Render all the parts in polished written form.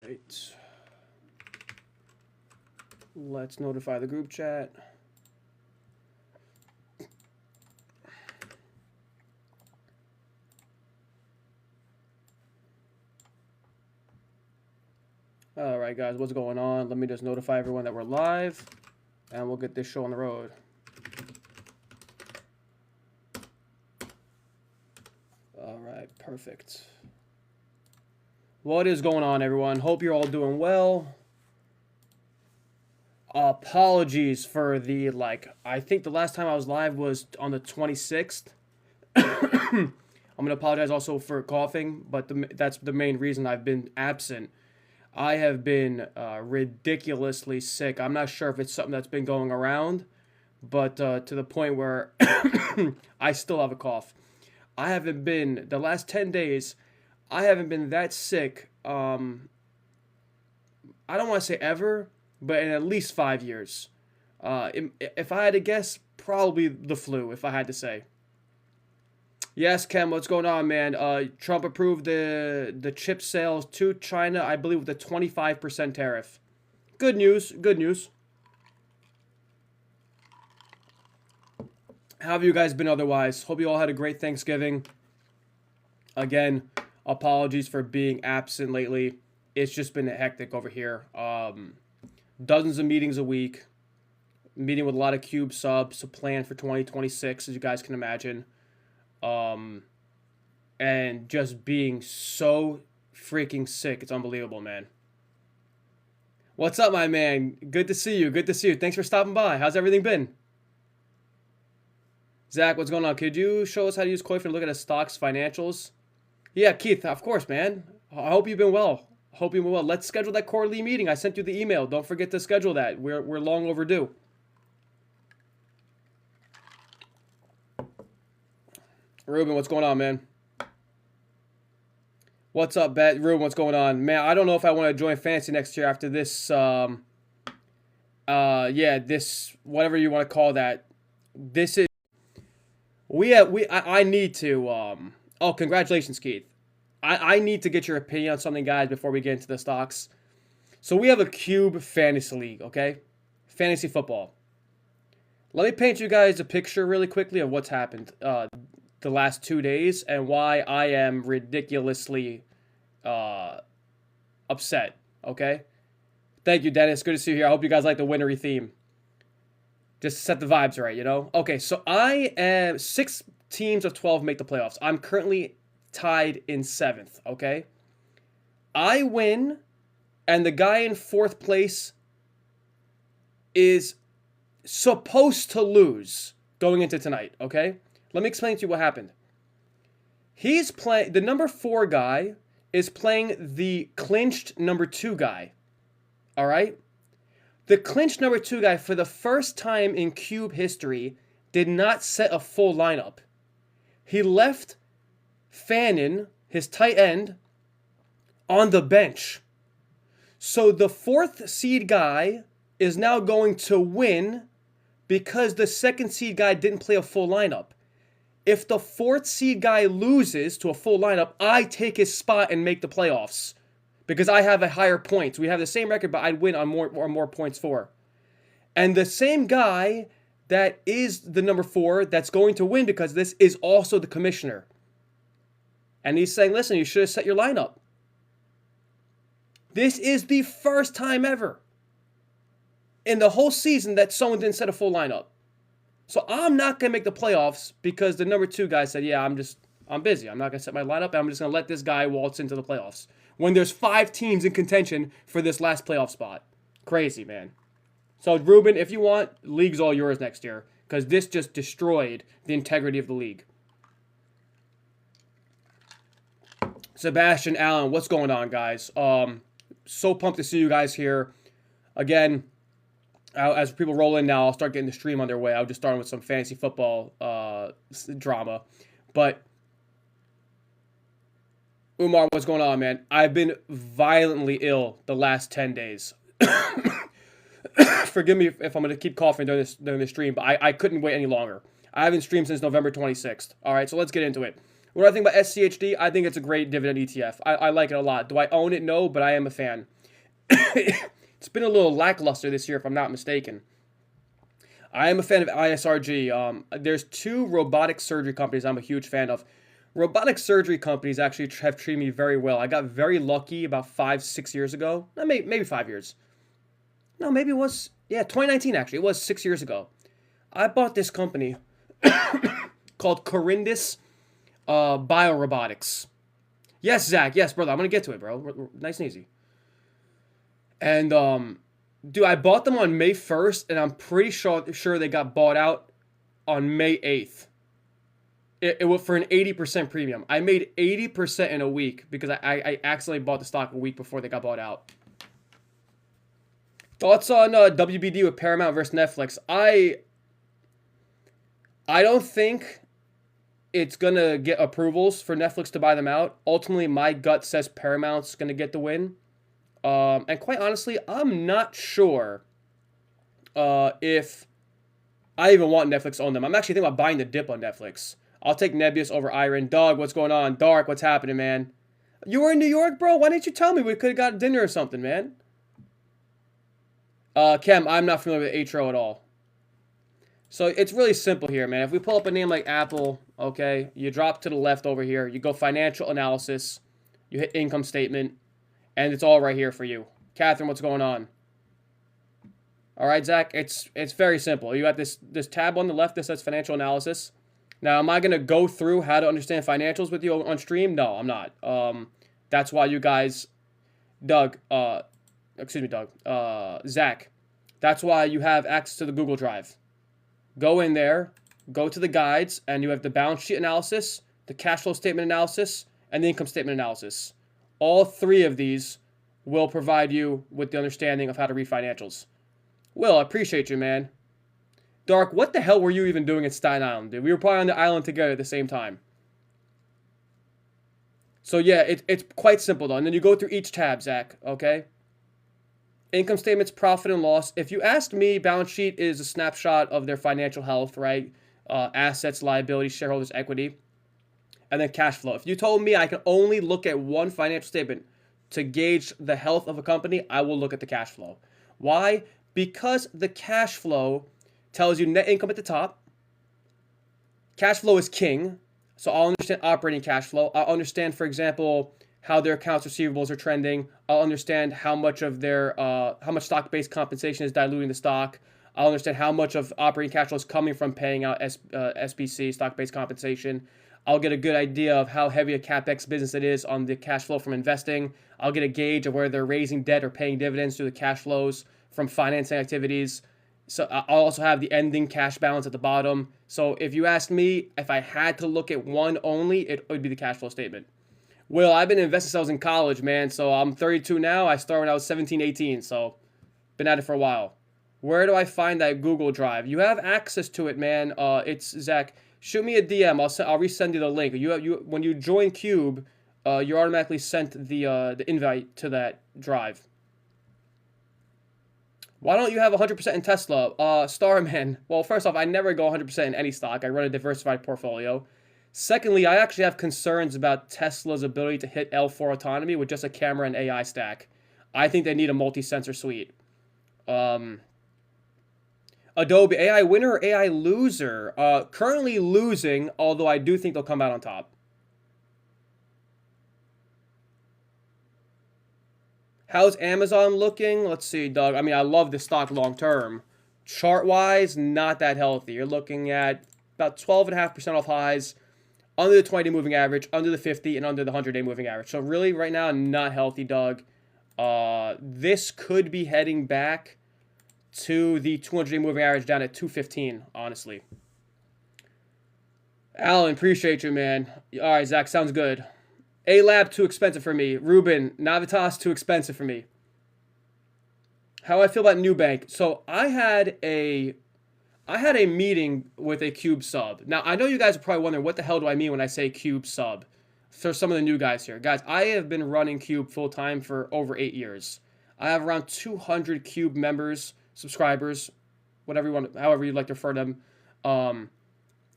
right. Let's notify the group chat. All right, guys, what's going on? Let me just notify everyone that we're live, and we'll get this show on the road. All right, perfect. What is going on, everyone? Hope you're all doing well. Apologies for the, I think the last time I was live was on the 26th. I'm going to apologize also for coughing, but that's the main reason I've been absent. I have been ridiculously sick. I'm not sure if it's something that's been going around, but to the point where I still have a cough. I haven't been, the last 10 days, I haven't been that sick, I don't want to say ever, but in at least 5 years. If I had to guess, probably the flu, if I had to say. Yes, Ken, what's going on, man? Trump approved the chip sales to China, I believe, with a 25% tariff. Good news, good news. How have you guys been otherwise? Hope you all had a great Thanksgiving. Again, apologies for being absent lately. It's just been hectic over here. Dozens of meetings a week. Meeting with a lot of Cube subs to plan for 2026, as you guys can imagine. And just being so freaking sick. It's unbelievable, man. What's up, my man? Good to see you. Good to see you. Thanks for stopping by. How's everything been? Zach, what's going on? Could you show us how to use Coin and look at a stock's financials? Yeah, Keith, of course, man. I hope you've been well. Hope you've been well. Let's schedule that quarterly meeting. I sent you the email. Don't forget to schedule that. We're long overdue. Ruben, what's going on, man? What's up, Bet? Ruben, what's going on? Man, I don't know if I want to join Fantasy next year after this, this, whatever you want to call that. This is, I need to, oh, congratulations, Keith. I need to get your opinion on something, guys, before we get into the stocks. So we have a Cube Fantasy League, okay? Fantasy football. Let me paint you guys a picture really quickly of what's happened the last 2 days and why I am ridiculously upset, okay? Thank you, Dennis. Good to see you here. I hope you guys like the wintery theme. Just set the vibes right, you know? Okay, so I am 6 teams of 12 make the playoffs. I'm currently tied in 7th, okay? I win, and the guy in 4th place is supposed to lose going into tonight, okay? Let me explain to you what happened. He's playing, the number 4 guy is playing the clinched number 2 guy, all right? The clinched number 2 guy, for the first time in Cube history, did not set a full lineup. He left Fannin, his tight end, on the bench. So the 4th seed guy is now going to win because the 2nd seed guy didn't play a full lineup. If the 4th seed guy loses to a full lineup, I take his spot and make the playoffs because I have a higher points. We have the same record, but I'd win on more points for. And the same guy that is the number 4 that's going to win because this is also the commissioner. And he's saying, listen, you should have set your lineup. This is the first time ever in the whole season that someone didn't set a full lineup. So I'm not going to make the playoffs because the number 2 guy said, yeah, I'm busy. I'm not going to set my lineup. I'm just going to let this guy waltz into the playoffs. When there's 5 teams in contention for this last playoff spot. Crazy, man. So, Ruben, if you want, league's all yours next year because this just destroyed the integrity of the league. Sebastian, Allen, what's going on, guys? So pumped to see you guys here. Again, as people roll in now, I'll start getting the stream underway. I'll just start with some fantasy football drama. But, Umar, what's going on, man? I've been violently ill the last 10 days. Forgive me if I'm going to keep coughing during this stream, but I couldn't wait any longer. I haven't streamed since November 26th. All right, so let's get into it. What do I think about SCHD? I think it's a great dividend ETF. I like it a lot. Do I own it? No, but I am a fan. It's been a little lackluster this year, if I'm not mistaken. I am a fan of ISRG. There's two robotic surgery companies I'm a huge fan of. Robotic surgery companies actually have treated me very well. I got very lucky about 5-6 years ago. Maybe 5 years. No, maybe it was, yeah, 2019 actually. It was 6 years ago. I bought this company called Corindus Biorobotics. Yes, Zach. Yes, brother. I'm going to get to it, bro. Nice and easy. And, dude, I bought them on May 1st, and I'm pretty sure they got bought out on May 8th. It was for an 80% premium. I made 80% in a week because I accidentally bought the stock a week before they got bought out. Thoughts on WBD with Paramount versus Netflix? I don't think it's going to get approvals for Netflix to buy them out. Ultimately, my gut says Paramount's going to get the win. And quite honestly, I'm not sure if I even want Netflix to own them. I'm actually thinking about buying the dip on Netflix. I'll take Nebius over Iron. Dog, what's going on? Dark, what's happening, man? You were in New York, bro? Why didn't you tell me? We could have got dinner or something, man. Kem, I'm not familiar with Atro at all. So it's really simple here, man. If we pull up a name like Apple, okay, you drop to the left over here. You go financial analysis. You hit income statement. And it's all right here for you. Catherine, what's going on? All right, Zach, it's very simple. You got this tab on the left that says financial analysis. Now, am I going to go through how to understand financials with you on stream? No, I'm not. That's why you guys, Zach, that's why you have access to the Google Drive. Go in there, go to the guides, and you have the balance sheet analysis, the cash flow statement analysis, and the income statement analysis. All three of these will provide you with the understanding of how to read financials. Will, I appreciate you, man. Dark, what the hell were you even doing in Staten Island, dude? We were probably on the island together at the same time. So yeah, it's quite simple though. And then you go through each tab, Zach, okay? Income statements, profit and loss. If you asked me, balance sheet is a snapshot of their financial health, right? Assets, liabilities, shareholders' equity. And then cash flow. If you told me I can only look at one financial statement to gauge the health of a company, I will look at the cash flow. Why? Because the cash flow tells you net income at the top. Cash flow is king. So I'll understand operating cash flow. I'll understand, for example, how their accounts receivables are trending. I'll understand how much of their how much stock-based compensation is diluting the stock. I'll understand how much of operating cash flow is coming from paying out SBC, stock-based compensation. I'll get a good idea of how heavy a CapEx business it is on the cash flow from investing. I'll get a gauge of whether they're raising debt or paying dividends through the cash flows from financing activities. So I'll also have the ending cash balance at the bottom. So if you asked me if I had to look at one only, it would be the cash flow statement. Will, I've been investing since I was in college, man. So I'm 32 now. I started when I was 17, 18. So been at it for a while. Where do I find that Google Drive? You have access to it, man. It's Zach. Shoot me a DM. I'll resend you the link. When you join Cube, you're automatically sent the invite to that drive. Why don't you have 100% in Tesla? Starman. Well, first off, I never go 100% in any stock. I run a diversified portfolio. Secondly, I actually have concerns about Tesla's ability to hit L4 autonomy with just a camera and AI stack. I think they need a multi-sensor suite. Adobe, AI winner or AI loser? Currently losing, although I do think they'll come out on top. How's Amazon looking? Let's see, Doug. I mean, I love this stock long term. Chart-wise, not that healthy. You're looking at about 12.5% off highs, under the 20-day moving average, under the 50, and under the 100-day moving average. So really, right now, not healthy, Doug. This could be heading back to the 200-day moving average down at 215, honestly. Alan, appreciate you, man. All right, Zach, sounds good. A-Lab, too expensive for me. Ruben, Navitas, too expensive for me. How I feel about Nubank. So I had a meeting with a Cube sub. Now, I know you guys are probably wondering, what the hell do I mean when I say Cube sub? For some of the new guys here. Guys, I have been running Cube full-time for over 8 years. I have around 200 Cube members, subscribers, whatever you want, however you'd like to refer to them,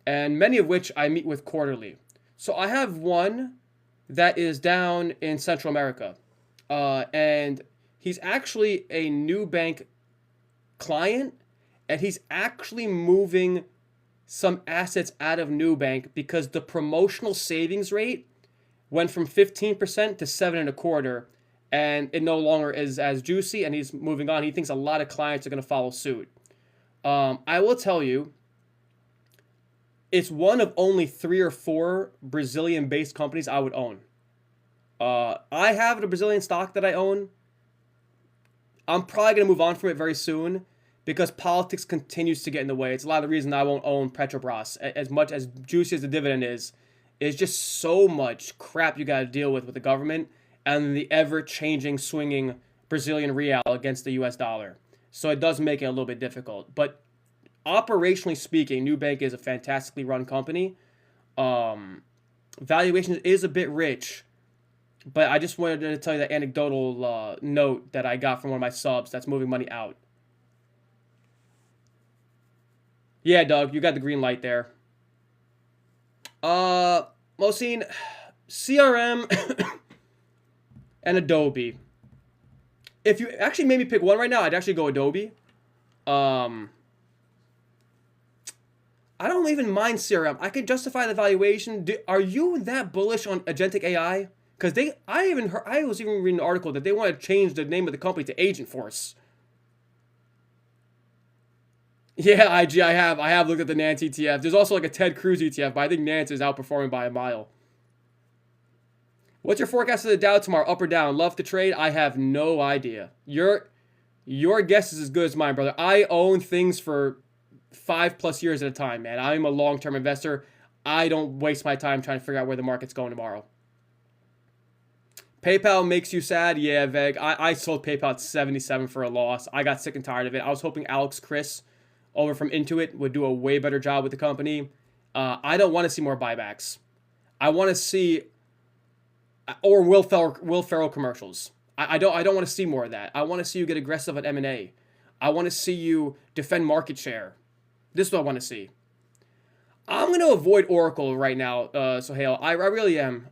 and many of which I meet with quarterly. So I have one that is down in Central America, and he's actually a new bank client, and he's actually moving some assets out of Nubank because the promotional savings rate went from 15% to 7.25%, and it no longer is as juicy, and he's moving on. He thinks a lot of clients are going to follow suit. I will tell you, it's one of only 3 or 4 Brazilian-based companies I would own. I have a Brazilian stock that I own. I'm probably going to move on from it very soon because politics continues to get in the way. It's a lot of the reason I won't own Petrobras. As much as juicy as the dividend is, it's just so much crap you got to deal with the government and the ever-changing, swinging Brazilian real against the U.S. dollar. So it does make it a little bit difficult. But operationally speaking, Nubank is a fantastically run company. Valuation is a bit rich, but I just wanted to tell you that anecdotal note that I got from one of my subs that's moving money out. Yeah, Doug, you got the green light there. Mosine, CRM and Adobe. If you actually made me pick one right now, I'd actually go Adobe. I don't even mind CRM. I could justify the valuation. Are you that bullish on agentic AI? Because I was even reading an article that they want to change the name of the company to Agent Force. Yeah, IG, I have looked at the Nance ETF. There's also like a Ted Cruz ETF, but I think Nance is outperforming by a mile. What's your forecast of the Dow tomorrow? Up or down? Love to trade? I have no idea. Your guess is as good as mine, brother. I own things for 5+ years at a time, man. I'm a long-term investor. I don't waste my time trying to figure out where the market's going tomorrow. PayPal makes you sad? Yeah, Veg. I sold PayPal at 77 for a loss. I got sick and tired of it. I was hoping Alex Chris over from Intuit would do a way better job with the company. I don't want to see more buybacks. I want to see or Will Ferrell commercials. I don't want to see more of that. I want to see you get aggressive at M&A. I want to see you defend market share. This is what I want to see. I'm going to avoid Oracle right now, Sohail. I really am.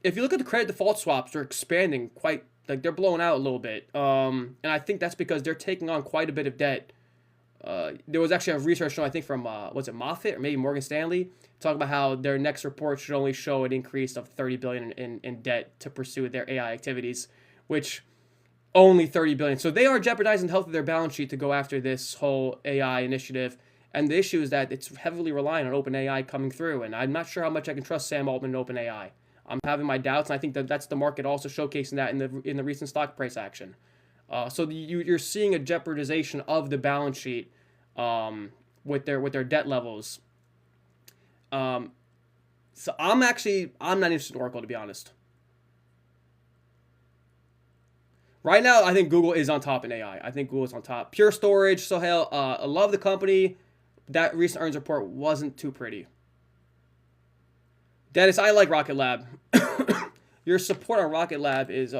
If you look at the credit default swaps, they're expanding quite, like they're blowing out a little bit. And I think that's because they're taking on quite a bit of debt. There was actually a research show, I think from, was it Moffitt or maybe Morgan Stanley, talking about how their next report should only show an increase of $30 billion in debt to pursue their AI activities, which only $30 billion. So they are jeopardizing the health of their balance sheet to go after this whole AI initiative. And the issue is that it's heavily reliant on OpenAI coming through. And I'm not sure how much I can trust Sam Altman and OpenAI. I'm having my doubts, and I think that's the market also showcasing that in the recent stock price action. So you're seeing a jeopardization of the balance sheet with their debt levels. So I'm not interested in Oracle, to be honest. Right now, I think Google is on top in AI. I think Google is on top. Pure Storage, Sohail, I love the company. That recent earnings report wasn't too pretty. Dennis, I like Rocket Lab. Your support on Rocket Lab is,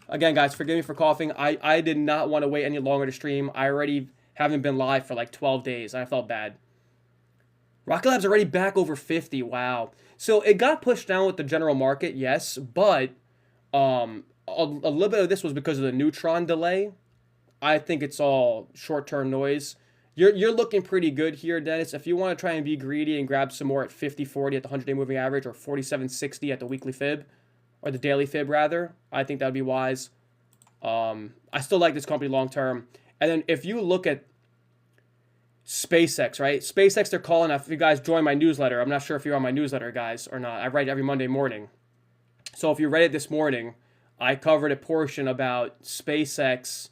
again, guys, forgive me for coughing. I did not want to wait any longer to stream. I already haven't been live for like 12 days. I felt bad. Rocket Lab's already back over 50. Wow. So it got pushed down with the general market, yes, but a little bit of this was because of the neutron delay. I think it's all short-term noise. You're looking pretty good here, Dennis. If you want to try and be greedy and grab some more at 50.40 at the 100-day moving average or 47.60 at the weekly fib, or the daily fib rather, I think that would be wise. I still like this company long-term. And then if you look at SpaceX, right? SpaceX, they're calling, if you guys join my newsletter, I'm not sure if you're on my newsletter, guys, or not. I write every Monday morning. So if you read it this morning, I covered a portion about SpaceX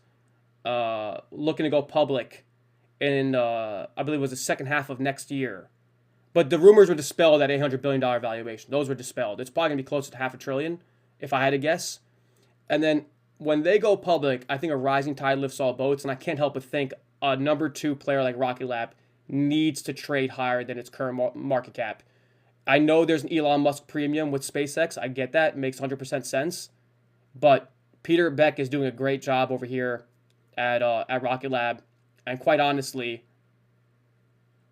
looking to go public in, I believe it was the second half of next year. But the rumors were dispelled at $800 billion valuation. Those were dispelled. It's probably going to be closer to $500 billion, if I had to guess. And then when they go public, I think a rising tide lifts all boats, and I can't help but think a number 2 player like Rocket Lab needs to trade higher than its current market cap. I know there's an Elon Musk premium with SpaceX. I get that. It makes 100% sense. But Peter Beck is doing a great job over here at Rocket Lab. And quite honestly,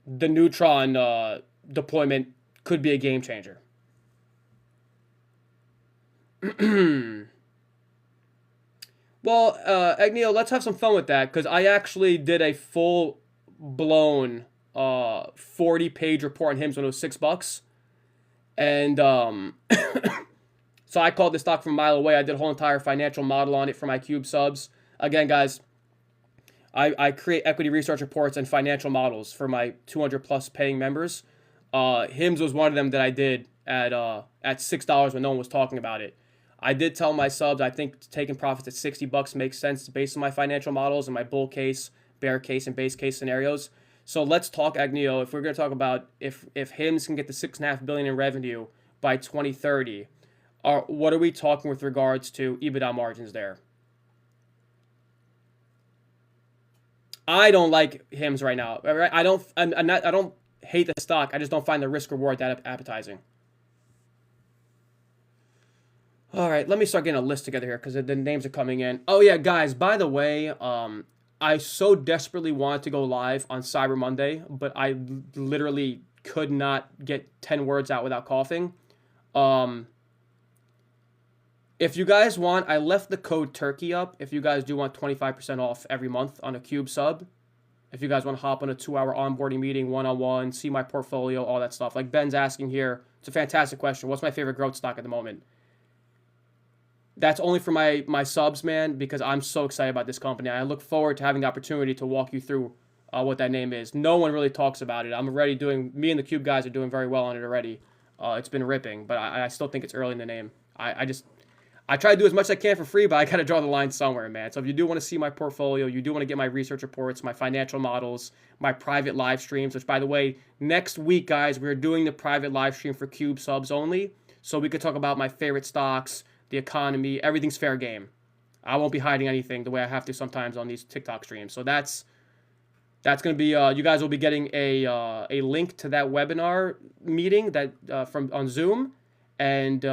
the Neutron deployment could be a game changer. Well, Agnio, let's have some fun with that because I actually did a full blown 40-page report on him when it was $6. And so I called this stock from a mile away. I did a whole entire financial model on it for my Cube subs. Again, guys, I create equity research reports and financial models for my 200 plus paying members. Hims was one of them that I did at $6 when no one was talking about it. I did tell my subs I think taking profits at $60 makes sense based on my financial models and my bull case, bear case, and base case scenarios. So let's talk Agnio. If we're going to talk about if Hims can get to $6.5 billion in revenue by 2030, what are we talking with regards to EBITDA margins there? I don't like Hims right now. I don't hate the stock. I just don't find the risk reward that appetizing. All right, let me start getting a list together here because the names are coming in. Oh yeah, guys. By the way, I so desperately wanted to go live on Cyber Monday, but I literally could not get 10 words out without coughing. If you guys want, I left the code Turkey up. If you guys do want 25% off every month on a Cube sub, if you guys want to hop on a 2-hour onboarding meeting, one-on-one, see my portfolio, all that stuff. Like Ben's asking here, it's a fantastic question. What's my favorite growth stock at the moment? That's only for my subs, man, because I'm so excited about this company. I look forward to having the opportunity to walk you through what that name is. No one really talks about it. Me and the Cube guys are doing very well on it already. It's been ripping, but I still think it's early in the name. I try to do as much as I can for free, but I got to draw the line somewhere, man. So if you do want to see my portfolio, you do want to get my research reports, my financial models, my private live streams, which, by the way, next week, guys, we're doing the private live stream for Cube subs only. So we could talk about my favorite stocks, the economy, everything's fair game. I won't be hiding anything the way I have to sometimes on these TikTok streams. So that's going to be, you guys will be getting a link to that webinar meeting that on Zoom, and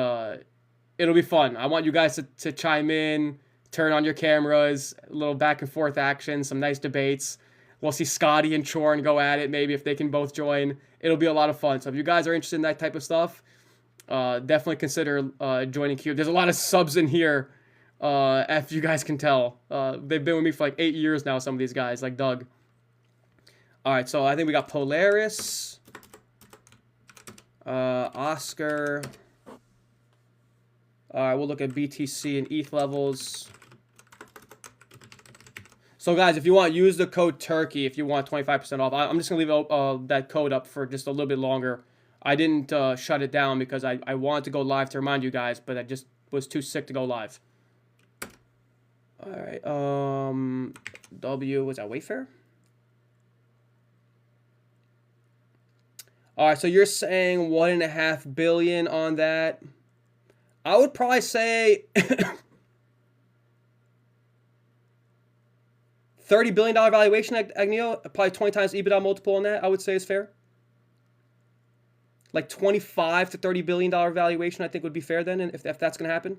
it'll be fun. I want you guys to chime in, turn on your cameras, a little back and forth action, some nice debates. We'll see Scotty and Chorn go at it, maybe if they can both join. It'll be a lot of fun. So if you guys are interested in that type of stuff, definitely consider joining Cube. There's a lot of subs in here, if you guys can tell. They've been with me for like 8 years now, some of these guys, like Doug. All right, so I think we got Polaris, Oscar. All right, we'll look at BTC and ETH levels. So, guys, if you want, use the code TURKEY if you want 25% off. I'm just going to leave that code up for just a little bit longer. I didn't shut it down because I wanted to go live to remind you guys, but I just was too sick to go live. All right, was that Wayfair? All right, so you're saying $1.5 billion on that. I would probably say $30 billion valuation, Agnio. Probably 20 times EBITDA multiple on that, I would say is fair. Like $25 to $30 billion valuation, I think would be fair then, if that's going to happen.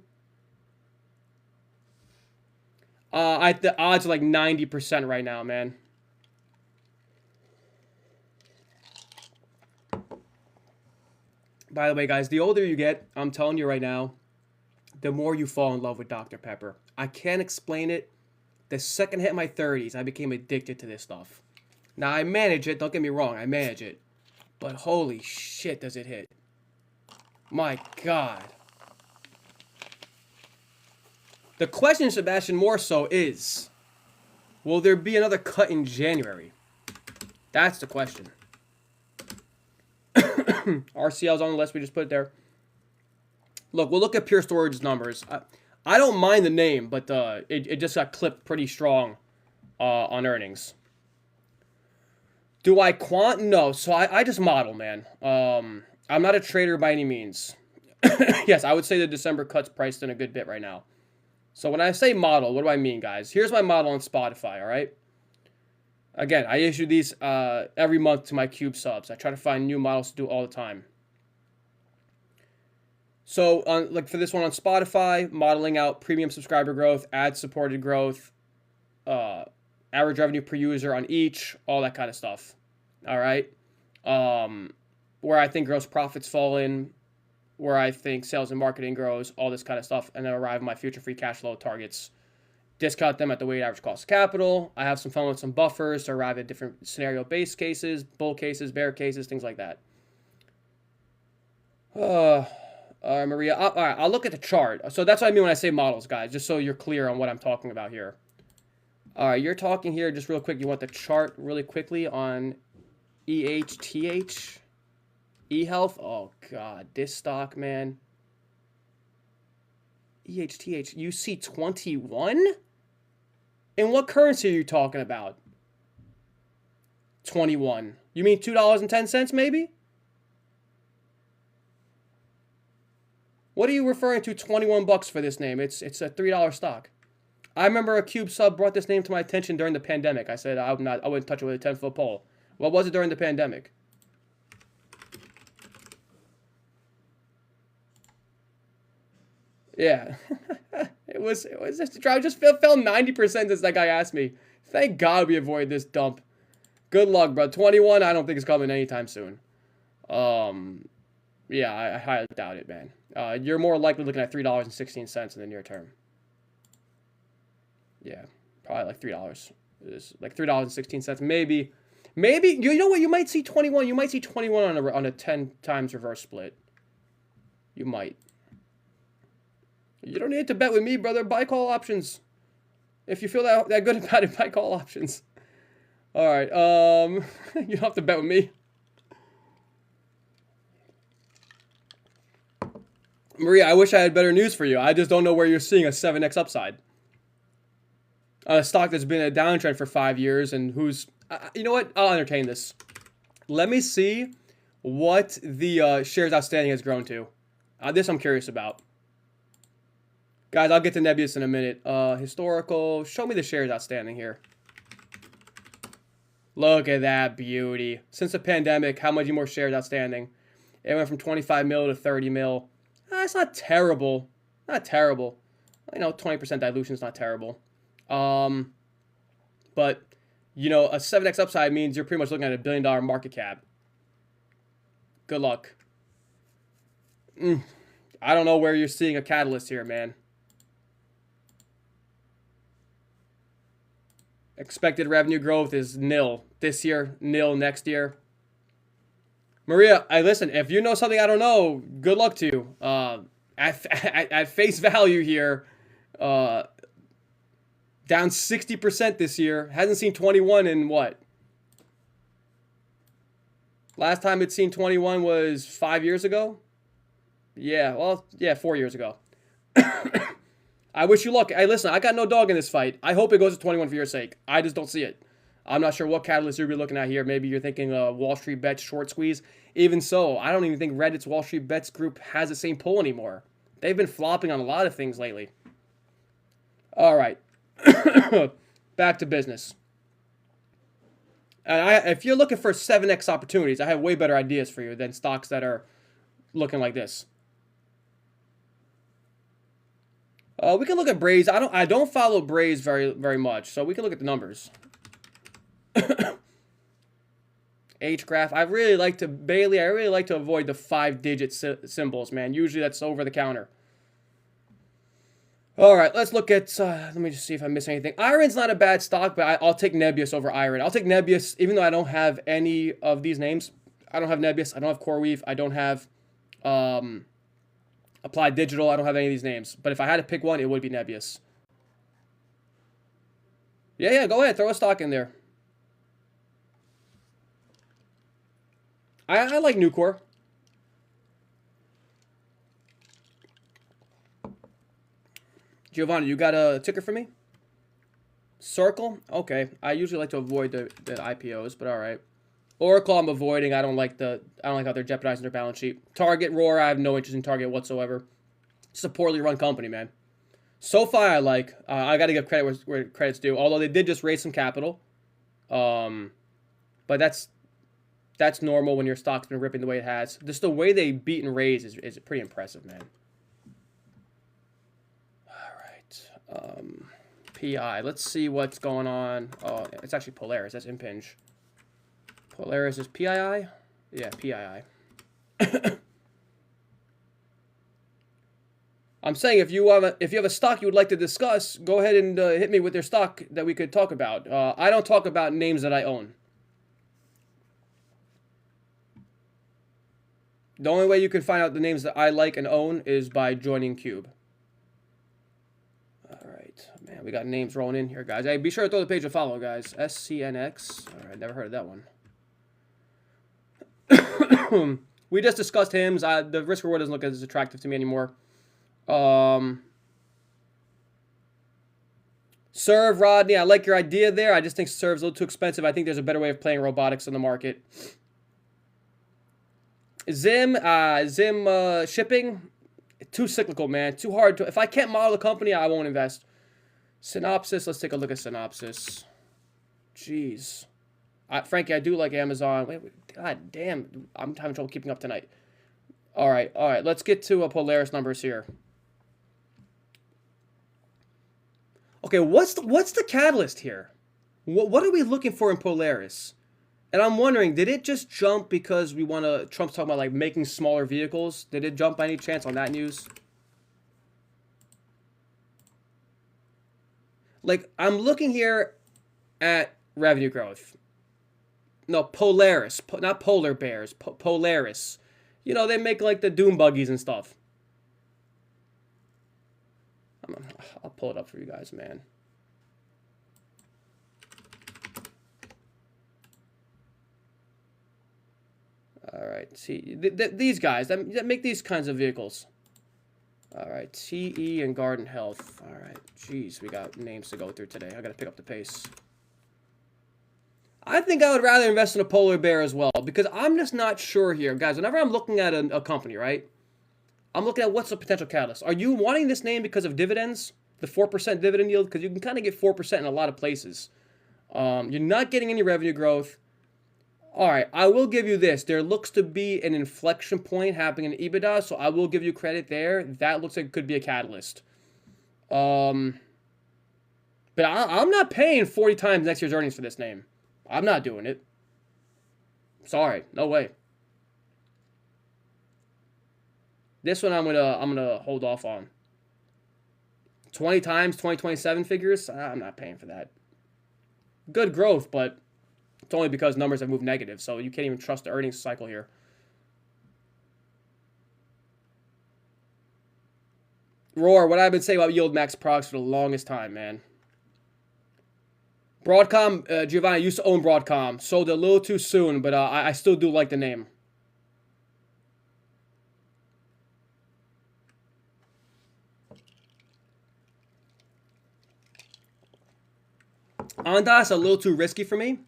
The odds are like 90% right now, man. By the way, guys, the older you get, I'm telling you right now, the more you fall in love with Dr. Pepper. I can't explain it. The second I hit my 30s, I became addicted to this stuff. Now, I manage it. Don't get me wrong. I manage it. But holy shit, does it hit. My God. The question, Sebastian, more so is, will there be another cut in January? That's the question. RCL's on the list. We just put it there. Look, we'll look at Pure Storage's numbers. I don't mind the name, but it just got clipped pretty strong on earnings. Do I quant? No. So I just model, man. I'm not a trader by any means. Yes, I would say the December cut's priced in a good bit right now. So when I say model, what do I mean, guys? Here's my model on Spotify, all right? Again, I issue these every month to my Cube subs. I try to find new models to do all the time. So, like for this one on Spotify, modeling out premium subscriber growth, ad-supported growth, average revenue per user on each, all that kind of stuff. All right? Where I think gross profits fall in, where I think sales and marketing grows, all this kind of stuff, and then arrive at my future free cash flow targets. Discount them at the weighted average cost of capital. I have some fun with some buffers to arrive at different scenario-based cases, bull cases, bear cases, things like that. Maria. All right, I'll look at the chart. So that's what I mean when I say models, guys, just so you're clear on what I'm talking about here. All right, you're talking here just real quick. You want the chart really quickly on EHTH, eHealth. Oh, God, this stock, man. EHTH, you see 21? And what currency are you talking about? 21. You mean $2.10 maybe? What are you referring to 21 bucks for this name? It's a $3 stock. I remember a Cube sub brought this name to my attention during the pandemic. I said I wouldn't touch it with a 10-foot pole. What was it during the pandemic? Yeah. it was just I just fell 90% as that guy asked me. Thank God we avoided this dump. Good luck, bro. 21, I don't think it's coming anytime soon. Yeah, I highly doubt it, man. You're more likely looking at $3.16 in the near term. Yeah, probably like $3. It's like $3.16, maybe. You know what? You might see 21. You might see 21 on a 10 times reverse split. You might. You don't need to bet with me, brother. Buy call options. If you feel that good about it, buy call options. All right. You don't have to bet with me. Maria, I wish I had better news for you. I just don't know where you're seeing a 7x upside. A stock that's been a downtrend for 5 years and who's... you know what? I'll entertain this. Let me see what the shares outstanding has grown to. This I'm curious about. Guys, I'll get to Nebius in a minute. Historical. Show me the shares outstanding here. Look at that beauty. Since the pandemic, how much more shares outstanding? It went from 25 mil to 30 mil. It's not terrible. Not terrible. You know, 20% dilution is not terrible. But, you know, a 7x upside means you're pretty much looking at $1 billion market cap. Good luck. I don't know where you're seeing a catalyst here, man. Expected revenue growth is nil this year, nil next year. Maria, listen, if you know something I don't know, good luck to you. At face value here, down 60% this year. Hasn't seen 21 in what? Last time it's seen 21 was 5 years ago? Yeah, well, yeah, 4 years ago. I wish you luck. Hey, listen, I got no dog in this fight. I hope it goes to 21 for your sake. I just don't see it. I'm not sure what catalyst you'll be looking at here. Maybe you're thinking Wall Street Bets short squeeze. Even so, I don't even think Reddit's Wall Street Bets group has the same pull anymore. They've been flopping on a lot of things lately. All right. Back to business. And if you're looking for 7x opportunities, I have way better ideas for you than stocks that are looking like this. We can look at Braze. I don't follow Braze very much, so we can look at the numbers. H graph. I really like to avoid the 5-digit symbols, man. Usually that's over the counter. All right, let's look at. Let me just see if I miss anything. Iron's not a bad stock, but I'll take Nebius over Iron. I'll take Nebius, even though I don't have any of these names. I don't have Nebius. I don't have CoreWeave. I don't have Applied Digital. I don't have any of these names. But if I had to pick one, it would be Nebius. Yeah, go ahead. Throw a stock in there. I like Nucor. Giovanni, you got a ticker for me? Circle? Okay. I usually like to avoid the IPOs, but all right. Oracle, I'm avoiding. I don't like how they're jeopardizing their balance sheet. Target, Roar, I have no interest in Target whatsoever. It's a poorly run company, man. SoFi, I like. I got to give credit where credit's due. Although they did just raise some capital. But that's normal when your stock's been ripping the way it has. Just the way they beat and raise is pretty impressive, man. All right. PI. Let's see what's going on. Oh, it's actually Polaris. That's Impinj. Polaris is PII? Yeah, PII. I'm saying if you have a stock you would like to discuss, go ahead and hit me with your stock that we could talk about. I don't talk about names that I own. The only way you can find out the names that I like and own is by joining Cube. All right, man, we got names rolling in here, guys. Hey, be sure to throw the page a follow, guys. SCNX. All right, never heard of that one. We just discussed hymns. The risk reward doesn't look as attractive to me anymore. Serve, Rodney. I like your idea there. I just think Serve's a little too expensive. I think there's a better way of playing robotics in the market. Zim shipping, too cyclical, man. Too hard to. If I can't model the company, I won't invest. Synopsis. Let's take a look at Synopsis. Jeez. Frankie, I do like Amazon. Wait, God damn. I'm having trouble keeping up tonight. All right. Let's get to Polaris numbers here. Okay, what's the catalyst here? What are we looking for in Polaris? And I'm wondering, did it just jump because we want to... Trump's talking about, like, making smaller vehicles? Did it jump by any chance on that news? Like, I'm looking here at revenue growth. No, Polaris. Not polar bears. Polaris. You know, they make, like, the Doom buggies and stuff. I'll pull it up for you guys, man. All right, see, these guys that make these kinds of vehicles. All right, TE and Garden Health. All right, jeez, we got names to go through today. I got to pick up the pace. I think I would rather invest in a polar bear as well, because I'm just not sure here. Guys, whenever I'm looking at a company, right, I'm looking at what's the potential catalyst. Are you wanting this name because of dividends? The 4% dividend yield? Because you can kind of get 4% in a lot of places. You're not getting any revenue growth. All right, I will give you this. There looks to be an inflection point happening in EBITDA, so I will give you credit there. That looks like it could be a catalyst. But I'm not paying 40 times next year's earnings for this name. I'm not doing it. Sorry, no way. This one I'm gonna hold off on. 20 times 2027 figures. I'm not paying for that. Good growth, but it's only because numbers have moved negative, so you can't even trust the earnings cycle here. Roar, what I've been saying about yield max products for the longest time, man. Broadcom, Giovanni, I used to own Broadcom. Sold it a little too soon, but I still do like the name. Ondas a little too risky for me.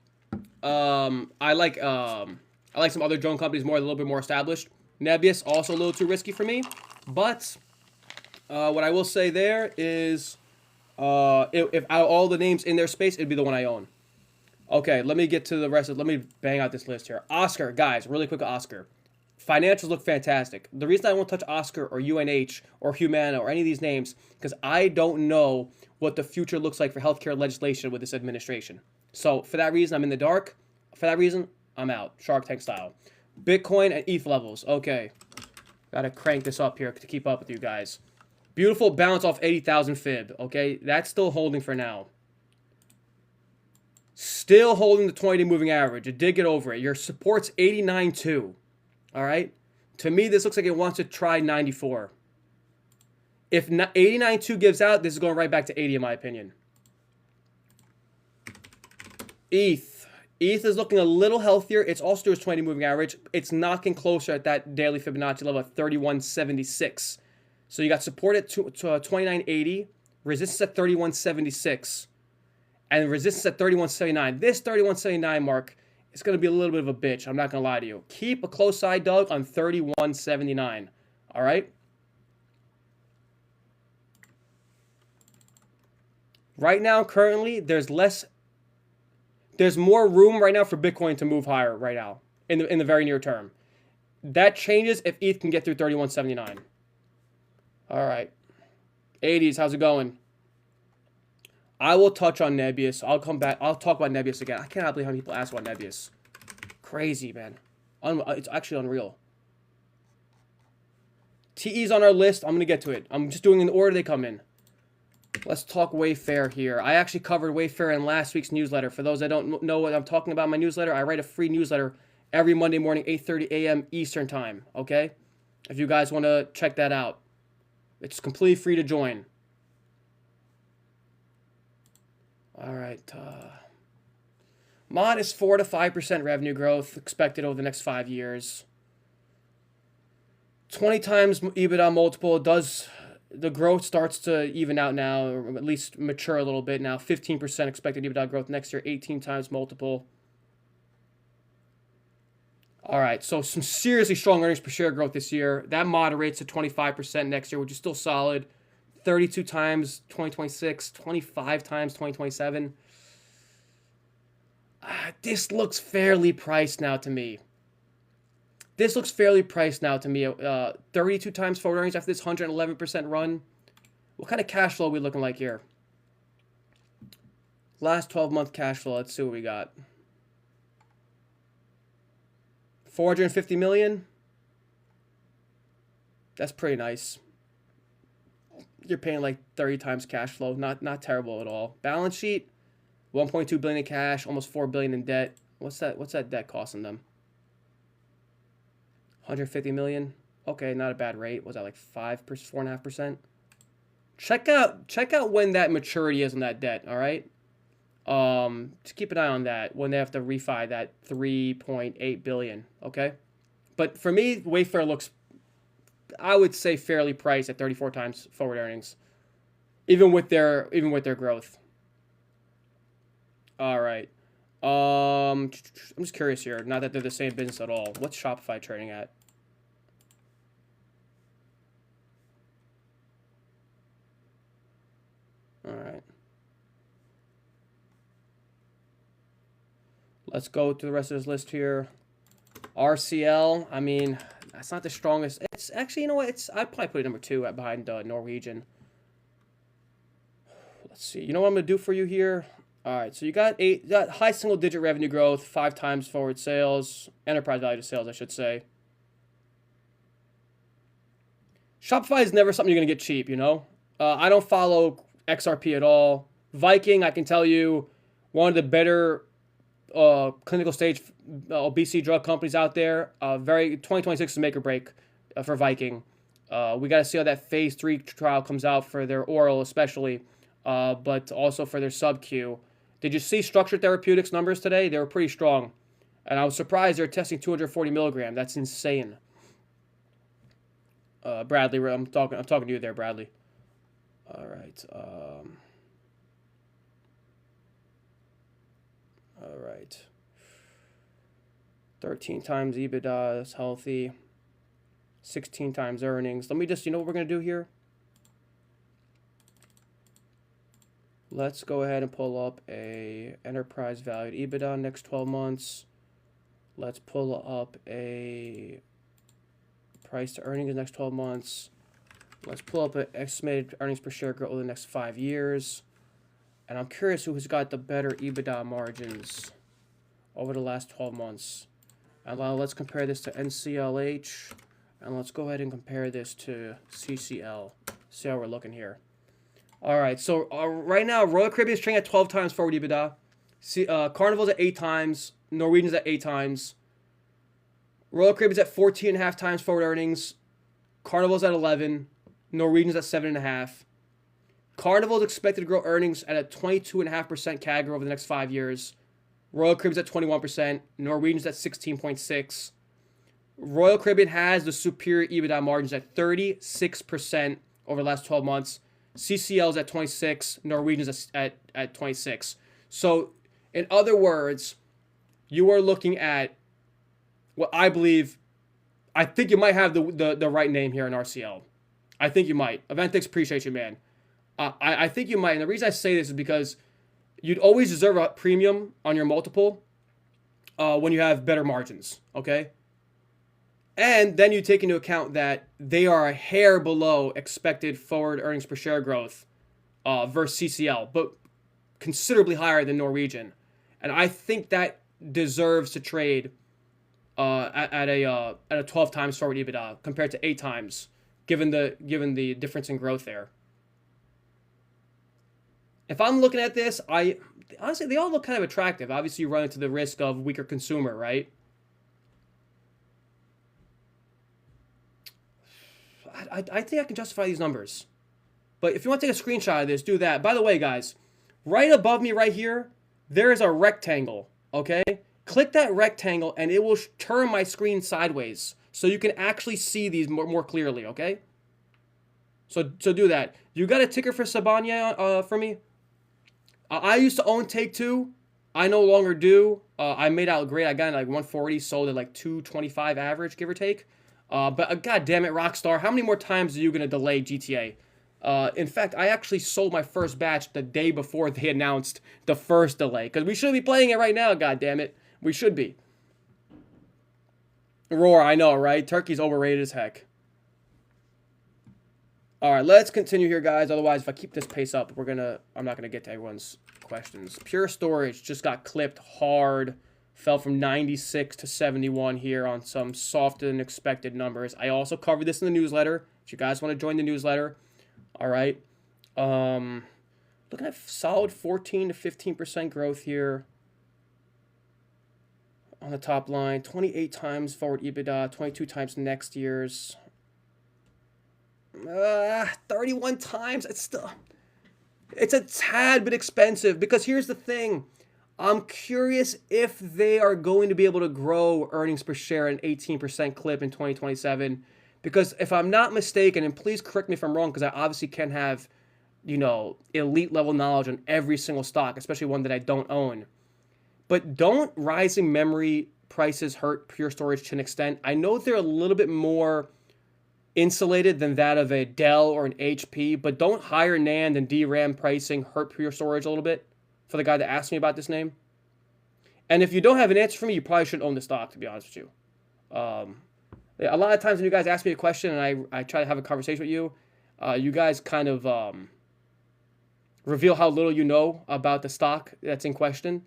I like some other drone companies more, a little bit more established. Nebius also a little too risky for me, but what I will say there is, if out of all the names in their space, it'd be the one I own. Okay, let me get to the rest of. Let me bang out this list here. Oscar, guys, really quick. Oscar, financials look fantastic. The reason I won't touch Oscar or UNH or Humana or any of these names because I don't know what the future looks like for healthcare legislation with this administration. So for that reason, I'm in the dark. For that reason, I'm out. Shark Tank style. Bitcoin and ETH levels. Okay. Gotta crank this up here to keep up with you guys. Beautiful bounce off 80,000 fib. Okay. That's still holding for now. Still holding the 20-day moving average. It did get over it. Your support's 89.2. All right. To me, this looks like it wants to try 94. If 89.2 gives out, this is going right back to 80 in my opinion. ETH is looking a little healthier. It's also to its 20 moving average. It's knocking closer at that daily Fibonacci level of 31.76. So you got support at 29.80, resistance at 31.76, and resistance at 31.79. This 31.79 mark is going to be a little bit of a bitch. I'm not going to lie to you. Keep a close eye, Doug, on 31.79. All right? Right now, currently, there's more room right now for Bitcoin to move higher right now in the very near term. That changes if ETH can get through 31.79. All right. 80s, how's it going? I will touch on Nebius. I'll come back. I'll talk about Nebius again. I cannot believe how many people ask about Nebius. Crazy, man. It's actually unreal. TE's on our list. I'm going to get to it. I'm just doing in the order they come in. Let's talk Wayfair here. I actually covered Wayfair in last week's newsletter. For those that don't know what I'm talking about in my newsletter, I write a free newsletter every Monday morning, 8:30 a.m. Eastern Time, okay? If you guys want to check that out. It's completely free to join. All right. Modest 4 to 5% revenue growth expected over the next 5 years. 20 times EBITDA multiple. The growth starts to even out now, or at least mature a little bit now. 15% expected EBITDA growth next year, 18 times multiple. All right, so some seriously strong earnings per share growth this year. That moderates to 25% next year, which is still solid. 32 times 2026, 25 times 2027. This looks fairly priced now to me. 32 times forward earnings after this 111% run. What kind of cash flow are we looking like here? Last 12-month cash flow. Let's see what we got. 450 million. That's pretty nice. You're paying like 30 times cash flow. Not terrible at all. Balance sheet, 1.2 billion in cash, almost 4 billion in debt. What's that debt costing them? 150 million. Okay, not a bad rate. Was that like 4.5%? Check out when that maturity is on that debt, all right? Just keep an eye on that when they have to refi that 3.8 billion, okay? But for me, Wayfair looks, I would say, fairly priced at 34 times forward earnings, even with their growth. All right. I'm just curious here. Not that they're the same business at all. What's Shopify trading at? All right. Let's go to the rest of this list here. RCL, I mean, that's not the strongest. It's actually, you know what? I'd probably put it number 2 behind Norwegian. Let's see. You know what I'm going to do for you here? All right, so you got high single-digit revenue growth, 5 times forward sales, enterprise value to sales, I should say. Shopify is never something you're going to get cheap, you know? I don't follow XRP at all. Viking, I can tell you, one of the better clinical stage obesity drug companies out there. 2026 is make or break for Viking. We got to see how that phase 3 trial comes out for their oral, especially, but also for their sub-Q. Did you see Structured Therapeutics numbers today? They were pretty strong, and I was surprised they're testing 240 milligram. That's insane. Bradley, I'm talking to you there, Bradley. All right. All right. 13 times EBITDA is healthy. 16 times earnings. Let me just, you know what we're going to do here? Let's go ahead and pull up a enterprise valued EBITDA next 12 months. Let's pull up a price to earnings next 12 months. Let's pull up an estimated earnings per share growth over the next 5 years. And I'm curious who's got the better EBITDA margins over the last 12 months. And let's compare this to NCLH. And let's go ahead and compare this to CCL. See how we're looking here. All right, so right now, Royal Caribbean is trading at 12 times forward EBITDA. Carnival's at 8 times. Norwegian's at 8 times. Royal Caribbean's at 14.5 times forward earnings. Carnival's at 11. Norwegian's at 7.5. Carnival is expected to grow earnings at a 22.5% CAGR over the next 5 years. Royal Caribbean's at 21%. Norwegian's at 16.6%. Royal Caribbean has the superior EBITDA margins at 36% over the last 12 months. CCL is at 26%. Norwegian's at 26%. So, in other words, you are looking at what I believe. I think you might have the right name here in RCL. I think you might. Aventix, appreciate you, man. I think you might. And the reason I say this is because you'd always deserve a premium on your multiple when you have better margins, okay? And then you take into account that they are a hair below expected forward earnings per share growth versus CCL, but considerably higher than Norwegian. And I think that deserves to trade at a 12 times forward EBITDA compared to 8 times given the difference in growth there. If I'm looking at this, honestly, they all look kind of attractive. Obviously, you run into the risk of weaker consumer, right? I think I can justify these numbers. But if you want to take a screenshot of this, do that. By the way, guys, right above me right here, there is a rectangle, okay? Click that rectangle, and it will turn my screen sideways so you can actually see these more clearly, okay? So do that. You got a ticker for Sabanya for me? I used to own Take-Two. I no longer do. I made out great. I got in like 140, sold at like 225 average, give or take. But god damn it, Rockstar, how many more times are you going to delay GTA? In fact, I actually sold my first batch the day before they announced the first delay. Because we should be playing it right now, god damn it. We should be. Roar, I know, right? Turkey's overrated as heck. Alright, let's continue here, guys. Otherwise, if I keep this pace up, I'm not gonna get to everyone's questions. Pure Storage just got clipped hard. Fell from 96 to 71 here on some softer than expected numbers. I also covered this in the newsletter. If you guys want to join the newsletter. Alright. Looking at solid 14 to 15% growth here. On the top line. 28 times forward EBITDA. 22 times next year's. 31 times. It's a tad bit expensive because here's the thing. I'm curious if they are going to be able to grow earnings per share at an 18% clip in 2027. Because if I'm not mistaken, and please correct me if I'm wrong, because I obviously can have, elite level knowledge on every single stock, especially one that I don't own. But don't rising memory prices hurt Pure Storage to an extent? I know they're a little bit more insulated than that of a Dell or an HP, but don't higher NAND and DRAM pricing hurt Pure Storage a little bit for the guy that asked me about this name? And if you don't have an answer for me, you probably shouldn't own the stock, to be honest with you. A lot of times when you guys ask me a question and I try to have a conversation with you, you guys kind of reveal how little you know about the stock that's in question.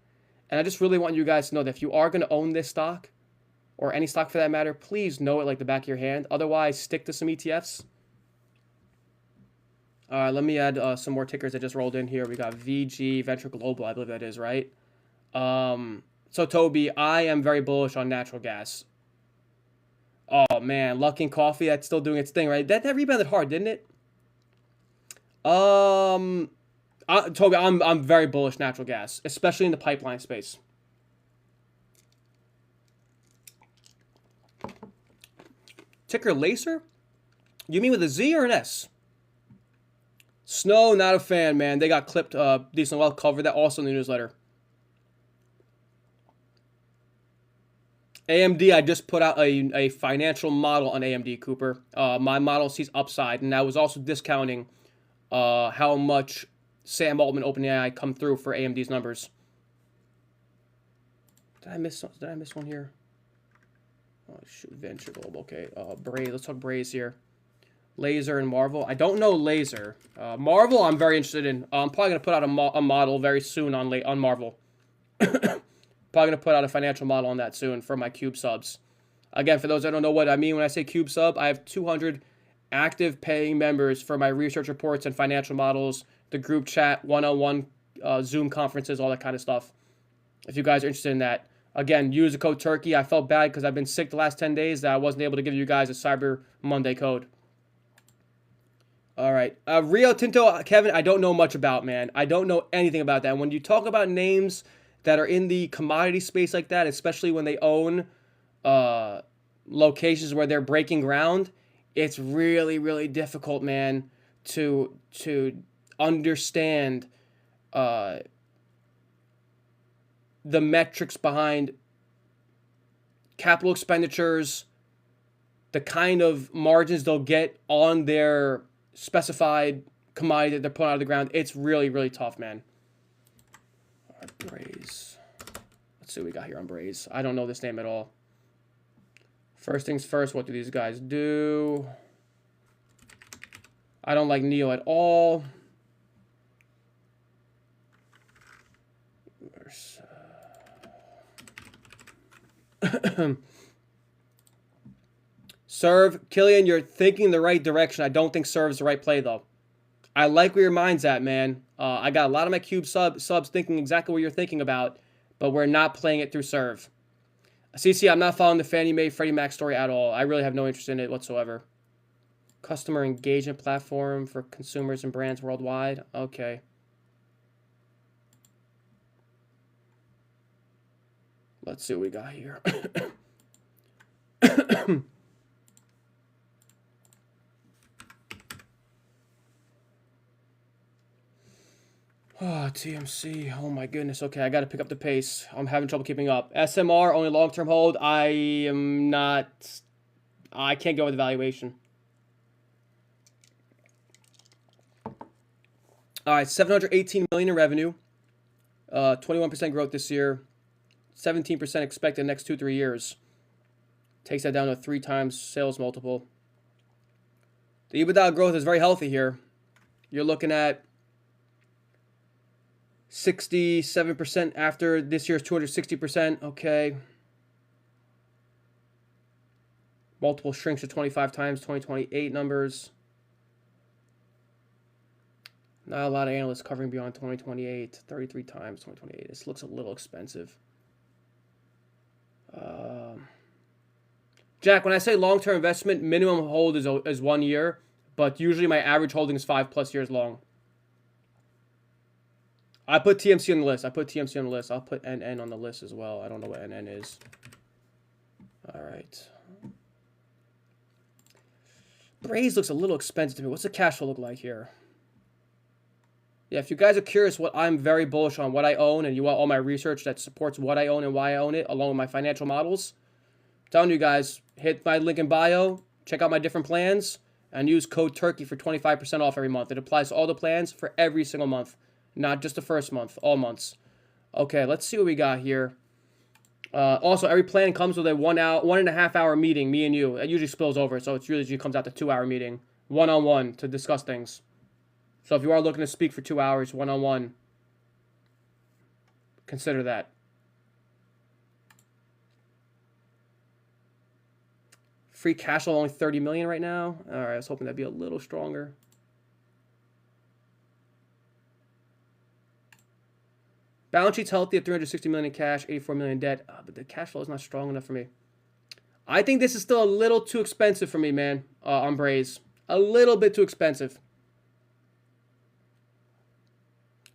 And I just really want you guys to know that if you are going to own this stock, or any stock for that matter, please know it like the back of your hand. Otherwise, stick to some ETFs. All right, let me add some more tickers that just rolled in here. We got VG, Venture Global, I believe that is, right? So, Toby, I am very bullish on natural gas. Oh, man, Luckin Coffee, that's still doing its thing, right? That rebounded hard, didn't it? Toby, I'm very bullish natural gas, especially in the pipeline space. Ticker Lacer? You mean with a Z or an S? Snow, not a fan, man. They got clipped decent well. Covered that also in the newsletter. AMD, I just put out a financial model on AMD, Cooper. My model sees upside, and I was also discounting how much Sam Altman OpenAI come through for AMD's numbers. Did I miss one here? Oh, shoot, Venture Global. Okay, Braze. Let's talk Braze here. Laser and Marvel. I don't know Laser. Marvel, I'm very interested in. I'm probably going to put out a model very soon on Marvel. Probably going to put out a financial model on that soon for my Cube subs. Again, for those that don't know what I mean when I say Cube sub, I have 200 active paying members for my research reports and financial models, the group chat, one-on-one Zoom conferences, all that kind of stuff. If you guys are interested in that. Again, use the code Turkey. I felt bad because I've been sick the last 10 days that I wasn't able to give you guys a Cyber Monday code. All right. Rio Tinto, Kevin, I don't know much about, man. I don't know anything about that. When you talk about names that are in the commodity space like that, especially when they own locations where they're breaking ground, it's really, really difficult, man, to understand the metrics behind capital expenditures, the kind of margins they'll get on their specified commodity that they're pulling out of the ground. It's really, really tough, man. All right, Braze. Let's see what we got here on Braze. I don't know this name at all. First things first, what do these guys do? I don't like Neo at all. Serve, Killian, you're thinking the right direction. I don't think serve is the right play, though. I like where your mind's at, man. I got a lot of my cube subs thinking exactly what you're thinking about, but we're not playing it through serve. CC, I'm not following the Fannie Mae Freddie Mac story at all. I really have no interest in it whatsoever. Customer engagement platform for consumers and brands worldwide. Okay. Let's see what we got here. Oh, TMC. Oh my goodness. Okay, I got to pick up the pace. I'm having trouble keeping up. SMR, only long-term hold. I can't go with the valuation. All right, 718 million in revenue. 21% growth this year. 17% expected next 2-3 years. Takes that down to a 3 times sales multiple. The EBITDA growth is very healthy here. You're looking at 67% after this year's 260%. Okay. Multiple shrinks to 25 times 2028 numbers. Not a lot of analysts covering beyond 2028. 33 times 2028. This looks a little expensive. Jack, when I say long-term investment, minimum hold is 1 year, but usually my average holding is 5+ years long. I put TMC on the list. I'll put NN on the list as well. I don't know what NN is. All right. Braze looks a little expensive to me. What's the cash flow look like here? Yeah, if you guys are curious what I'm very bullish on, what I own, and you want all my research that supports what I own and why I own it, along with my financial models, I'm telling you guys, hit my link in bio, check out my different plans, and use code TURKEY for 25% off every month. It applies to all the plans for every single month, not just the first month, all months. Okay, let's see what we got here. Also, every plan comes with a 1.5 hour meeting, me and you. It usually spills over, so it usually comes out to 2-hour meeting, one-on-one to discuss things. So if you are looking to speak for 2 hours, one-on-one, consider that. Free cash flow only 30 million right now. All right, I was hoping that'd be a little stronger. Balance sheet's healthy at 360 million in cash, 84 million in debt, but the cash flow is not strong enough for me. I think this is still a little too expensive for me, man, on Braze. A little bit too expensive.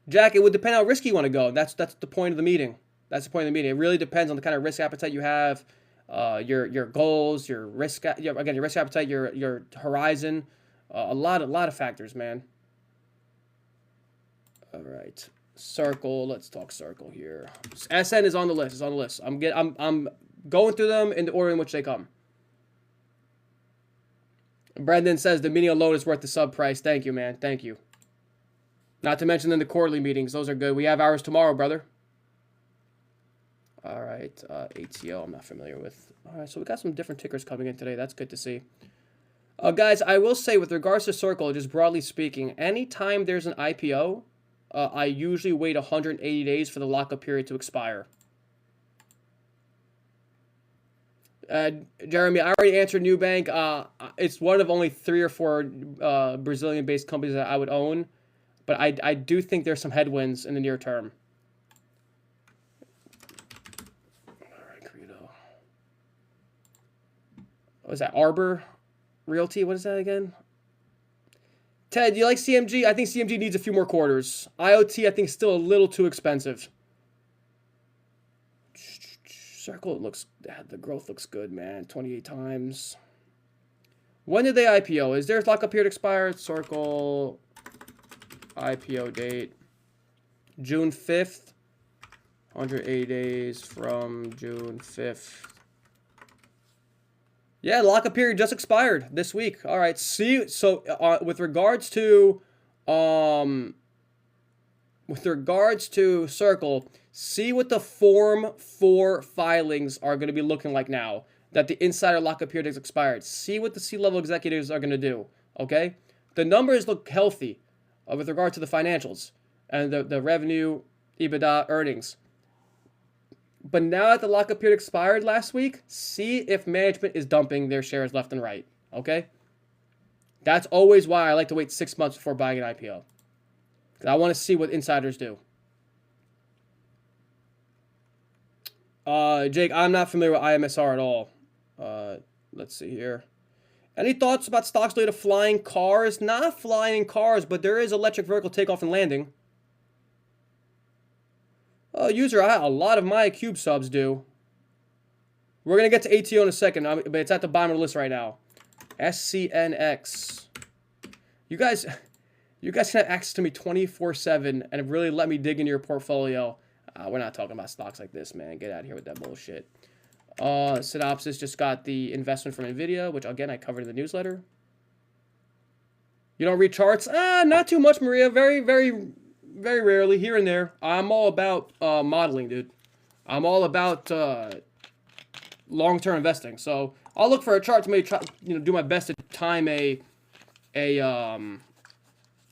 Jack, it would depend how risky you want to go. That's the point of the meeting. That's the point of the meeting. It really depends on the kind of risk appetite you have, your goals, your risk appetite, your horizon, a lot of factors, man. All right, Circle. Let's talk Circle here. SN is on the list. It's on the list. I'm going through them in the order in which they come. Brendan says the meeting alone is worth the sub price. Thank you, man. Thank you. Not to mention then the quarterly meetings. Those are good. We have ours tomorrow, brother. All right. ATO, I'm not familiar with. All right, so we got some different tickers coming in today. That's good to see. Guys, I will say with regards to Circle, just broadly speaking, anytime there's an IPO, I usually wait 180 days for the lockup period to expire. Jeremy, I already answered Nubank. It's one of only 3 or 4 Brazilian-based companies that I would own. But I do think there's some headwinds in the near term. All right, Credo. What is that? Arbor Realty? What is that again? Ted, do you like CMG? I think CMG needs a few more quarters. IoT, I think, is still a little too expensive. Circle looks, the growth looks good, man. 28 times. When did they IPO? Is there a lockup period expired? Circle IPO date June 5th. 180 days from June 5th. Yeah, lockup period just expired this week. All right, see, so with regards to Circle, see what the Form 4 filings are going to be looking like now that the insider lockup period has expired. See what the C-level executives are going to do, okay? The numbers look healthy with regard to the financials and the revenue, EBITDA, earnings. But now that the lockup period expired last week, see if management is dumping their shares left and right. Okay? That's always why I like to wait 6 months before buying an IPO. Because I want to see what insiders do. Jake, I'm not familiar with IMSR at all. Let's see here. Any thoughts about stocks related to flying cars? Not flying cars, but there is electric vertical takeoff and landing. User, a lot of my Cube subs do. We're going to get to ATO in a second, but it's at the bottom of the list right now. SCNX. You guys can have access to me 24/7 and have really let me dig into your portfolio. We're not talking about stocks like this, man. Get out of here with that bullshit. Synopsis just got the investment from NVIDIA, which, again, I covered in the newsletter. You don't read charts? Not too much, Maria. Very, very, very rarely, here and there. I'm all about modeling, dude. I'm all about long-term investing. So I'll look for a chart to maybe try, do my best to time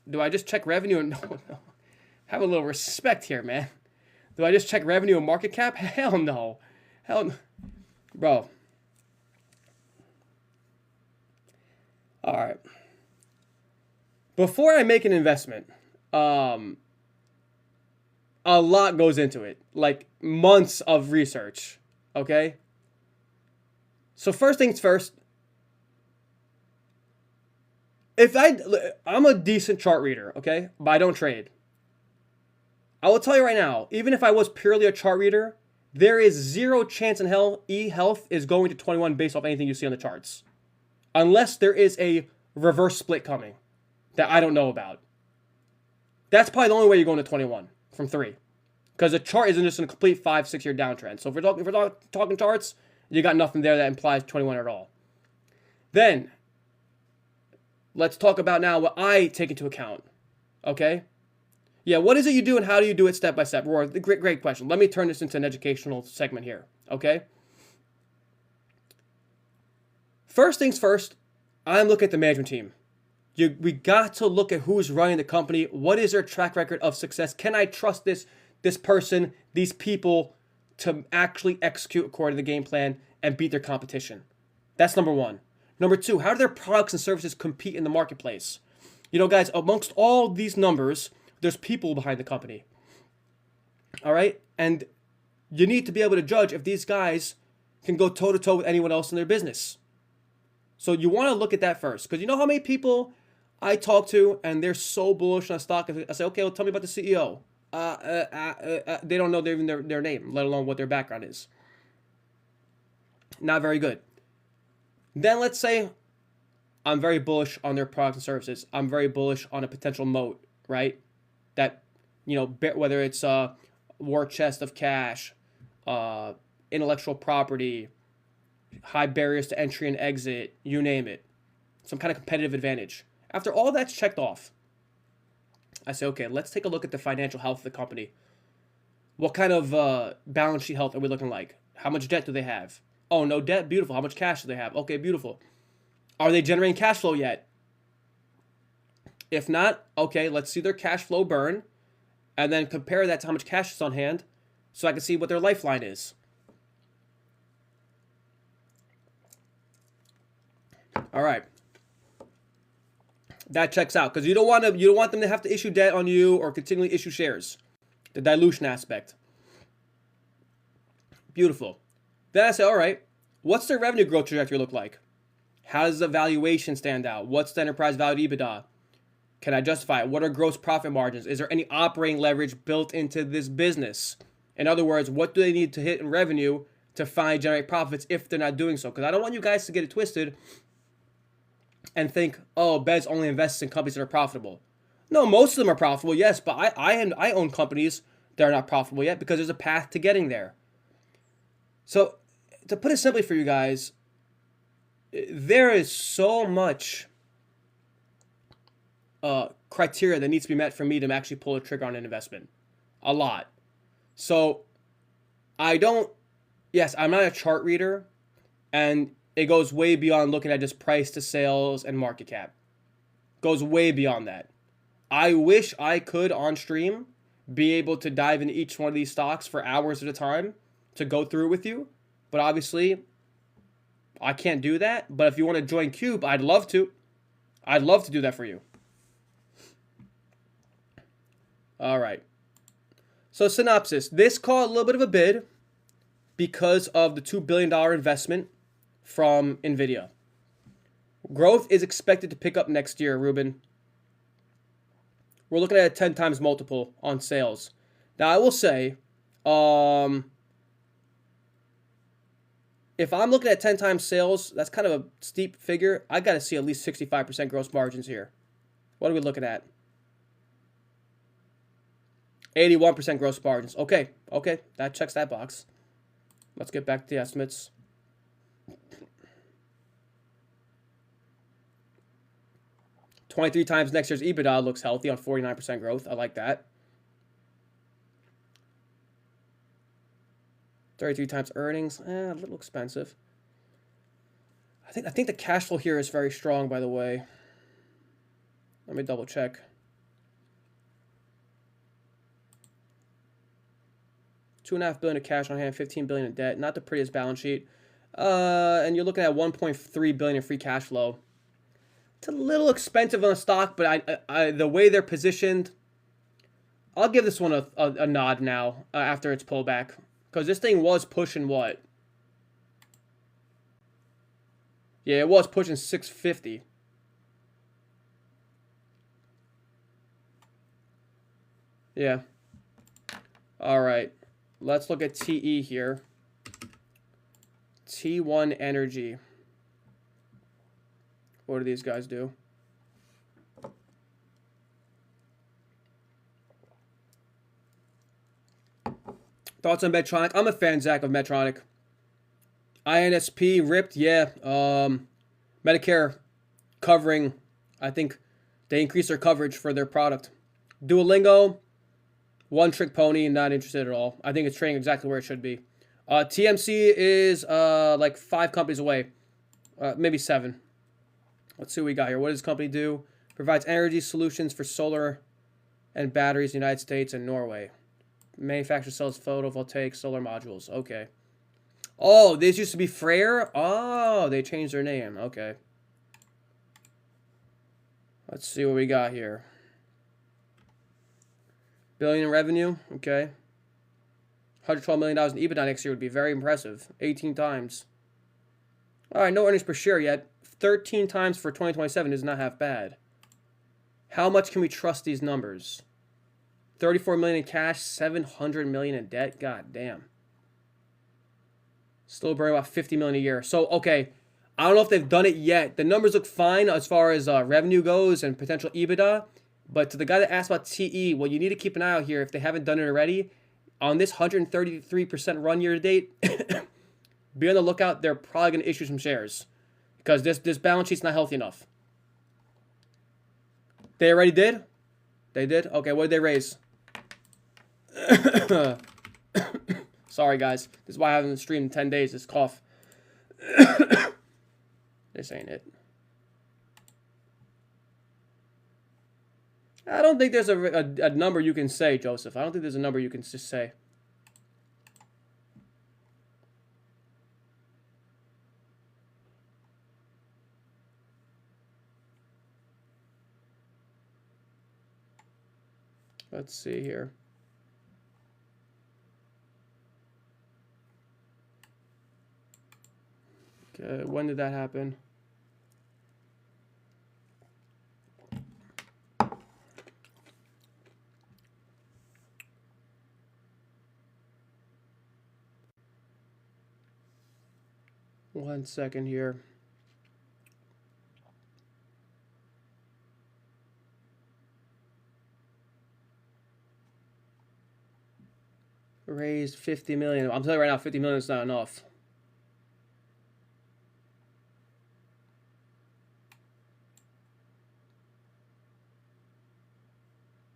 do I just check revenue? No. Have a little respect here, man. Do I just check revenue and market cap? Hell no. Hell no. Bro. All right. Before I make an investment, a lot goes into it. Like months of research. Okay? So first things first. I'm a decent chart reader, okay? But I don't trade. I will tell you right now, even if I was purely a chart reader, there is zero chance in hell eHealth is going to 21 based off anything you see on the charts. Unless there is a reverse split coming that I don't know about. That's probably the only way you're going to 21 from 3. Because the chart isn't just a complete 5-6 year downtrend. So if we're talking charts, you got nothing there that implies 21 at all. Then, let's talk about now what I take into account. Okay? Yeah, what is it you do and how do you do it step by step? Roar, great question. Let me turn this into an educational segment here. Okay? First things first, I'm looking at the management team. We got to look at who's running the company. What is their track record of success? Can I trust this person, these people, to actually execute according to the game plan and beat their competition? That's number one. Number two, how do their products and services compete in the marketplace? Guys, amongst all these numbers, there's people behind the company. All right? And you need to be able to judge if these guys can go toe-to-toe with anyone else in their business. So you want to look at that first. Because you know how many people I talk to and they're so bullish on a stock. I say, okay, well, tell me about the CEO. They don't know even their name, let alone what their background is. Not very good. Then let's say I'm very bullish on their products and services. I'm very bullish on a potential moat, right? That, whether it's a war chest of cash, intellectual property, high barriers to entry and exit, you name it. Some kind of competitive advantage. After all that's checked off, I say, okay, let's take a look at the financial health of the company. What kind of balance sheet health are we looking like? How much debt do they have? Oh, no debt? Beautiful. How much cash do they have? Okay, beautiful. Are they generating cash flow yet? If not, okay, let's see their cash flow burn and then compare that to how much cash is on hand so I can see what their lifeline is. All right. That checks out because you don't want them to have to issue debt on you or continually issue shares. The dilution aspect. Beautiful. Then I say, all right, what's their revenue growth trajectory look like? How does the valuation stand out? What's the enterprise value to EBITDA? Can I justify it? What are gross profit margins? Is there any operating leverage built into this business? In other words, what do they need to hit in revenue to finally generate profits if they're not doing so? Because I don't want you guys to get it twisted and think, oh, Bez only invests in companies that are profitable. No, most of them are profitable, yes, but I own companies that are not profitable yet because there's a path to getting there. So, to put it simply for you guys, there is so much criteria that needs to be met for me to actually pull a trigger on an investment. A lot. So, I'm not a chart reader, and it goes way beyond looking at just price to sales and market cap. Goes way beyond that. I wish I could, on stream, be able to dive into each one of these stocks for hours at a time to go through with you, but obviously I can't do that. But if you want to join Cube, I'd love to. I'd love to do that for you. All right. So synopsis. This caught a little bit of a bid because of the $2 billion investment from NVIDIA. Growth is expected to pick up next year, Ruben. We're looking at a 10 times multiple on sales. Now, I will say, if I'm looking at 10 times sales, that's kind of a steep figure. I got to see at least 65% gross margins here. What are we looking at? 81% gross margins. Okay, that checks that box. Let's get back to the estimates. $23 times next year's EBITDA looks healthy on 49% growth. I like that. 33 times earnings, a little expensive. I think the cash flow here is very strong, by the way. Let me double check. $2.5 billion of cash on hand, $15 billion in debt. Not the prettiest balance sheet. And you're looking at $1.3 billion in free cash flow. It's a little expensive on the stock, but I the way they're positioned, I'll give this one a nod now after its pullback. Because this thing was pushing what? Yeah, it was pushing 650. Yeah. All right. Let's look at TE here. T1 Energy. What do these guys do? Thoughts on Medtronic? I'm a fan, Zach, of Medtronic. INSP ripped, yeah. Medicare covering, I think they increased their coverage for their product. Duolingo, one trick pony, not interested at all. I think it's trading exactly where it should be. TMC is like 5 companies away, maybe 7. Let's see what we got here. What does this company do? Provides energy solutions for solar and batteries in the United States and Norway. Manufacturer sells photovoltaic solar modules. Okay. Oh, this used to be Freyr? Oh, they changed their name. Okay. Let's see what we got here. Billion in revenue. Okay. $112 million in EBITDA next year would be very impressive. 18 times. All right, no earnings per share yet. 13 times for 2027 is not half bad. How much can we trust these numbers? 34 million in cash, 700 million in debt. God damn. Still burning about 50 million a year. So, okay, I don't know if they've done it yet. The numbers look fine as far as revenue goes and potential EBITDA. But to the guy that asked about TE, well, you need to keep an eye out here if they haven't done it already. On this 133% run year to date, be on the lookout. They're probably going to issue some shares because this balance sheet's not healthy enough. They already did? They did? Okay, what did they raise? Sorry, guys. This is why I haven't streamed in 10 days. This cough. This ain't it. I don't think there's a number you can say, Joseph. I don't think there's a number you can just say. Let's see here. Okay, when did that happen? One second here. Raised 50 million. I'm telling you right now, 50 million is not enough.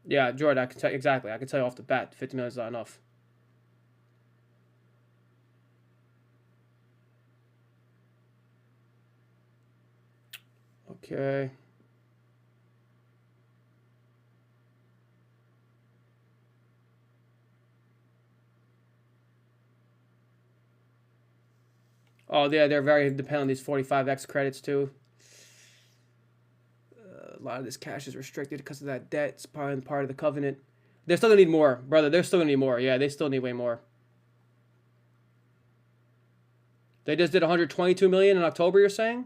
Yeah, Jordan, I can tell you exactly. I can tell you off the bat, 50 million is not enough. Okay. Oh, yeah, they're very dependent on these 45x credits too. A lot of this cash is restricted because of that debt. It's part of the covenant. They're still gonna need more, brother. They're still gonna need more. Yeah, they still need way more. They just did 122 million in October, you're saying?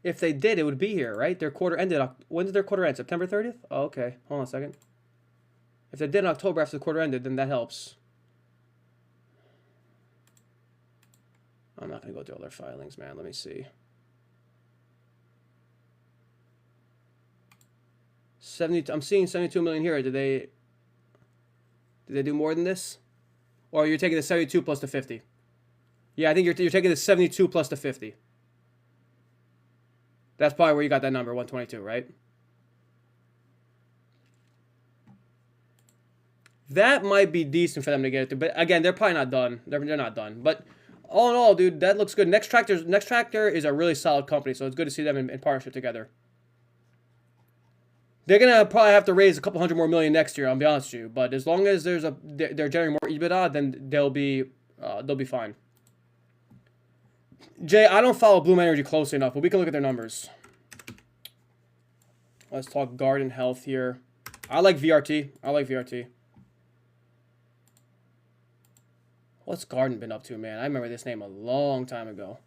If they did, it would be here, right? Their quarter ended. When did their quarter end? September 30th? Oh, okay. Hold on a second. If they did in October after the quarter ended, then that helps. I'm not going to go through all their filings, man. Let me see. 70. I'm seeing 72 million here. Did they do more than this? Or you're taking the 72 plus the 50? Yeah, I think you're taking the 72 plus the 50. That's probably where you got that number, 122, right? That might be decent for them to get it to, but again, they're probably not done. They're not done. But all in all, dude, that looks good. Next Tractor is a really solid company, so it's good to see them in partnership together. They're gonna probably have to raise a couple hundred more million next year. I'll be honest with you, but as long as they're generating more EBITDA, then they'll be fine. Jay, I don't follow Bloom Energy closely enough, but we can look at their numbers. Let's talk Garden Health here. I like VRT. What's Garden been up to, man? I remember this name a long time ago.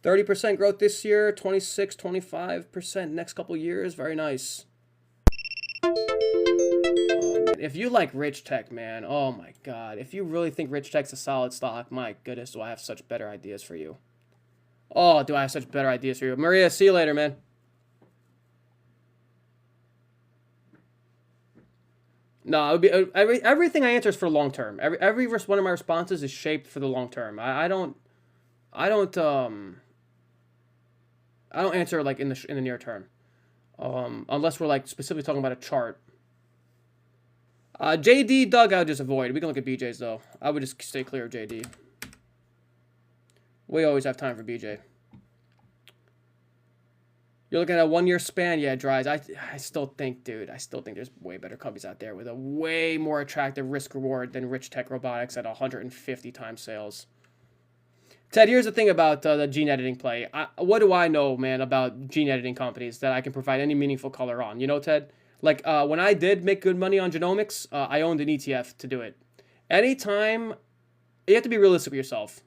30% growth this year, 26, 25% next couple years. Very nice. Oh, man. If you like Rich Tech, man, oh my God. If you really think Rich Tech's a solid stock, my goodness, do I have such better ideas for you. Oh, do I have such better ideas for you. Maria, see you later, man. No, it would be everything I answer is for long term. Every one of my responses is shaped for the long term. I don't answer like in the near term, unless we're like specifically talking about a chart. JD, Doug, I would just avoid. We can look at BJ's though. I would just stay clear of JD. We always have time for BJ. You're looking at a 1 year span, yeah, Dries. I still think, dude, there's way better companies out there with a way more attractive risk reward than Rich Tech Robotics at 150 times sales. Ted, here's the thing about the gene editing play. What do I know, man, about gene editing companies that I can provide any meaningful color on? You know, Ted? Like, when I did make good money on genomics, I owned an ETF to do it. Anytime, you have to be realistic with yourself.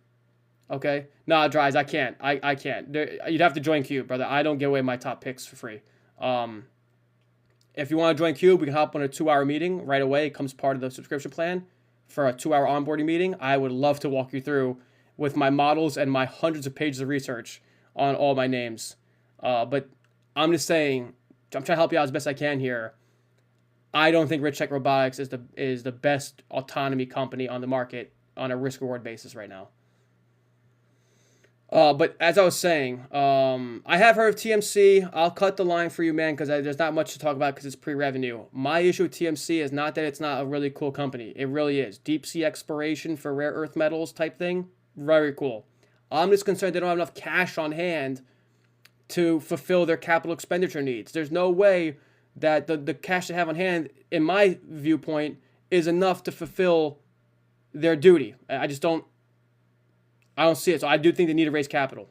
Okay? Nah, Dries, I can't. I can't. You'd have to join Cube, brother. I don't give away my top picks for free. If you want to join Cube, we can hop on a 2-hour meeting right away. It comes part of the subscription plan for a 2-hour onboarding meeting. I would love to walk you through with my models and my hundreds of pages of research on all my names. But I'm just saying, I'm trying to help you out as best I can here. I don't think Rich Tech Robotics is the best autonomy company on the market on a risk-reward basis right now. But as I was saying, I have heard of TMC. I'll cut the line for you, man, because there's not much to talk about because it's pre-revenue. My issue with TMC is not that it's not a really cool company. It really is. Deep sea exploration for rare earth metals type thing. Very cool. I'm just concerned they don't have enough cash on hand to fulfill their capital expenditure needs. There's no way that the cash they have on hand, in my viewpoint, is enough to fulfill their duty. I don't see it. So I do think they need to raise capital.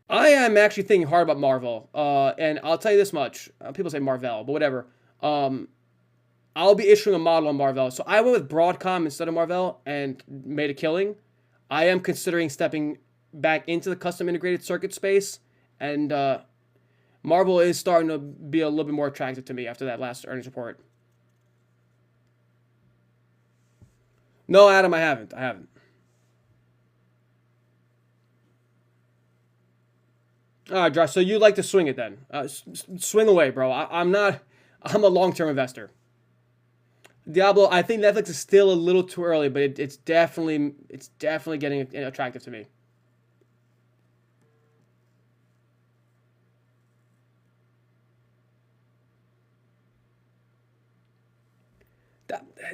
I am actually thinking hard about Marvel. And I'll tell you this much. People say Marvel, but whatever. I'll be issuing a model on Marvel. So I went with Broadcom instead of Marvel and made a killing. I am considering stepping back into the custom integrated circuit space. And Marvel is starting to be a little bit more attractive to me after that last earnings report. No, Adam, I haven't. All right, Josh. So you like to swing it then? Swing away, bro. I'm not. I'm a long-term investor. Diablo. I think Netflix is still a little too early, but it's definitely getting attractive to me.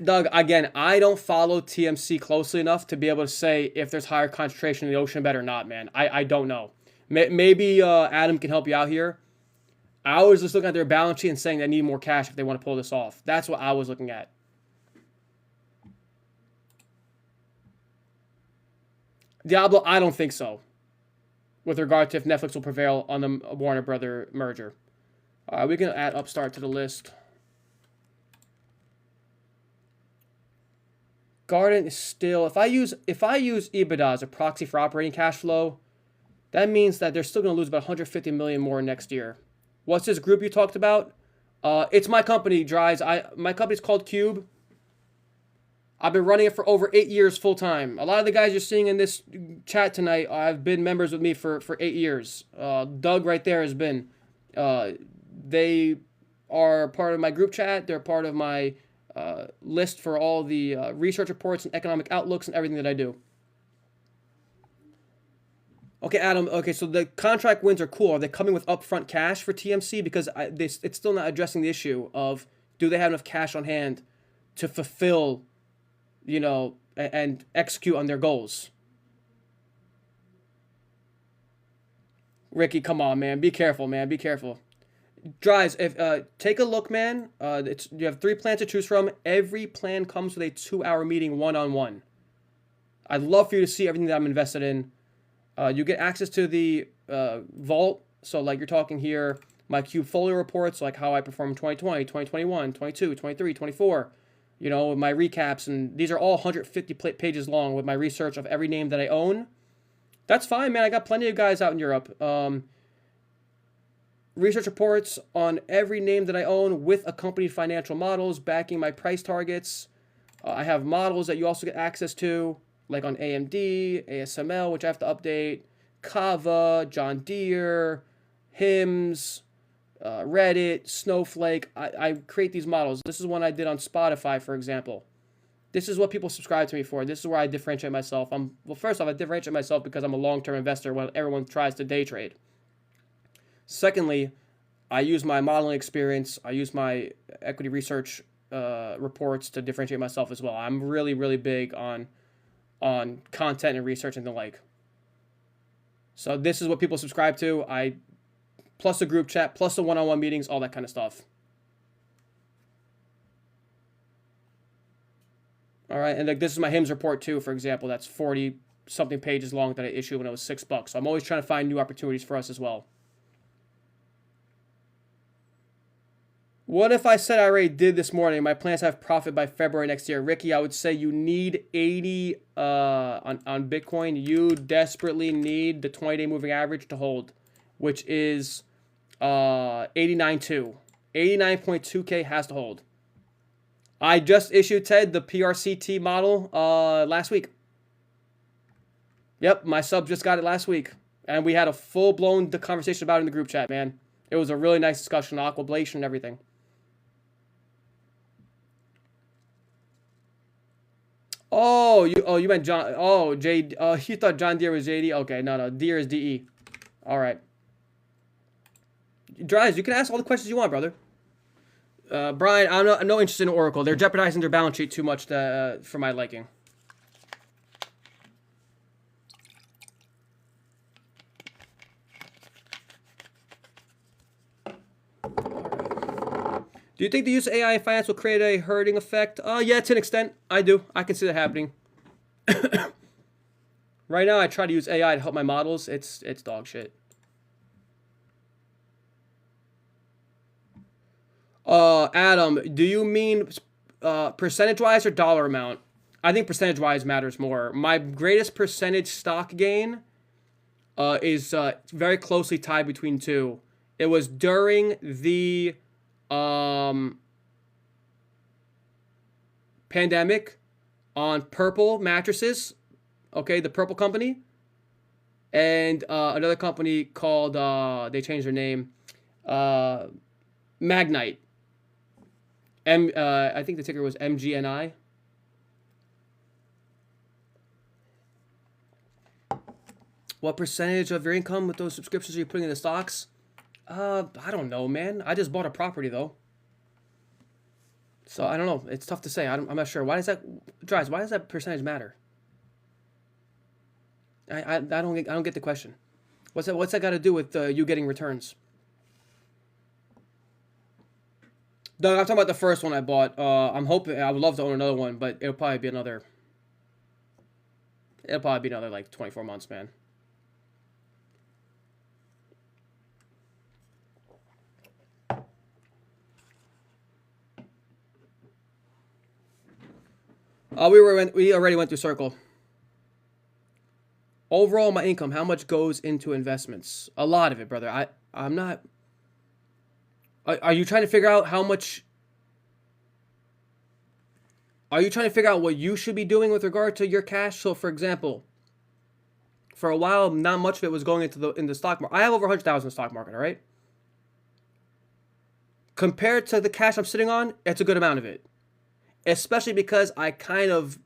Doug, again, I don't follow TMC closely enough to be able to say if there's higher concentration in the ocean bed or not, man. I don't know. Maybe Adam can help you out here. I was just looking at their balance sheet and saying they need more cash if they want to pull this off. That's what I was looking at. Diablo, I don't think so. With regard to if Netflix will prevail on the Warner Brother merger. We can add Upstart to the list. Garden is still, if I use EBITDA as a proxy for operating cash flow, that means that they're still going to lose about 150 million more next year. What's this group you talked about? It's my company, Dries. My company's called Cube. I've been running it for over 8 years full time. A lot of the guys you're seeing in this chat tonight have been members with me for 8 years. Doug right there has been. They are part of my group chat. They're part of my list for all the research reports and economic outlooks and everything that I do. Okay, Adam. Okay, so the contract wins are cool. Are they coming with upfront cash for TMC? Because it's still not addressing the issue of do they have enough cash on hand to fulfill, and execute on their goals. Ricky, come on, man. Be careful, man. Be careful. Dries, take a look, man. You have 3 plans to choose from. Every plan comes with a 2-hour meeting one-on-one. I'd love for you to see everything that I'm invested in. You get access to the vault. So like you're talking here, my Cubefolio reports, like how I performed 2020, 2021, 22, 23, 24. My recaps, and these are all 150 pages long with my research of every name that I own. That's fine, man. I got plenty of guys out in Europe. Research reports on every name that I own with accompanied financial models backing my price targets. I have models that you also get access to, like on AMD, ASML, which I have to update, Kava, John Deere, HIMS, Reddit, Snowflake. I create these models. This is one I did on Spotify, for example. This is what people subscribe to me for. This is where I differentiate myself. First off, I differentiate myself because I'm a long-term investor when everyone tries to day trade. Secondly, I use my modeling experience. I use my equity research reports to differentiate myself as well. I'm really, really big on content and research and the like. So this is what people subscribe to. Plus the group chat, plus the one-on-one meetings, all that kind of stuff. All right, and this is my HIMS report too, for example. That's 40-something pages long that I issued when it was $6. So I'm always trying to find new opportunities for us as well. What if I said I already did this morning? My plans have profit by February next year. Ricky, I would say you need 80 on Bitcoin. You desperately need the 20-day moving average to hold, which is 89.2. 89.2K has to hold. I just issued, Ted, the PRCT model last week. Yep, my sub just got it last week. And we had a full-blown conversation about it in the group chat, man. It was a really nice discussion, aquablation and everything. Oh, you meant John. Oh, J. You thought John Deere was JD. Okay, no, Deere is DE. All right. Dries, you can ask all the questions you want, brother. Brian, I'm no interest in Oracle. They're jeopardizing their balance sheet too much for my liking. Do you think the use of AI in finance will create a herding effect? Yeah, to an extent. I do. I can see that happening. Right now, I try to use AI to help my models. It's dog shit. Adam, do you mean percentage-wise or dollar amount? I think percentage-wise matters more. My greatest percentage stock gain is very closely tied between two. It was during the pandemic on Purple mattresses, okay, the Purple company, and another company called, they changed their name, Magnite. I think the ticker was MGNI. What percentage of your income with those subscriptions are you putting in the stocks? I don't know, man. I just bought a property, though. So I don't know. It's tough to say. I'm not sure. Why does that, Dries? Why does that percentage matter? I don't get the question. What's that got to do with you getting returns? Doug, I'm talking about the first one I bought. I'm hoping I would love to own another one, but it'll probably be another. It'll probably be another like 24 months, man. We already went through Circle. Overall, my income, how much goes into investments? A lot of it, brother. I'm not. Are you trying to figure out how much? Are you trying to figure out what you should be doing with regard to your cash? So, for example, for a while, not much of it was going in the stock market. I have over 100,000 in the stock market. All right. Compared to the cash I'm sitting on, it's a good amount of it. Especially because I kind of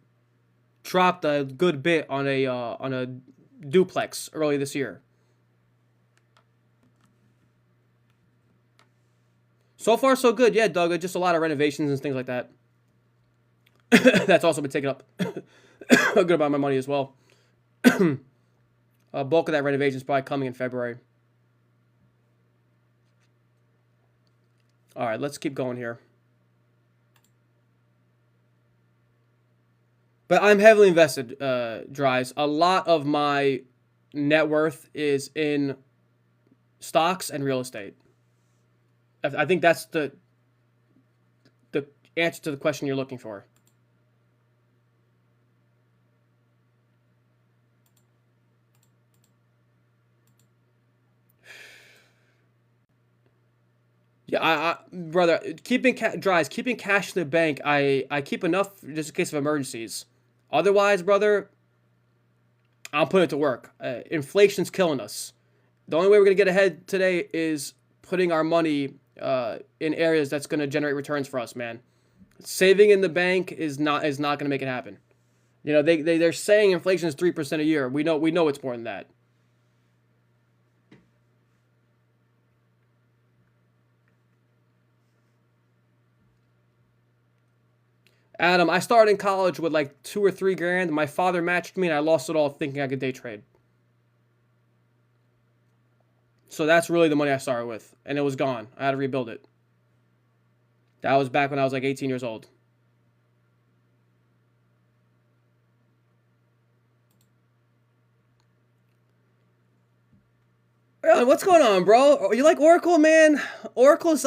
dropped a good bit on a duplex early this year. So far, so good. Yeah, Doug. Just a lot of renovations and things like that. That's also been taking up a good amount of my money as well. A bulk of that renovation is probably coming in February. All right, let's keep going here. But I'm heavily invested, Dries. A lot of my net worth is in stocks and real estate. I think that's the answer to the question you're looking for. Yeah, brother, keeping cash in the bank. I keep enough just in case of emergencies. Otherwise, brother, I'm putting it to work. Inflation's killing us. The only way we're gonna get ahead today is putting our money in areas that's gonna generate returns for us, man. Saving in the bank is not gonna make it happen. You know, they're saying inflation is 3% a year. We know it's more than that. Adam, I started in college with like 2 or 3 grand. My father matched me, and I lost it all thinking I could day trade. So that's really the money I started with, and it was gone. I had to rebuild it. That was back when I was like 18 years old. What's going on, bro? You like Oracle, man? Oracle's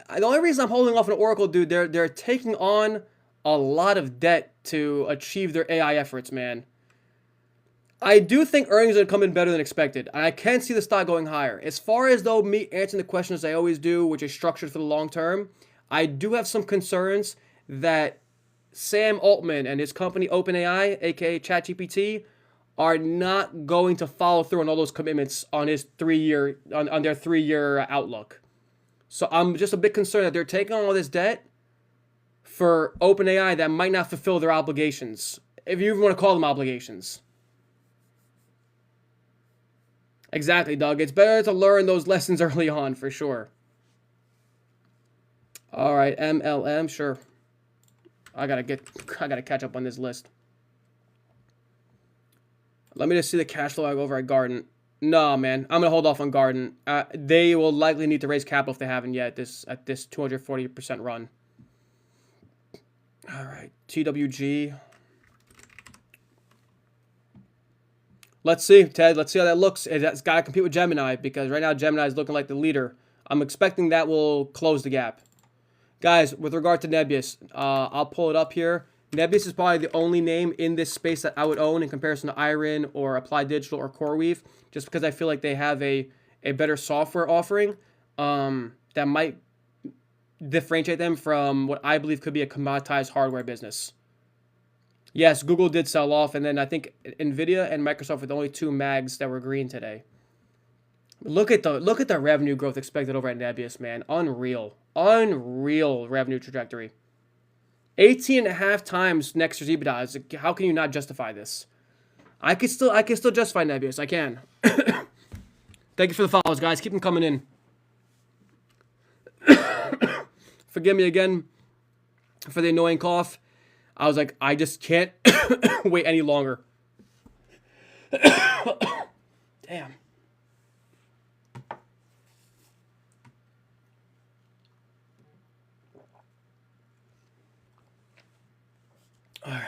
the only reason I'm holding off on Oracle, dude. They're taking on a lot of debt to achieve their AI efforts, man. I do think earnings are coming better than expected. I can see the stock going higher. As far as though me answering the questions I always do, which is structured for the long term, I do have some concerns that Sam Altman and his company OpenAI, aka ChatGPT, are not going to follow through on all those commitments on his 3-year on their 3-year outlook. So I'm just a bit concerned that they're taking on all this debt for OpenAI that might not fulfill their obligations, if you even want to call them obligations. Exactly, Doug. It's better to learn those lessons early on, for sure. All right, MLM, sure. I gotta catch up on this list. Let me just see the cash flow over at Garden. No, man, I'm gonna hold off on Garden. They will likely need to raise capital if they haven't yet at this 240% run. All right, TWG. Let's see, Ted. Let's see how that looks. It's got to compete with Gemini because right now Gemini is looking like the leader. I'm expecting that will close the gap. Guys, with regard to Nebius, I'll pull it up here. Nebius is probably the only name in this space that I would own in comparison to Iron or Applied Digital or CoreWeave, just because I feel like they have a better software offering that might differentiate them from what I believe could be a commoditized hardware business. Yes, Google did sell off, and then I think Nvidia and Microsoft were the only two mags that were green today. Look at the revenue growth expected over at Nebius, man. Unreal revenue trajectory. 18.5 times next year's EBITDA. How can you not justify this? I can still justify Nebius. I can. Thank you for the follows, guys. Keep them coming in. Forgive me again. for the annoying cough. I was like, I just can't wait any longer. Damn. All right.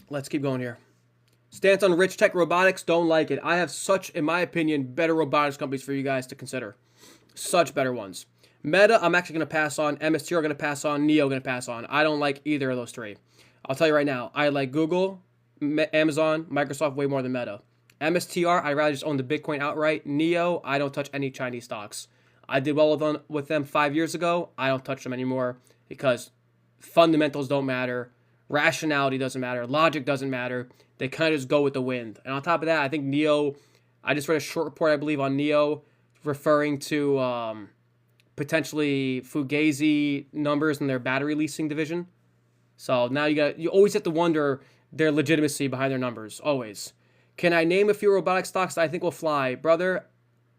Let's keep going here. Stance on rich tech robotics. Don't like it. I have such, in my opinion, better robotics companies for you guys to consider. Such better ones. Meta, I'm actually going to pass on. MSTR, going to pass on. Neo, going to pass on. I don't like either of those three. I'll tell you right now. I like Google, Amazon, Microsoft way more than Meta. MSTR, I'd rather just own the Bitcoin outright. Neo, I don't touch any Chinese stocks. I did well with them 5 years ago. I don't touch them anymore because fundamentals don't matter. Rationality doesn't matter. Logic doesn't matter. They kind of just go with the wind. And on top of that, I think Neo, I just read a short report, I believe, on Neo referring to potentially Fugazi numbers in their battery leasing division. So now you always have to wonder their legitimacy behind their numbers. Always. Can I name a few robotic stocks that I think will fly? Brother,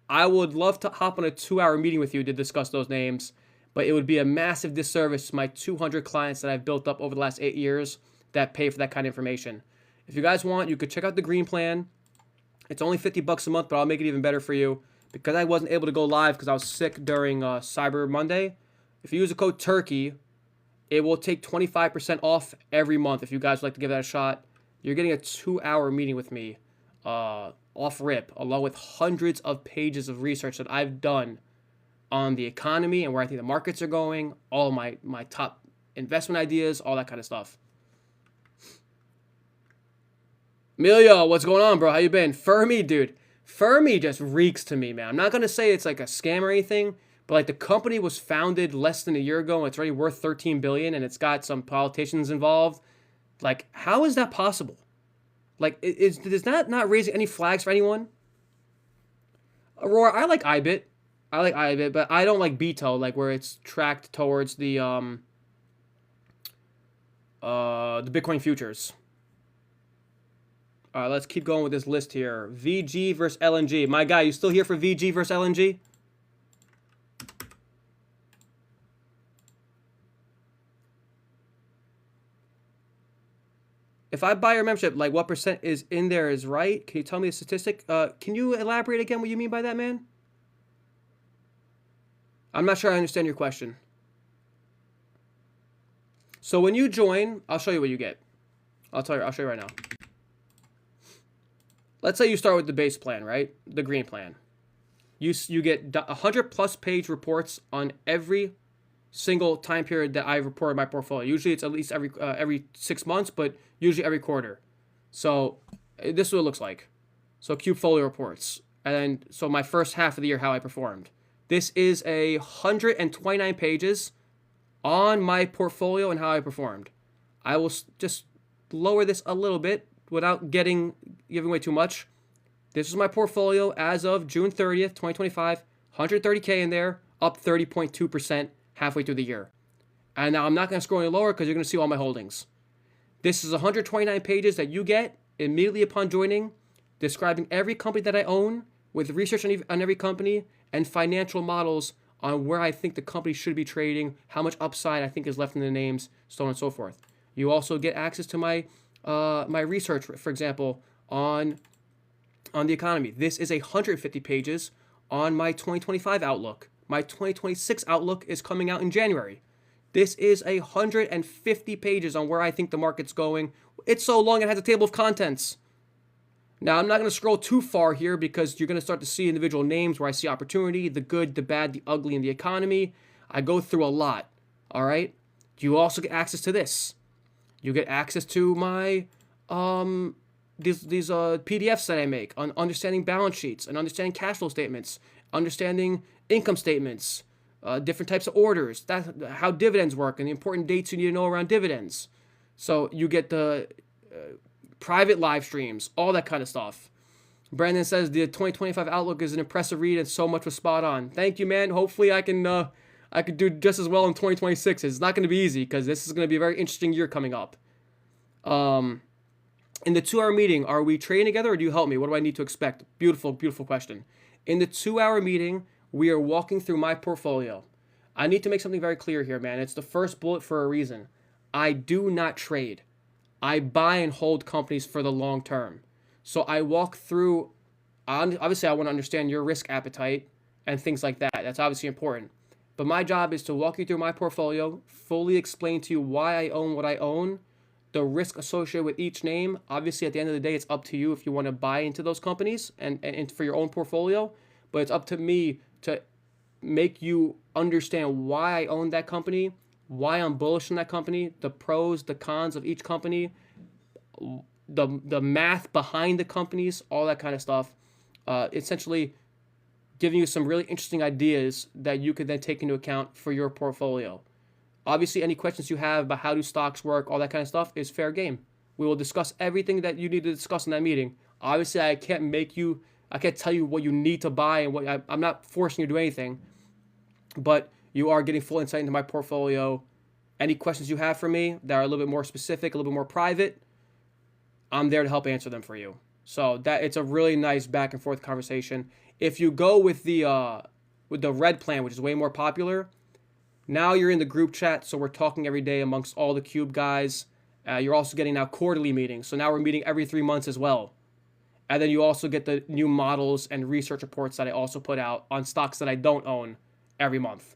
I would love to hop on a 2-hour meeting with you to discuss those names, but it would be a massive disservice to my 200 clients that I've built up over the last 8 years that pay for that kind of information. If you guys want, you could check out the Green Plan. It's only $50 a month, but I'll make it even better for you. Because I wasn't able to go live because I was sick during Cyber Monday. If you use the code TURKEY, it will take 25% off every month if you guys would like to give that a shot. You're getting a 2-hour meeting with me off rip, along with hundreds of pages of research that I've done on the economy and where I think the markets are going, all my top investment ideas, all that kind of stuff. Emilio, what's going on, bro? How you been? Fermi, dude. Fermi just reeks to me, man. I'm not going to say it's like a scam or anything, but like the company was founded less than a year ago and it's already worth $13 billion and it's got some politicians involved. Like, how is that possible? Like, is that not raising any flags for anyone? Aurora, I like IBIT. But I don't like Beto, like where it's tracked towards the Bitcoin futures. All right, let's keep going with this list here. VG versus LNG. My guy, you still here for VG versus LNG? If I buy your membership, like what percent is in there is right? Can you tell me a statistic? Can you elaborate again what you mean by that, man? I'm not sure I understand your question. So when you join, I'll show you what you get. I'll show you right now. Let's say you start with the base plan, right? The green plan. You get 100 plus page reports on every single time period that I reported my portfolio. Usually it's at least every 6 months, but usually every quarter. So this is what it looks like. So CubeFolio reports. And then, so my first half of the year, how I performed. This is 129 pages on my portfolio and how I performed. I will just lower this a little bit without giving away too much. This is my portfolio as of June 30th, 2025. 130K in there, up 30.2% halfway through the year. And now I'm not going to scroll any lower because you're going to see all my holdings. This is 129 pages that you get immediately upon joining, describing every company that I own, with research on every company and financial models on where I think the company should be trading, how much upside I think is left in the names, so on and so forth. You also get access to my research, for example, on the economy. This is 150 pages on my 2025 outlook. My 2026 outlook is coming out in January. This is 150 pages on where I think the market's going. It's so long it has a table of contents. Now, I'm not going to scroll too far here because you're going to start to see individual names where I see opportunity, the good, the bad, the ugly in the economy. I go through a lot, all right? You also get access to this. You get access to my these PDFs that I make on understanding balance sheets and understanding cash flow statements, understanding income statements, different types of orders, how dividends work and the important dates you need to know around dividends. So you get the private live streams, all that kind of stuff. Brandon says the 2025 outlook is an impressive read and so much was spot on. Thank you, man. Hopefully I can do just as well in 2026. It's not going to be easy because this is going to be a very interesting year coming up. In the 2-hour meeting, are we trading together or do you help me? What do I need to expect? Beautiful, beautiful question. In the 2-hour meeting, we are walking through my portfolio. I need to make something very clear here, man. It's the first bullet for a reason. I do not trade. I buy and hold companies for the long term. So I walk through, obviously, I want to understand your risk appetite and things like that. That's obviously important. But my job is to walk you through my portfolio, fully explain to you why I own what I own, the risk associated with each name. Obviously, at the end of the day, it's up to you if you want to buy into those companies and for your own portfolio. But it's up to me to make you understand why I own that company, why I'm bullish on that company, the pros, the cons of each company, the math behind the companies, all that kind of stuff. Essentially giving you some really interesting ideas that you could then take into account for your portfolio. Obviously, any questions you have about how do stocks work, all that kind of stuff is fair game. We will discuss everything that you need to discuss in that meeting. Obviously, I can't tell you what you need to buy and what I'm not forcing you to do anything, but you are getting full insight into my portfolio. Any questions you have for me that are a little bit more specific, a little bit more private, I'm there to help answer them for you. So that it's a really nice back and forth conversation. If you go with the red plan, which is way more popular, now you're in the group chat, so we're talking every day amongst all the Cube guys. You're also getting now quarterly meetings, so now we're meeting every 3 months as well. And then you also get the new models and research reports that I also put out on stocks that I don't own every month.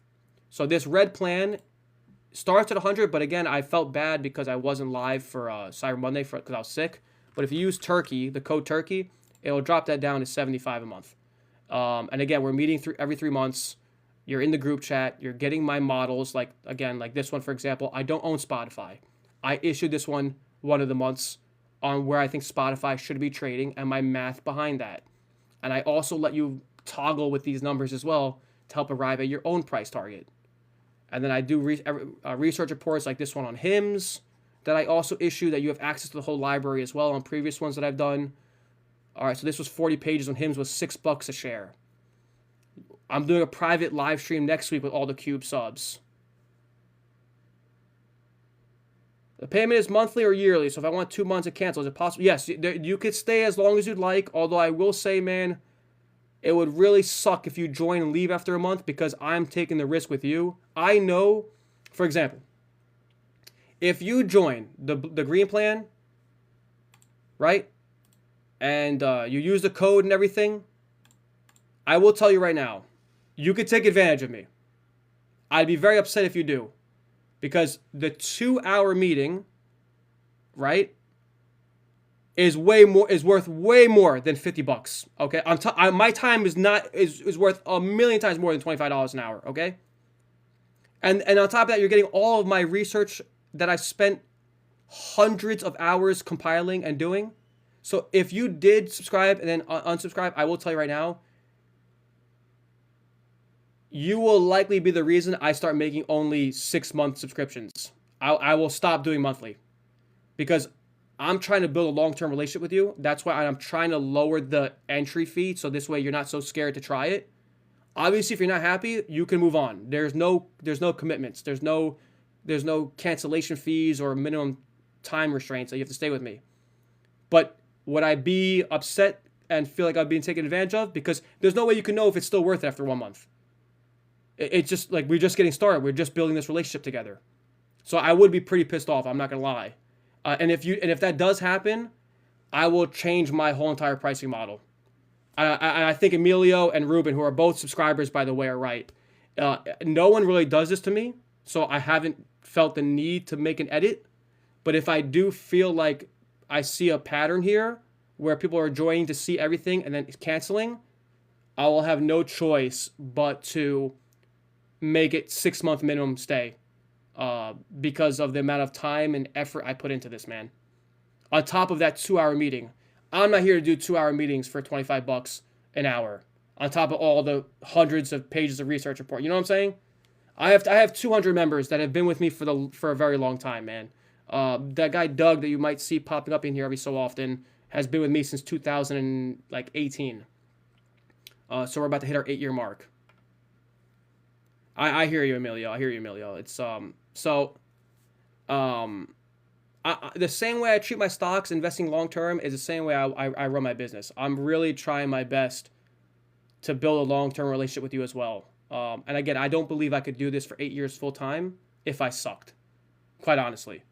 So this red plan starts at 100, but again, I felt bad because I wasn't live for Cyber Monday because I was sick. But if you use Turkey, the code Turkey, it'll drop that down to 75 a month. And again, we're meeting every 3 months. You're in the group chat. You're getting my models. Like this one, for example, I don't own Spotify. I issued this one of the months on where I think Spotify should be trading and my math behind that. And I also let you toggle with these numbers as well to help arrive at your own price target. And then I do research reports like this one on HIMS that I also issue that you have access to the whole library as well on previous ones that I've done. All right, so this was 40 pages on HIMS was $6 a share. I'm doing a private live stream next week with all the Cube subs. The payment is monthly or yearly, so if I want 2 months to cancel, is it possible? Yes, you could stay as long as you'd like, although I will say, man, it would really suck if you join and leave after a month because I'm taking the risk with you. I know, for example, if you join the green plan, right, and you use the code and everything, I will tell you right now, you could take advantage of me. I'd be very upset if you do. Because the 2-hour meeting, right, is worth way more than $50. Okay, my time is worth a million times more than $25 an hour. Okay, and on top of that, you're getting all of my research that I spent hundreds of hours compiling and doing. So if you did subscribe and then unsubscribe, I will tell you right now, you will likely be the reason I start making only 6-month subscriptions. I will stop doing monthly because I'm trying to build a long-term relationship with you. That's why I'm trying to lower the entry fee so this way you're not so scared to try it. Obviously, if you're not happy, you can move on. There's no commitments. There's no cancellation fees or minimum time restraints that you have to stay with me. But would I be upset and feel like I'm being taken advantage of? Because there's no way you can know if it's still worth it after 1 month. It's just like we're just getting started. We're just building this relationship together. So I would be pretty pissed off. I'm not gonna lie. And if that does happen, I will change my whole entire pricing model. I think Emilio and Ruben, who are both subscribers by the way, are right. No one really does this to me, so I haven't felt the need to make an edit. But if I do feel like I see a pattern here where people are joining to see everything and then canceling, I will have no choice but to make it 6-month minimum stay because of the amount of time and effort I put into this, man. On top of that 2-hour meeting, I'm not here to do 2-hour meetings for $25 an hour. On top of all the hundreds of pages of research report, you know what I'm saying? I have 200 members that have been with me for a very long time, man. That guy Doug that you might see popping up in here every so often has been with me since 2018. So we're about to hit our 8-year mark. I hear you, Emilio. It's the same way I treat my stocks, investing long term, is the same way I run my business. I'm really trying my best to build a long term relationship with you as well. And again, I don't believe I could do this for 8 years full time if I sucked, quite honestly.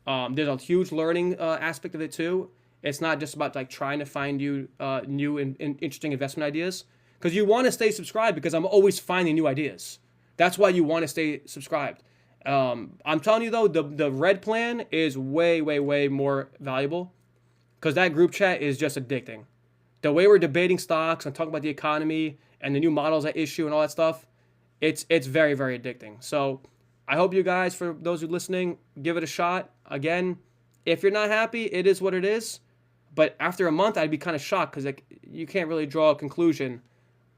There's a huge learning aspect of it too. It's not just about like trying to find you new and interesting investment ideas, because you want to stay subscribed because I'm always finding new ideas. That's why you want to stay subscribed. I'm telling you though, the red plan is way, way, way more valuable because that group chat is just addicting. The way we're debating stocks and talking about the economy and the new models at issue and all that stuff, it's very, very addicting. So I hope you guys, for those who are listening, give it a shot. Again, if you're not happy, it is what it is. But after a month, I'd be kind of shocked because like, you can't really draw a conclusion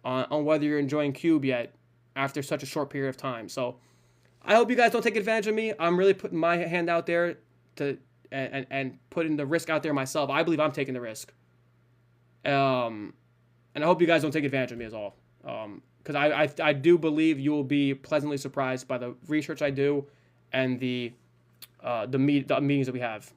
on whether you're enjoying Cube yet after such a short period of time. So I hope you guys don't take advantage of me. I'm really putting my hand out there to and putting the risk out there myself. I believe I'm taking the risk. And I hope you guys don't take advantage of me as all. Because I do believe you will be pleasantly surprised by the research I do and the meetings that we have.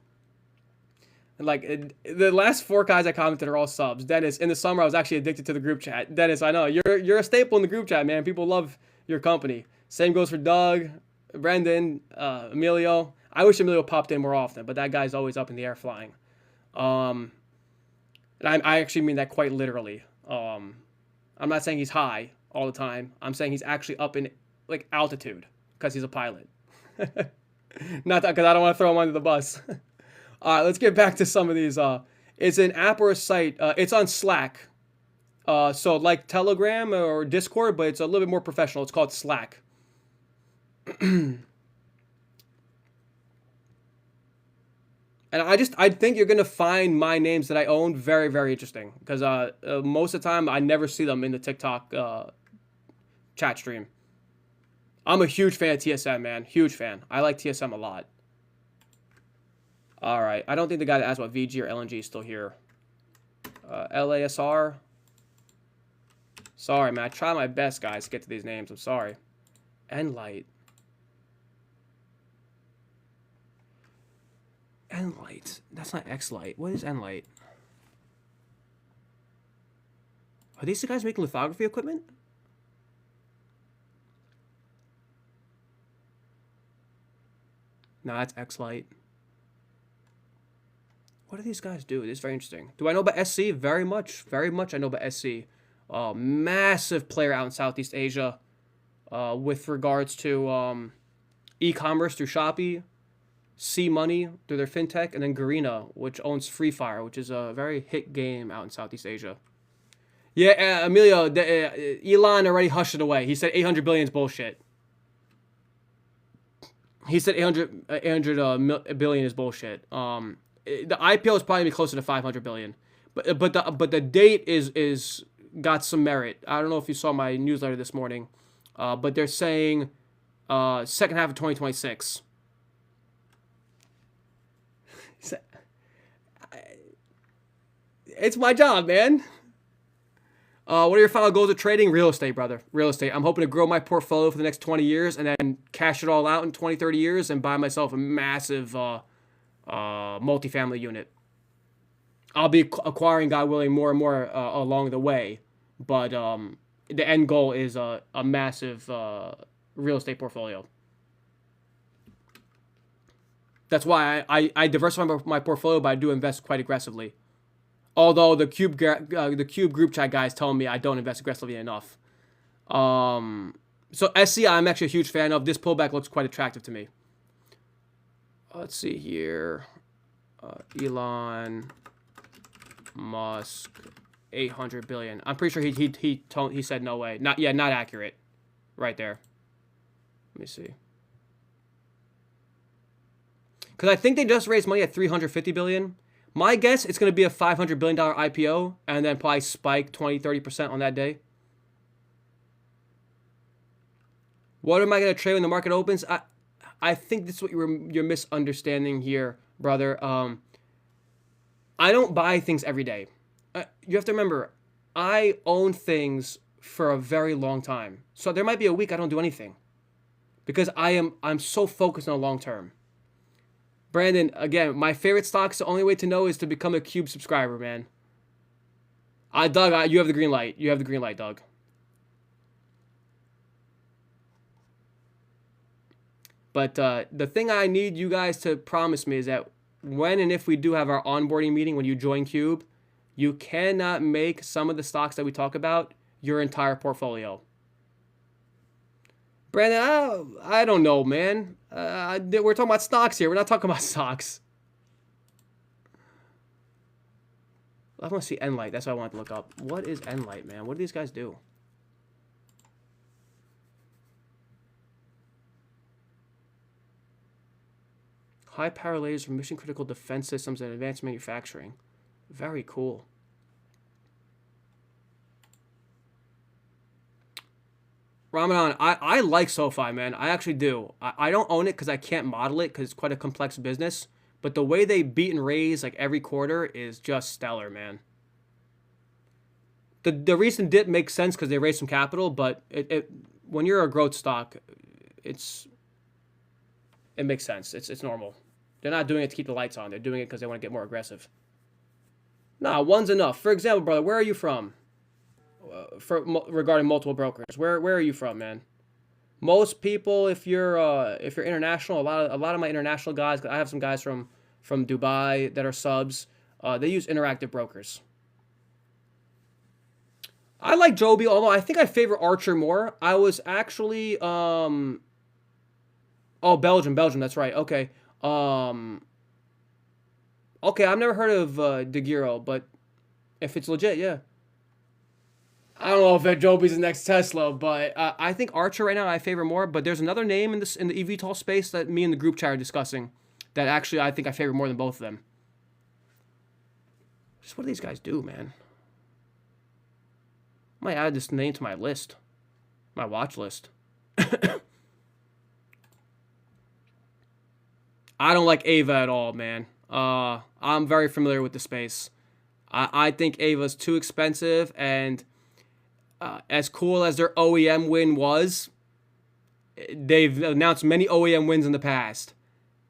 Like the last 4 guys I commented are all subs. Dennis, in the summer I was actually addicted to the group chat. Dennis, I know you're a staple in the group chat, man. People love your company. Same goes for Doug, Brendan, Emilio. I wish Emilio popped in more often, but that guy's always up in the air flying. And I actually mean that quite literally. I'm not saying he's high all the time. I'm saying he's actually up in like altitude because he's a pilot. Not that because I don't want to throw him under the bus. All right, let's get back to some of these. It's an app or a site. It's on Slack. So like Telegram or Discord, but it's a little bit more professional. It's called Slack. And I think you're gonna find my names that I own very, very interesting because most of the time I never see them in the TikTok chat stream. I'm a huge fan of TSM, man. Huge fan. I like TSM a lot. All right. I don't think the guy that asked about VG or LNG is still here. LASR. Sorry, man. I try my best, guys, to get to these names. I'm sorry. Enlight. Enlight. That's not Xlight. What is Enlight? Are these the guys making lithography equipment? No, that's Xlight. What do these guys do? It is very interesting. Do I know about SC? Very much. Very much I know about SC. Massive player out in Southeast Asia with regards to e-commerce through Shopee, C Money through their fintech, and then Garena, which owns Free Fire, which is a very hit game out in Southeast Asia. Yeah, Emilio, Elon already hushed it away. He said 800 billion is bullshit. He said 800 billion is bullshit. The IPO is probably closer to 500 billion, but the date is got some merit. I don't know if you saw my newsletter this morning, but they're saying second half of 2026. It's my job, man. What are your final goals of trading? Real estate, brother. Real estate. I'm hoping to grow my portfolio for the next 20 years and then cash it all out in 20, 30 years and buy myself a massive multifamily unit. I'll be acquiring, God willing, more and more along the way. But the end goal is a massive real estate portfolio. That's why I diversify my portfolio, but I do invest quite aggressively. Although the Cube group chat guys telling me I don't invest aggressively enough. So SC, I'm actually a huge fan of. This pullback looks quite attractive to me. Let's see here. Elon Musk, 800 billion. I'm pretty sure he said no way. Not accurate. Right there. Let me see. Because I think they just raised money at 350 billion. My guess, it's going to be a $500 billion IPO and then probably spike 20-30% on that day. What am I going to trade when the market opens? I think this is what you're misunderstanding here, brother. I don't buy things every day. You have to remember, I own things for a very long time. So there might be a week I don't do anything because I'm so focused on the long term. Brandon, again, my favorite stocks, the only way to know is to become a Cube subscriber, man. Doug, you have the green light. You have the green light, Doug. But the thing I need you guys to promise me is that when and if we do have our onboarding meeting, when you join Cube, you cannot make some of the stocks that we talk about your entire portfolio. Brandon, I don't know, man. We're talking about stocks here. We're not talking about stocks. I want to see Enlight. That's what I wanted to look up. What is Enlight, man? What do these guys do? High power lasers for mission critical defense systems and advanced manufacturing. Very cool. Ramadan, I like SoFi, man. I actually do. I don't own it because I can't model it because it's quite a complex business. But the way they beat and raise like every quarter is just stellar, man. The recent dip makes sense because they raised some capital, but when you're a growth stock, it makes sense. It's normal. They're not doing it to keep the lights on. They're doing it because they want to get more aggressive. Nah, one's enough. For example, brother, where are you from? Regarding multiple brokers, where are you from, man? Most people, if you're international, a lot of my international guys, I have some guys from Dubai that are subs. They use interactive brokers. I like Joby, although I think I favor Archer more. I was actually oh, Belgium, that's right. Okay. Okay, I've never heard of De Giro, but if it's legit, yeah. I don't know if Joby's the next Tesla, but I think Archer right now I favor more. But there's another name in the eVTOL space that me and the group chat are discussing that actually I think I favor more than both of them. Just what do these guys do, man? I might add this name to my list, my watch list. I don't like Ava at all, man. I'm very familiar with the space. I think Ava's too expensive, and as cool as their OEM win was, they've announced many OEM wins in the past,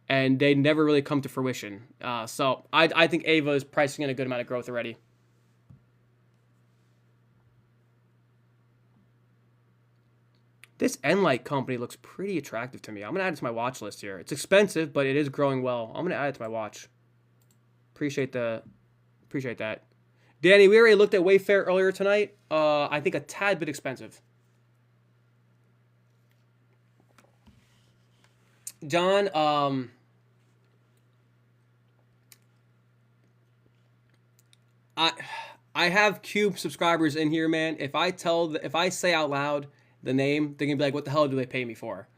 and they never really come to fruition. So I think Ava is pricing in a good amount of growth already. This Enlight company looks pretty attractive to me. I'm going to add it to my watch list here. It's expensive, but it is growing well. I'm going to add it to my watch. Appreciate that. Danny, we already looked at Wayfair earlier tonight. I think a tad bit expensive. John, I have Cube subscribers in here, man. If I say out loud the name, they're gonna be like, "What the hell do they pay me for?"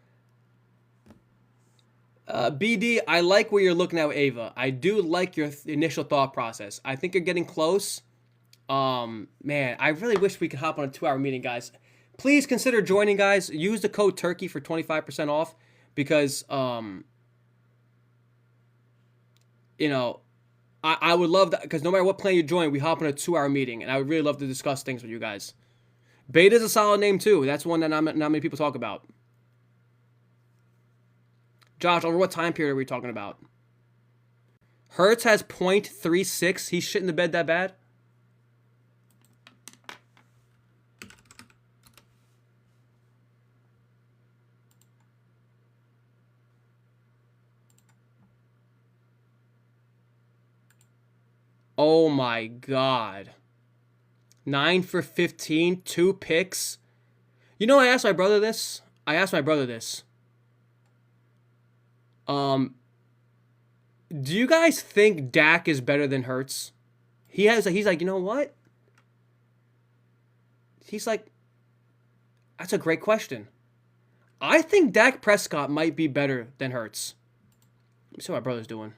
BD, I like where you're looking at with Ava. I do like your initial thought process. I think you're getting close. Man, I really wish we could hop on a 2-hour meeting, guys. Please consider joining, guys. Use the code TURKEY for 25% off because, you know, I would love that because no matter what plan you join, we hop on a 2-hour meeting, and I would really love to discuss things with you guys. Beta's a solid name too. That's one that not many people talk about. Josh, over what time period are we talking about? Hertz has 0.36. He's shitting the bed that bad? Oh my God. 9 for 15, 2 picks. You know, I asked my brother this. Do you guys think Dak is better than Hertz? He's like, you know what? He's like, that's a great question. I think Dak Prescott might be better than Hertz. Let me see what my brother's doing.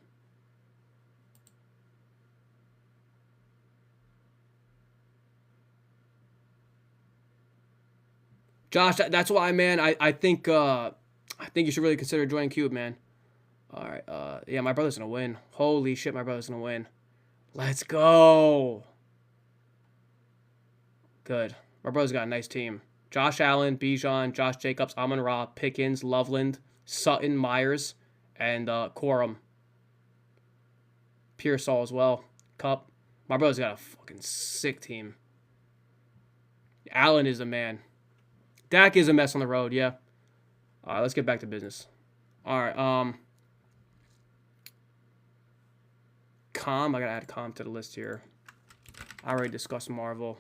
Josh, that's why, man. I think you should really consider joining Cube, man. All right. Yeah, my brother's gonna win. Holy shit, my brother's gonna win. Let's go. Good. My brother's got a nice team. Josh Allen, Bijan, Josh Jacobs, Amon-Ra, Pickens, Loveland, Sutton, Myers, and Corum. Pearsall as well. Cup. My brother's got a fucking sick team. Allen is a man. Dak is a mess on the road, yeah. All right, let's get back to business. All right. I gotta add Com to the list here. I already discussed Marvel.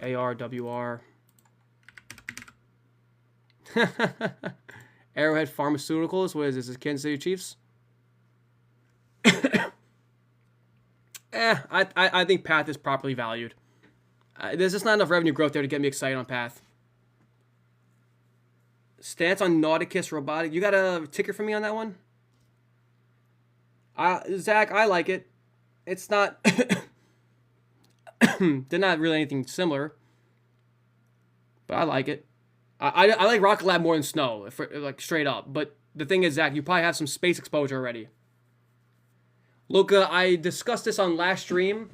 ARWR. Arrowhead Pharmaceuticals. What is this? Is Kansas City Chiefs? I think Path is properly valued. There's just not enough revenue growth there to get me excited on Path. Stance on Nauticus Robotic. You got a ticker for me on that one? Zach, I like it. It's not... They're not really anything similar. But I like it. I like Rocket Lab more than Snow, like straight up. But the thing is, Zach, you probably have some space exposure already. Luca, I discussed this on last stream.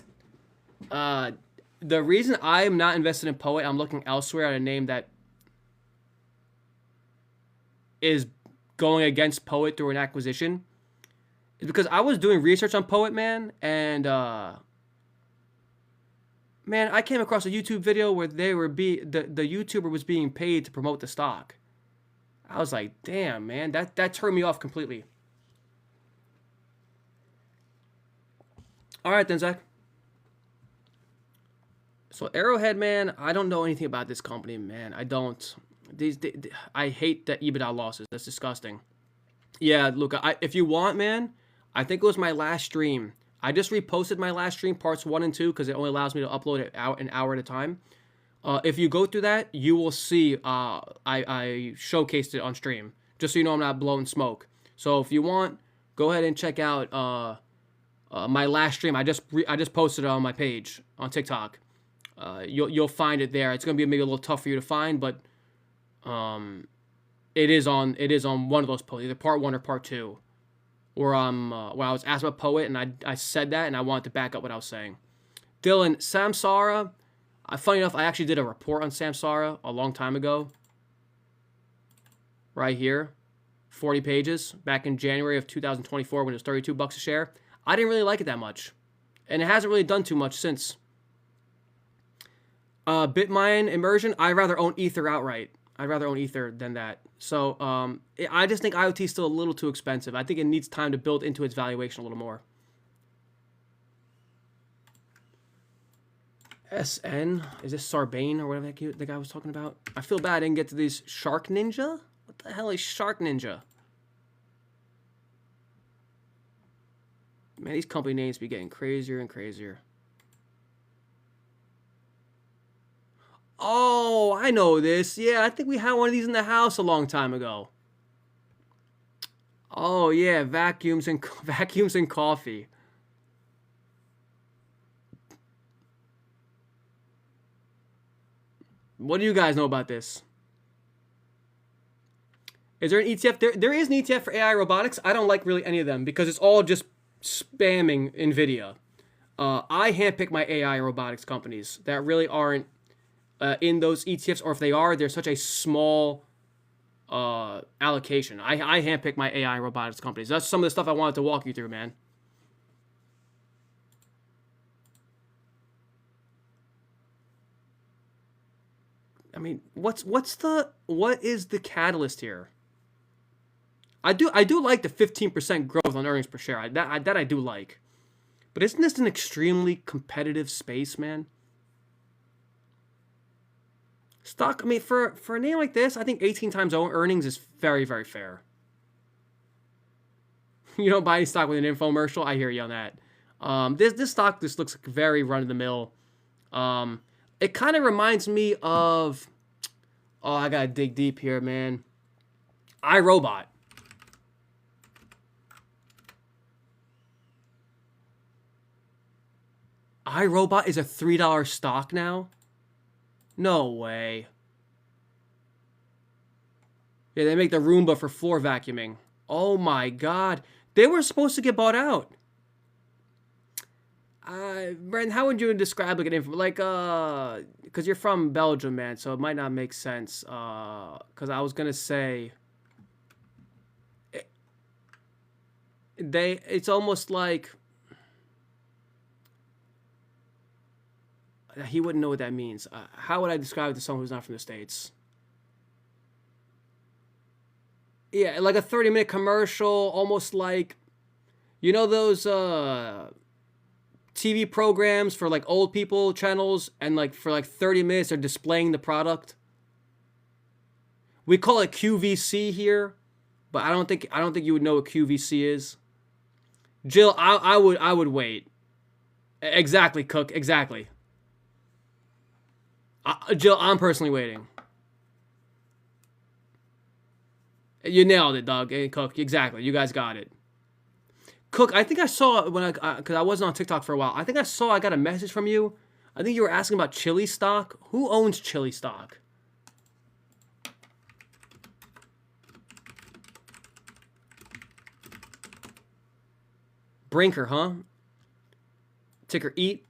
The reason I'm not invested in Poet, I'm looking elsewhere at a name that is going against Poet through an acquisition, is because I was doing research on Poet, man, and man, I came across a YouTube video where the YouTuber was being paid to promote the stock. I was like, damn, man, that turned me off completely. All right, then, Zach. So Arrowhead, man, I don't know anything about this company, man. I don't. I hate the EBITDA losses. That's disgusting. Yeah, Luca, if you want, man, I think it was my last stream. I just reposted my last stream, parts 1 and 2, because it only allows me to upload it out an hour at a time. If you go through that, you will see I showcased it on stream, just so you know I'm not blowing smoke. So if you want, go ahead and check out my last stream. I just posted it on my page on TikTok. You'll find it there. It's gonna be maybe a little tough for you to find, but it is on one of those posts, either part 1 or part 2, where I was asked about Poet and I said that and I wanted to back up what I was saying. Dylan, Samsara. Funny enough, I actually did a report on Samsara a long time ago. Right here, 40 pages back in January of 2024 when it was $32 a share. I didn't really like it that much, and it hasn't really done too much since. Bitmine immersion. I'd rather own Ether outright. I'd rather own Ether than that. So I just think IoT is still a little too expensive. I think it needs time to build into its valuation a little more. SN, is this Sarbanes or whatever the guy was talking about? I feel bad I didn't get to these. Shark Ninja? What the hell is Shark Ninja? Man, these company names be getting crazier and crazier. Oh, I know this. Yeah, I think we had one of these in the house a long time ago. Oh yeah, vacuums and coffee. What do you guys know about this? Is there an ETF? There is an ETF for AI robotics. I don't like really any of them because it's all just spamming NVIDIA. I handpick my AI robotics companies that really aren't in those ETFs, or if they are, they're such a small allocation. I handpick my AI robotics companies. That's some of the stuff I wanted to walk you through, man. I mean, what is the catalyst here? I do like the 15% growth on earnings per share. That I do like. But isn't this an extremely competitive space, man? Stock, I mean, for a name like this, I think 18 times earnings is very, very fair. You don't buy any stock with an infomercial? I hear you on that. This stock just looks very run-of-the-mill. It kind of reminds me of... Oh, I gotta dig deep here, man. iRobot. iRobot is a $3 stock now? No way. Yeah, they make the Roomba for floor vacuuming. Oh my god. They were supposed to get bought out. Brent, how would you describe like an info? Like, because you're from Belgium, man, so it might not make sense. Because I was gonna say, it's almost like he wouldn't know what that means. How would I describe it to someone who's not from the States? Yeah, like a 30-minute commercial, almost like, you know those TV programs for like old people channels, and like for like 30 minutes they're displaying the product. We call it QVC here, but I don't think you would know what QVC is. Jill, I would wait. Exactly, Cook. Exactly. Jill, I'm personally waiting. You nailed it, Doug. Hey, Cook. Exactly. You guys got it. Cook, I think I saw when because I wasn't on TikTok for a while. I got a message from you. I think you were asking about chili stock. Who owns chili stock? Brinker, huh? Ticker EAT.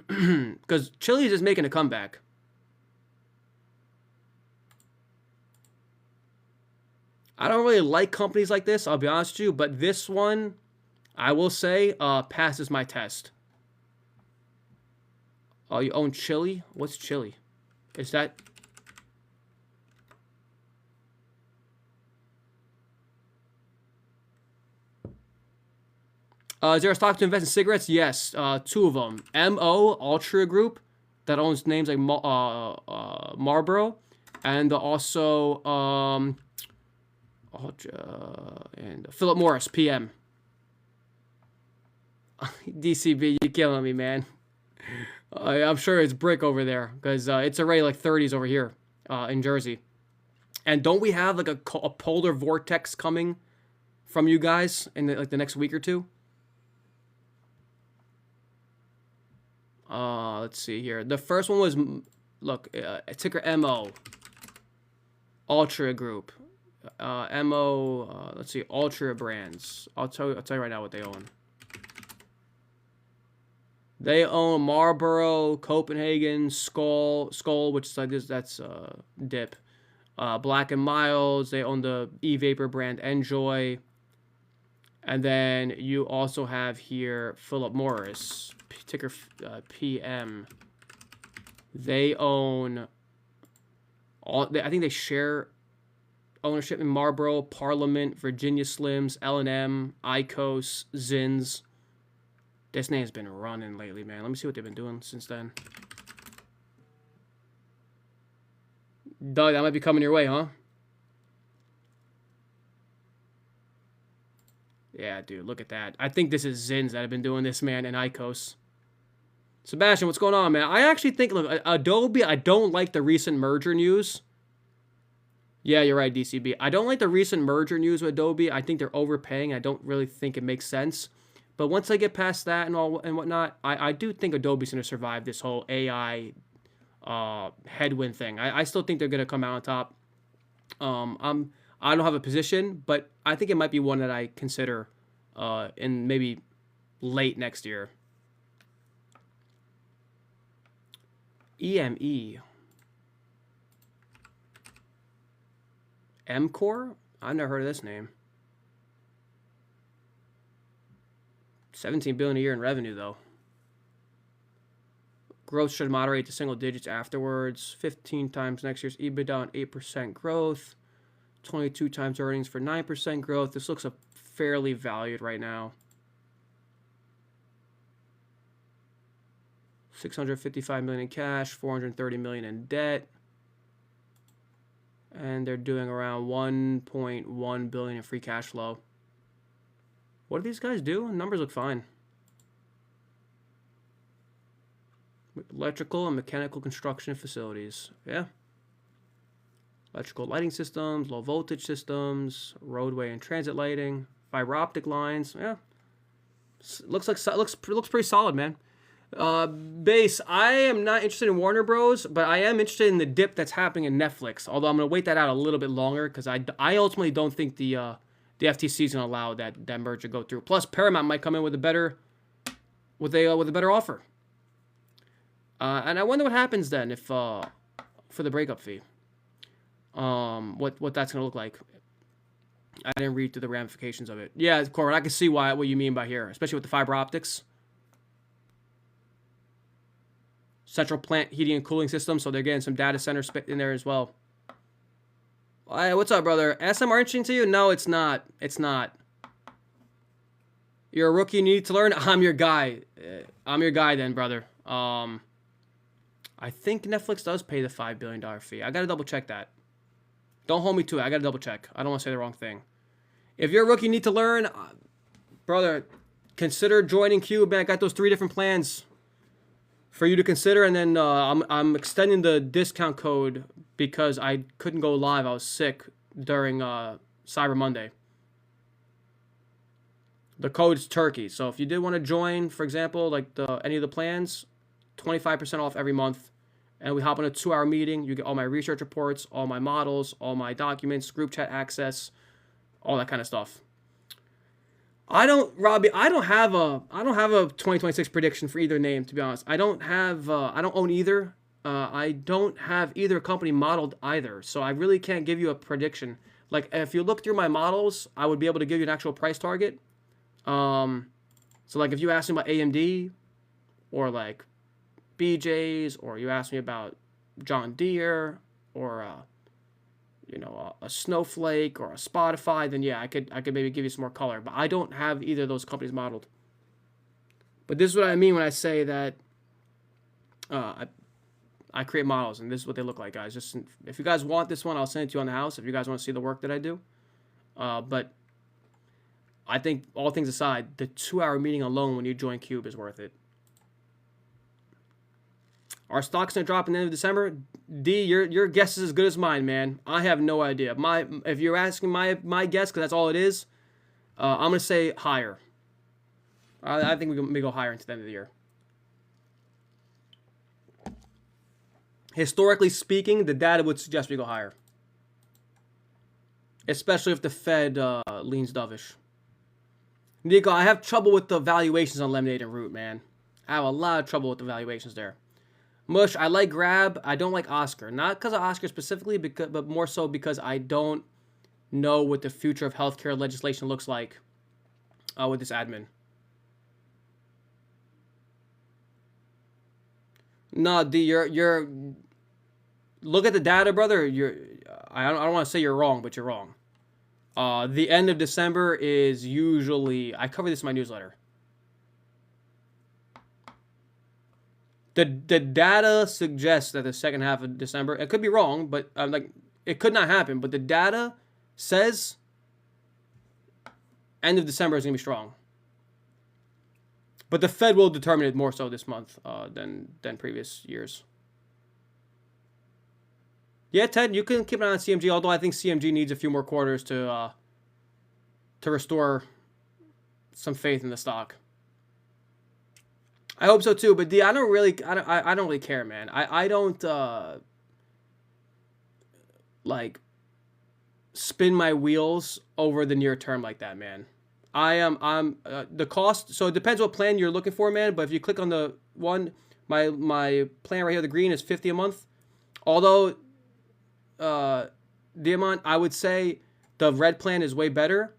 Because Chili's is making a comeback. I don't really like companies like this, I'll be honest with you, but this one, I will say, passes my test. Oh, you own Chili? What's Chili? Is that... is there a stock to invest in cigarettes? Yes, two of them. MO, Altria Group, that owns names like Marlboro, and also and Philip Morris, PM. DCB, you're killing me, man. I'm sure it's brick over there, because it's already like 30s over here in Jersey. And don't we have like a polar vortex coming from you guys in the next week or two? Let's see here. The first one was, look, ticker MO. Ultra Group. MO, let's see, Ultra Brands. I'll tell you right now what they own. They own Marlboro, Copenhagen, Skull, which is like this, that's dip. Black and Miles. They own the e-vapor brand Enjoy. And then you also have here Philip Morris, ticker PM. They own all. I think they share ownership in Marlboro, Parliament, Virginia Slims, L&M, Icos, Zins. This name's been running lately, man. Let me see what they've been doing since then. Doug, that might be coming your way, huh? Yeah, dude, look at that. I think this is Zins that have been doing this, man, and Icos. Sebastian, what's going on, man? I actually think, look, Adobe, I don't like the recent merger news. Yeah, you're right, DCB. I don't like the recent merger news with Adobe. I think they're overpaying. I don't really think it makes sense. But once I get past that and all and whatnot, I do think Adobe's going to survive this whole AI headwind thing. I still think they're going to come out on top. I don't have a position, but I think it might be one that I consider in maybe late next year. EME. MCore? I've never heard of this name. 17 billion a year in revenue, though. Growth should moderate to single digits afterwards. 15 times next year's EBITDA on 8% growth. 22 times earnings for 9% growth. This looks fairly valued right now. 655 million in cash, 430 million in debt. And they're doing around 1.1 billion in free cash flow. What do these guys do? Numbers look fine. Electrical and mechanical construction facilities. Yeah. Electrical lighting systems, low voltage systems, roadway and transit lighting, fiber optic lines. Yeah. Looks pretty solid, man. Base, I am not interested in Warner Bros, but I am interested in the dip that's happening in Netflix. Although I'm going to wait that out a little bit longer because I ultimately don't think the FTC is going to allow that merger to go through. Plus, Paramount might come in with a better offer. And I wonder what happens then if for the breakup fee. What that's going to look like. I didn't read through the ramifications of it. Yeah, Corbin, I can see what you mean by here, especially with the fiber optics. central plant heating and cooling system, so they're getting some data center in there as well. Hey, what's up, brother? SMR interesting to you? No, it's not. It's not. You're a rookie, you need to learn? I'm your guy. I'm your guy then, brother. I think Netflix does pay the $5 billion fee. I gotta double check that. Don't hold me to it. I gotta double check. I don't want to say the wrong thing. If you're a rookie, you need to learn, brother, consider joining Cube, man. I got those 3 different plans for you to consider, and then I'm extending the discount code because I couldn't go live. I was sick during Cyber Monday. The code's Turkey. So if you did want to join, for example, like any of the plans, 25% off every month. And we hop on a 2-hour meeting. You get all my research reports, all my models, all my documents, group chat access, all that kind of stuff. Robbie, I don't have a 2026 prediction for either name, to be honest. I don't own either. I don't have either company modeled either. So I really can't give you a prediction. Like, if you look through my models, I would be able to give you an actual price target. So like if you ask me about AMD or like BJ's, or you ask me about John Deere or a Snowflake or a Spotify, then yeah, I could maybe give you some more color. But I don't have either of those companies modeled. But this is what I mean when I say that I create models, and this is what they look like, guys. Just if you guys want this one, I'll send it to you on the house. If you guys want to see the work that I do, but I think all things aside, the 2-hour meeting alone when you join Cube is worth it. Are stocks gonna drop in the end of December? D, your guess is as good as mine, man. I have no idea. If you're asking my guess, because that's all it is, I'm gonna say higher. I think we may go higher into the end of the year. Historically speaking, the data would suggest we go higher, especially if the Fed leans dovish. Nico, I have trouble with the valuations on Lemonade and Root, man. I have a lot of trouble with the valuations there. Mush, I like Grab. I don't like Oscar. Not because of Oscar specifically, but more so because I don't know what the future of healthcare legislation looks like with this admin. No, D, you're look at the data, brother. I don't want to say you're wrong, but you're wrong. The end of December is usually, I cover this in my newsletter. The data suggests that the second half of December, it could be wrong, but it could not happen. But the data says end of December is going to be strong. But the Fed will determine it more so this month than previous years. Yeah, Ted, you can keep an eye on CMG, although I think CMG needs a few more quarters to restore some faith in the stock. I hope so too, but D, I don't really care, man. I don't like spin my wheels over the near term like that, man. I'm the cost. So it depends what plan you're looking for, man. But if you click on the one, my plan right here, the green is $50 a month. Although the amount, I would say the red plan is way better.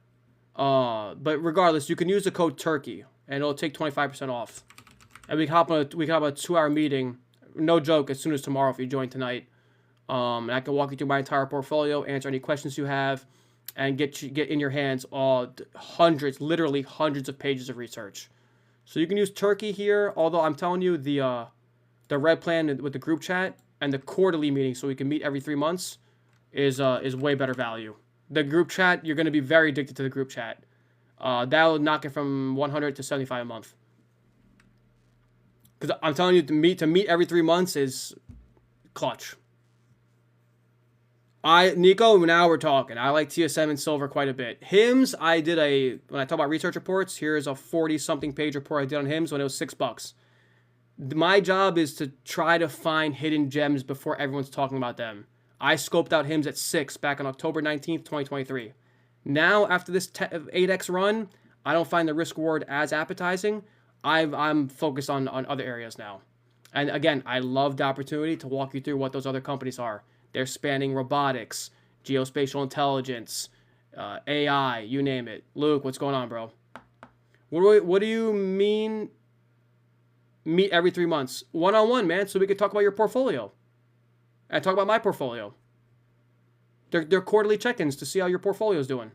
But regardless, you can use the code Turkey and it'll take 25% off. And we can hop on a 2-hour meeting, no joke, as soon as tomorrow if you join tonight. And I can walk you through my entire portfolio, answer any questions you have, and get in your hands all literally hundreds of pages of research. So you can use Turkey here, although I'm telling you the red plan with the group chat and the quarterly meeting, so we can meet every 3 months, is way better value. The group chat, you're going to be very addicted to the group chat. That'll knock it from 100 to 75 a month. Because I'm telling you, to meet every 3 months is clutch. Nico, now we're talking. I like TSM and Silver quite a bit. HIMS, when I talk about research reports, here's a 40-something page report I did on HIMS when it was $6. My job is to try to find hidden gems before everyone's talking about them. I scoped out HIMS at 6 back on October 19th, 2023. Now, after this 8x run, I don't find the risk reward as appetizing. I'm focused on other areas now. And again, I love the opportunity to walk you through what those other companies are. They're spanning robotics, geospatial intelligence, AI, you name it. Luke, what's going on, bro? What do you mean? meet every 3 months, one-on-one, man, so we could talk about your portfolio and talk about my portfolio. They're quarterly check-ins to see how your portfolio is doing.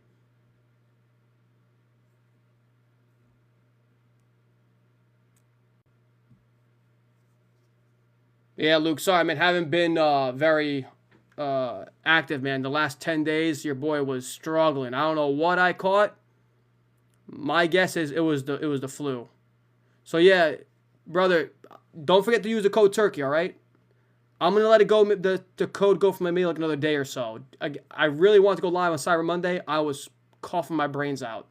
Yeah, Luke, sorry, man. Haven't been very active, man. The last 10 days, your boy was struggling. I don't know what I caught. My guess is it was the flu. So yeah, brother, don't forget to use the code Turkey, all right? I'm gonna let it go. The code go for maybe like another day or so. I really want to go live on Cyber Monday. I was coughing my brains out.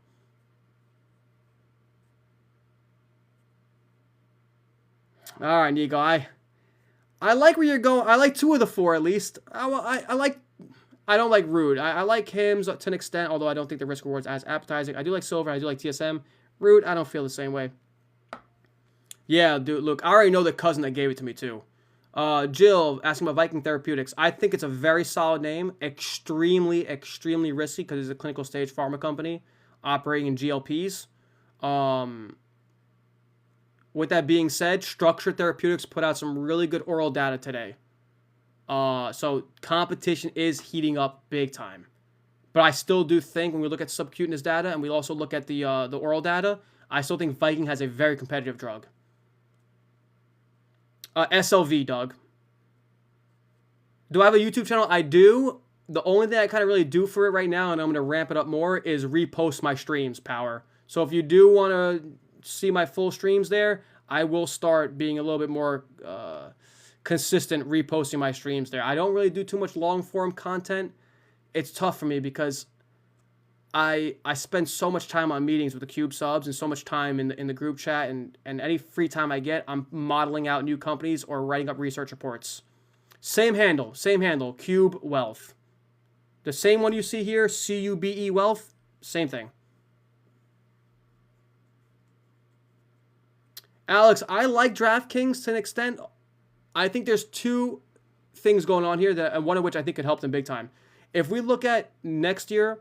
All right, Nico. I like where you're going. I like two of the four at least. I like. I don't like Rude. I like him to an extent, although I don't think the risk reward's as appetizing. I do like Silver. I do like TSM. Rude, I don't feel the same way. Yeah, dude. Look, I already know the cousin that gave it to me too. Jill asking about Viking Therapeutics. I think it's a very solid name. Extremely, extremely risky because it's a clinical stage pharma company operating in GLPs. With that being said, Structured Therapeutics put out some really good oral data today. So competition is heating up big time. But I still do think when we look at subcutaneous data and we also look at the oral data, I still think Viking has a very competitive drug. SLV, Doug. Do I have a YouTube channel? I do. The only thing I kind of really do for it right now, and I'm going to ramp it up more, is repost my streams, Power. So if you do want to see my full streams there, I will start being a little bit more consistent reposting my streams there. I don't really do too much long form content. It's tough for me because I spend so much time on meetings with the Cube subs and so much time in the group chat, and any free time I get, I'm modeling out new companies or writing up research reports. Same handle, CubeWealth. The same one you see here, CUBE Wealth, same thing. Alex, I like DraftKings to an extent. I think there's two things going on here, and one of which I think could help them big time. If we look at next year,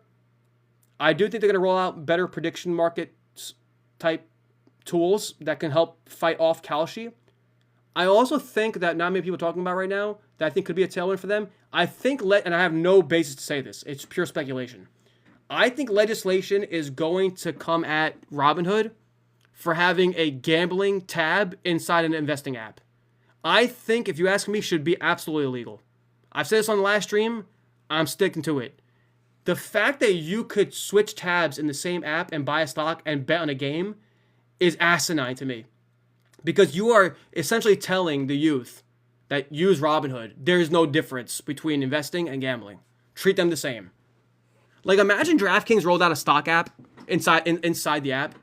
I do think they're going to roll out better prediction market type tools that can help fight off Kalshi. I also think that not many people are talking about right now that I think could be a tailwind for them. I think, and I have no basis to say this, it's pure speculation. I think legislation is going to come at Robinhood for having a gambling tab inside an investing app. I think, if you ask me, should be absolutely illegal. I've said this on the last stream. I'm sticking to it. The fact that you could switch tabs in the same app and buy a stock and bet on a game is asinine to me. Because you are essentially telling the youth that use Robinhood, there's no difference between investing and gambling. Treat them the same. Like, imagine DraftKings rolled out a stock app inside the app.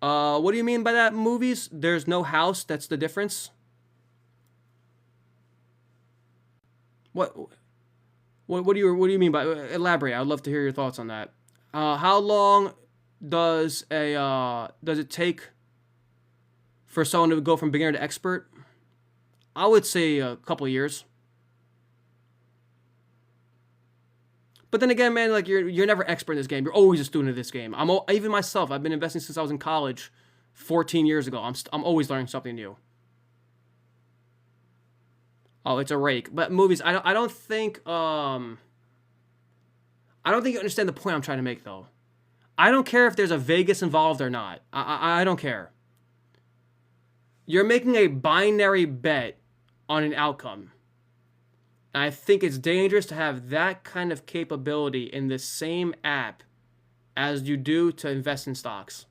What do you mean by that, movies? There's no house, that's the difference? What do you mean by, elaborate? I'd love to hear your thoughts on that. How long does it take for someone to go from beginner to expert? I would say a couple of years. But then again, man, like you're never expert in this game. You're always a student of this game. Even myself. I've been investing since I was in college, 14 years ago. I'm always learning something new. Oh, it's a rake. But movies, I don't think you understand the point I'm trying to make, though. I don't care if there's a Vegas involved or not. I don't care. You're making a binary bet on an outcome. And I think it's dangerous to have that kind of capability in the same app as you do to invest in stocks.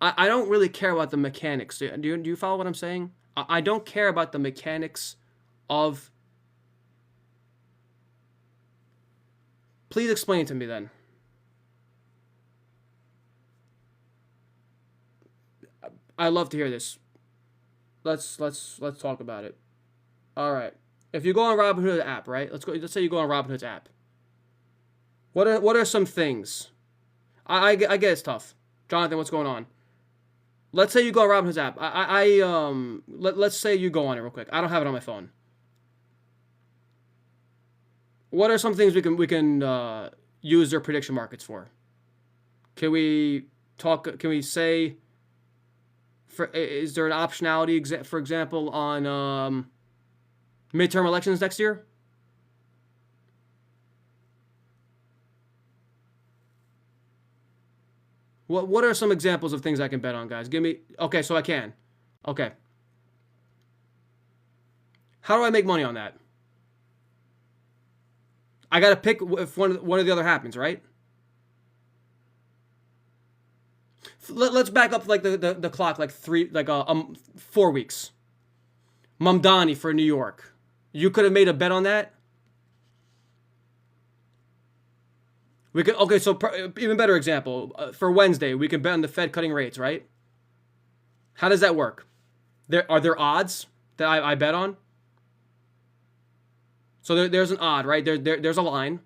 I don't really care about the mechanics. Do you follow what I'm saying? I don't care about the mechanics of... Please explain it to me then. I love to hear this. Let's talk about it. All right. If you go on Robinhood app, right? Let's say you go on Robinhood's app. What are some things? I get it's tough. Jonathan, what's going on? Let's say you go on Robinhood's app. Let's say you go on it real quick. I don't have it on my phone. What are some things we can use their prediction markets for? Can we talk? Can we say? Is there an optionality, for example, on midterm elections next year? What are some examples of things I can bet on, guys? Give me. Okay, so I can. Okay. How do I make money on that? I gotta pick if one or the other happens, right? Let's back up like the clock, like 4 weeks. Mamdani for New York. You could have made a bet on that. We could. Okay, so even better example for Wednesday, we can bet on the Fed cutting rates, right? How does that work? There odds that I bet on? So there's an odd, right? There's a line,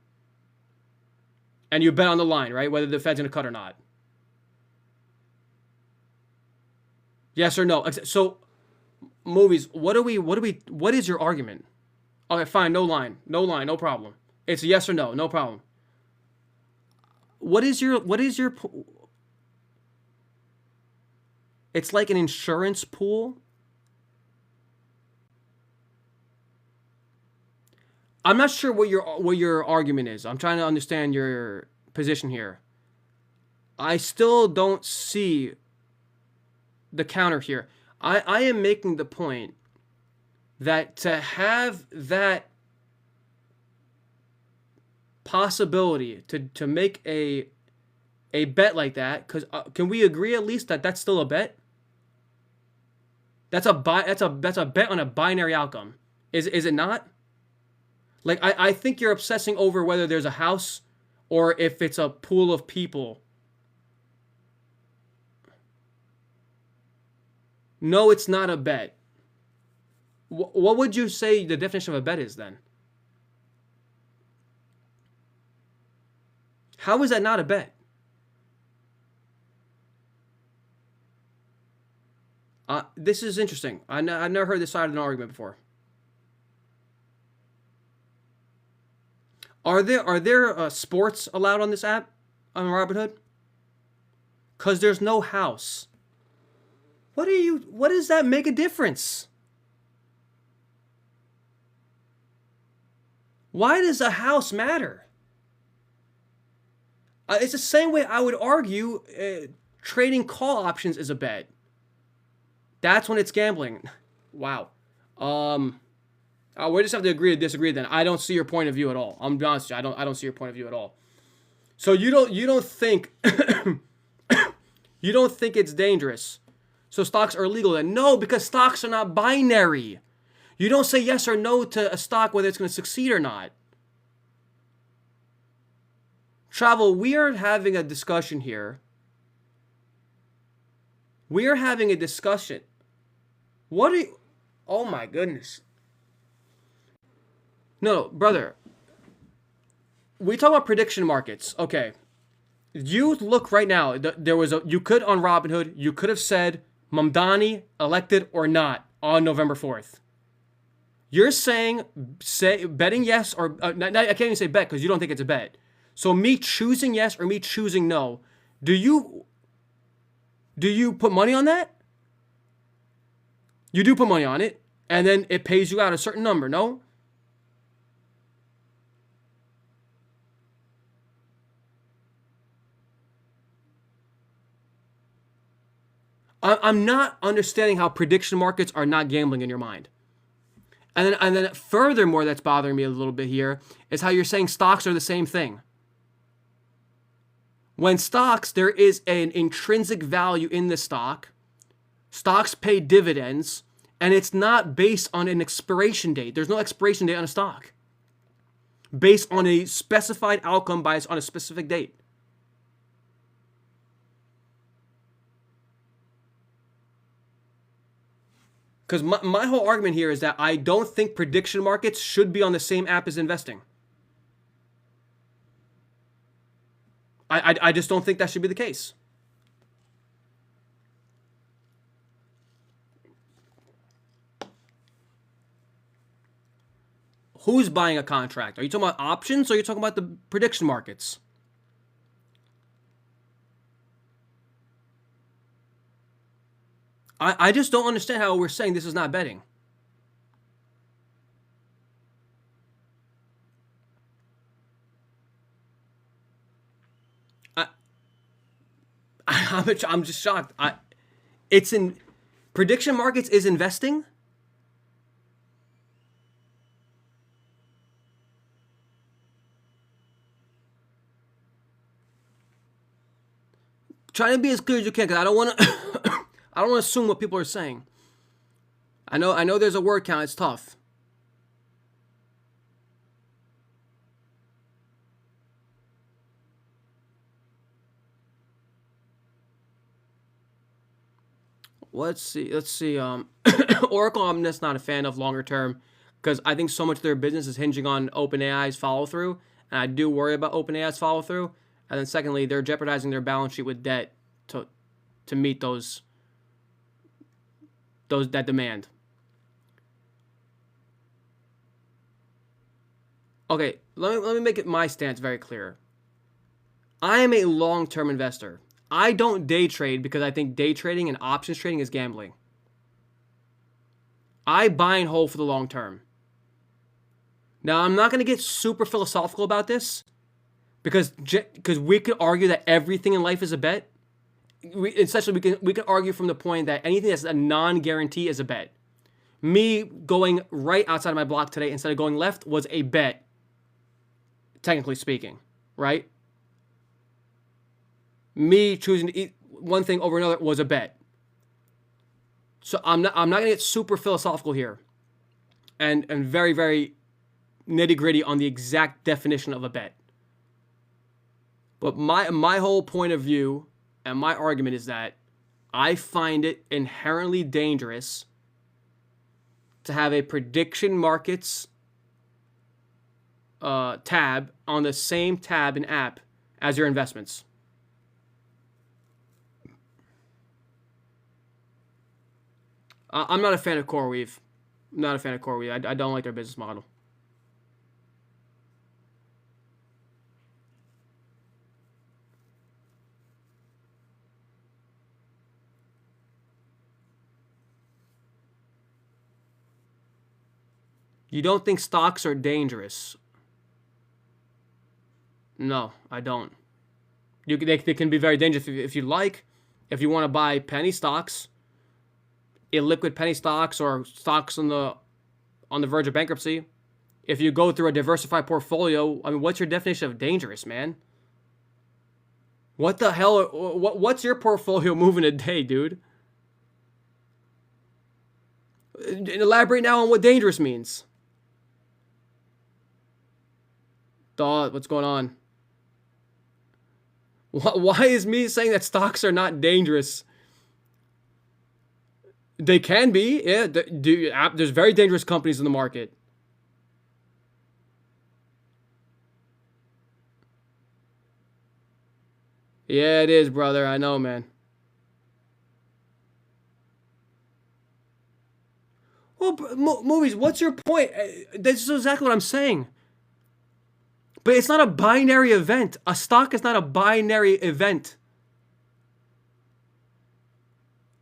and you bet on the line, right? Whether the Fed's gonna cut or not. Yes or no? So movies. What is your argument? Okay, fine. No line. No line. No problem. It's a yes or no. No problem. What is your it's like an insurance pool. I'm not sure what your argument is. I'm trying to understand your position here. I still don't see the counter here. I am making the point that to have that possibility to make a bet like that, because can we agree at least that that's still a bet? That's a bet on a binary outcome. Is it not? Like I think you're obsessing over whether there's a house or if it's a pool of people. No, it's not a bet. What would you say the definition of a bet is then? How is that not a bet? This is interesting. I've never heard this side of an argument before. Are there sports allowed on this app on Robinhood? Cause there's no house. What does that make a difference? Why does a house matter? It's the same way I would argue trading call options is a bet. That's when it's gambling. Wow. We just have to agree to disagree then. I don't see your point of view at all. I'm be honest with you. I don't see your point of view at all. So you don't think you don't think it's dangerous. So stocks are illegal then? No, because stocks are not binary. You don't say yes or no to a stock whether it's going to succeed or not. Travel, we are having a discussion here. We are having a discussion. What are you... Oh my goodness. No, brother. We talk about prediction markets. Okay. You look right now. You could on Robinhood, you could have said Mamdani elected or not on November 4th. You're saying betting yes or I can't even say bet because you don't think it's a bet. So me choosing yes or me choosing no, do you put money on that? You do put money on it, and then it pays you out a certain number, no? I'm not understanding how prediction markets are not gambling in your mind. And then furthermore, that's bothering me a little bit here is how you're saying stocks are the same thing. When stocks, there is an intrinsic value in the stock. Stocks pay dividends, and it's not based on an expiration date. There's no expiration date on a stock. Based on a specified outcome on a specific date. Because my whole argument here is that I don't think prediction markets should be on the same app as investing. I just don't think that should be the case. Who's buying a contract? Are you talking about options or are you talking about the prediction markets? I just don't understand how we're saying this is not betting. I'm just shocked. It's in prediction markets is investing. Try to be as clear as you can, because I don't want to. I don't want to assume what people are saying. I know. There's a word count. It's tough. Let's see. Oracle, I'm just not a fan of longer term, because I think so much of their business is hinging on OpenAI's follow through, and I do worry about OpenAI's follow through. And then secondly, they're jeopardizing their balance sheet with debt to meet that demand. Okay, let me make it my stance very clear. I am a long-term investor. I don't day trade because I think day trading and options trading is gambling. I buy and hold for the long term. Now, I'm not going to get super philosophical about this because we could argue that everything in life is a bet. Essentially, we can argue from the point that anything that's a non-guarantee is a bet. Me going right outside of my block today instead of going left was a bet, technically speaking, right? Me choosing to eat one thing over another was a bet. So I'm not going to get super philosophical here and very, very nitty gritty on the exact definition of a bet. But my whole point of view and my argument is that I find it inherently dangerous to have a prediction markets tab on the same tab and app as your investments. I'm not a fan of CoreWeave. I'm not a fan of CoreWeave. I don't like their business model. You don't think stocks are dangerous? No, I don't. They can be very dangerous if you like. If you want to buy penny stocks, illiquid penny stocks or stocks on the verge of bankruptcy. If you go through a diversified portfolio, I mean, what's your definition of dangerous, man? What the hell? What's your portfolio moving a day, dude? Elaborate now on what dangerous means. Dog, what's going on? Why is me saying that stocks are not dangerous? They can be, yeah. There's very dangerous companies in the market. Yeah, it is, brother. I know, man. Well, movies, what's your point? This is exactly what I'm saying. But it's not a binary event. A stock is not a binary event.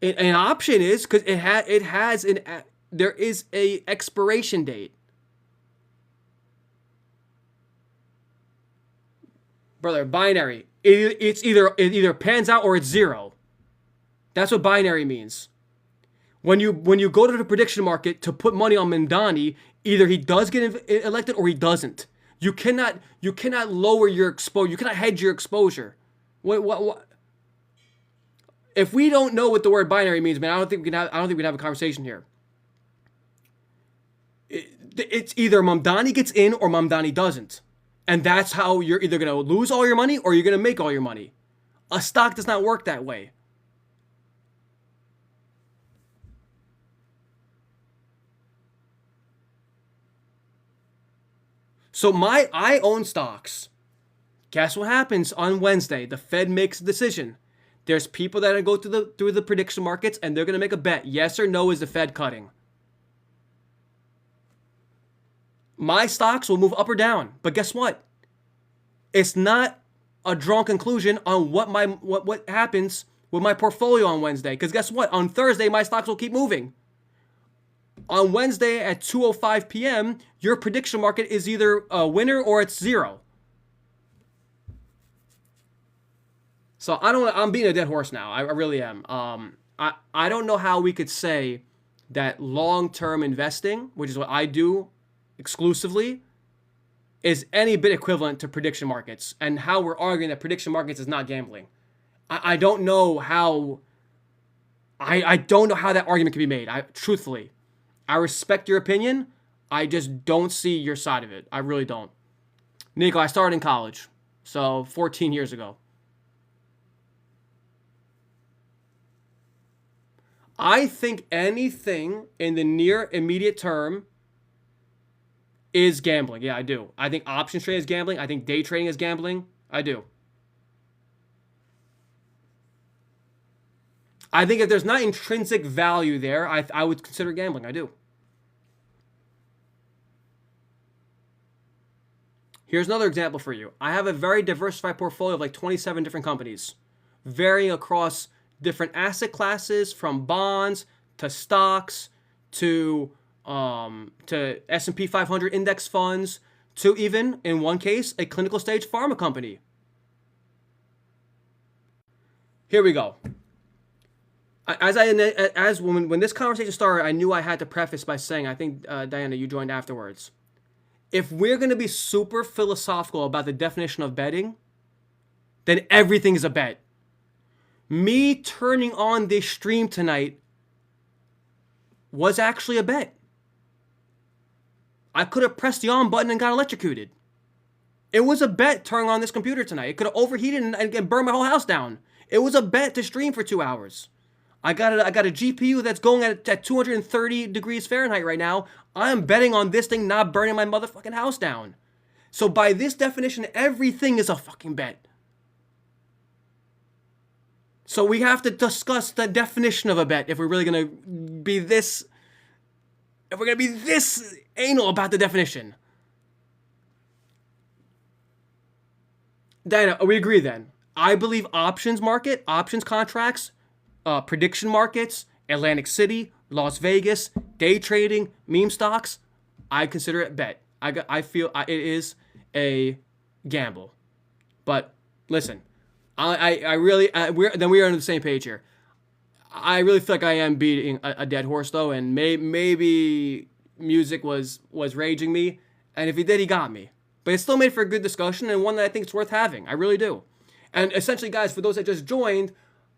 An option is because there is a expiration date. Brother, binary. It either pans out or it's zero. That's what binary means. When you go to the prediction market to put money on Mamdani, either he does get elected or he doesn't. You cannot lower your exposure. You cannot hedge your exposure. What? If we don't know what the word binary means, man, I don't think we can have a conversation here. It's either Mamdani gets in or Mamdani doesn't. And that's how you're either going to lose all your money or you're going to make all your money. A stock does not work that way. So I own stocks. Guess what happens on Wednesday? The Fed makes a decision. There's people that are going to go through the prediction markets and they're going to make a bet. Yes or no, is the Fed cutting? My stocks will move up or down. But guess what? It's not a drawn conclusion on what happens with my portfolio on Wednesday. Because guess what? On Thursday, my stocks will keep moving. On Wednesday at 2:05 p.m., your prediction market is either a winner or it's zero. So I'm being a dead horse now. I really am. I don't know how we could say that long-term investing, which is what I do exclusively, is any bit equivalent to prediction markets, and how we're arguing that prediction markets is not gambling. I don't know how. I don't know how that argument can be made. Truthfully, I respect your opinion. I just don't see your side of it. I really don't. Nico, I started in college, so 14 years ago. I think anything in the near immediate term is gambling. Yeah, I do. I think options trading is gambling. I think day trading is gambling. I do. I think if there's not intrinsic value there, I would consider gambling. I do. Here's another example for you. I have a very diversified portfolio of like 27 different companies, varying across different asset classes, from bonds to stocks to S&P 500 index funds to even, in one case, a clinical stage pharma company. Here we go. When this conversation started, I knew I had to preface by saying, I think, Diana, you joined afterwards. If we're going to be super philosophical about the definition of betting, then everything is a bet. Me turning on this stream tonight was actually a bet. I could have pressed the on button and got electrocuted. It was a bet turning on this computer tonight. It could have overheated and burned my whole house down. It was a bet to stream for 2 hours. I got a GPU that's going at 230 degrees Fahrenheit right now. I am betting on this thing not burning my motherfucking house down. So by this definition, everything is a fucking bet. So we have to discuss the definition of a bet if we're really going to be this... If we're going to be this anal about the definition. Diana, we agree then. I believe options market, options contracts, prediction markets, Atlantic City, Las Vegas, day trading, meme stocks, I consider it bet. I feel it is a gamble. But listen, I really we are on the same page here. I really feel like I am beating a dead horse though, and maybe music was raging me, and if he did, he got me. But it still made for a good discussion and one that I think is worth having. I really do. And essentially, guys, for those that just joined,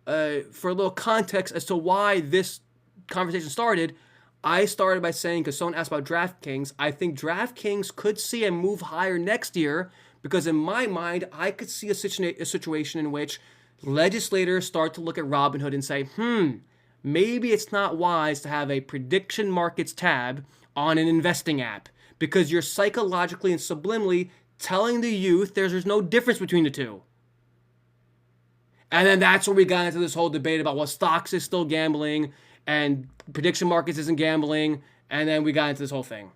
for a little context as to why this conversation started, I started by saying, because someone asked about DraftKings, I think DraftKings could see a move higher next year, because in my mind, I could see a situation in which legislators start to look at Robinhood and say, maybe it's not wise to have a prediction markets tab on an investing app, because you're psychologically and subliminally telling the youth there's no difference between the two. And then that's where we got into this whole debate about, well, stocks is still gambling and prediction markets isn't gambling. And then we got into this whole thing.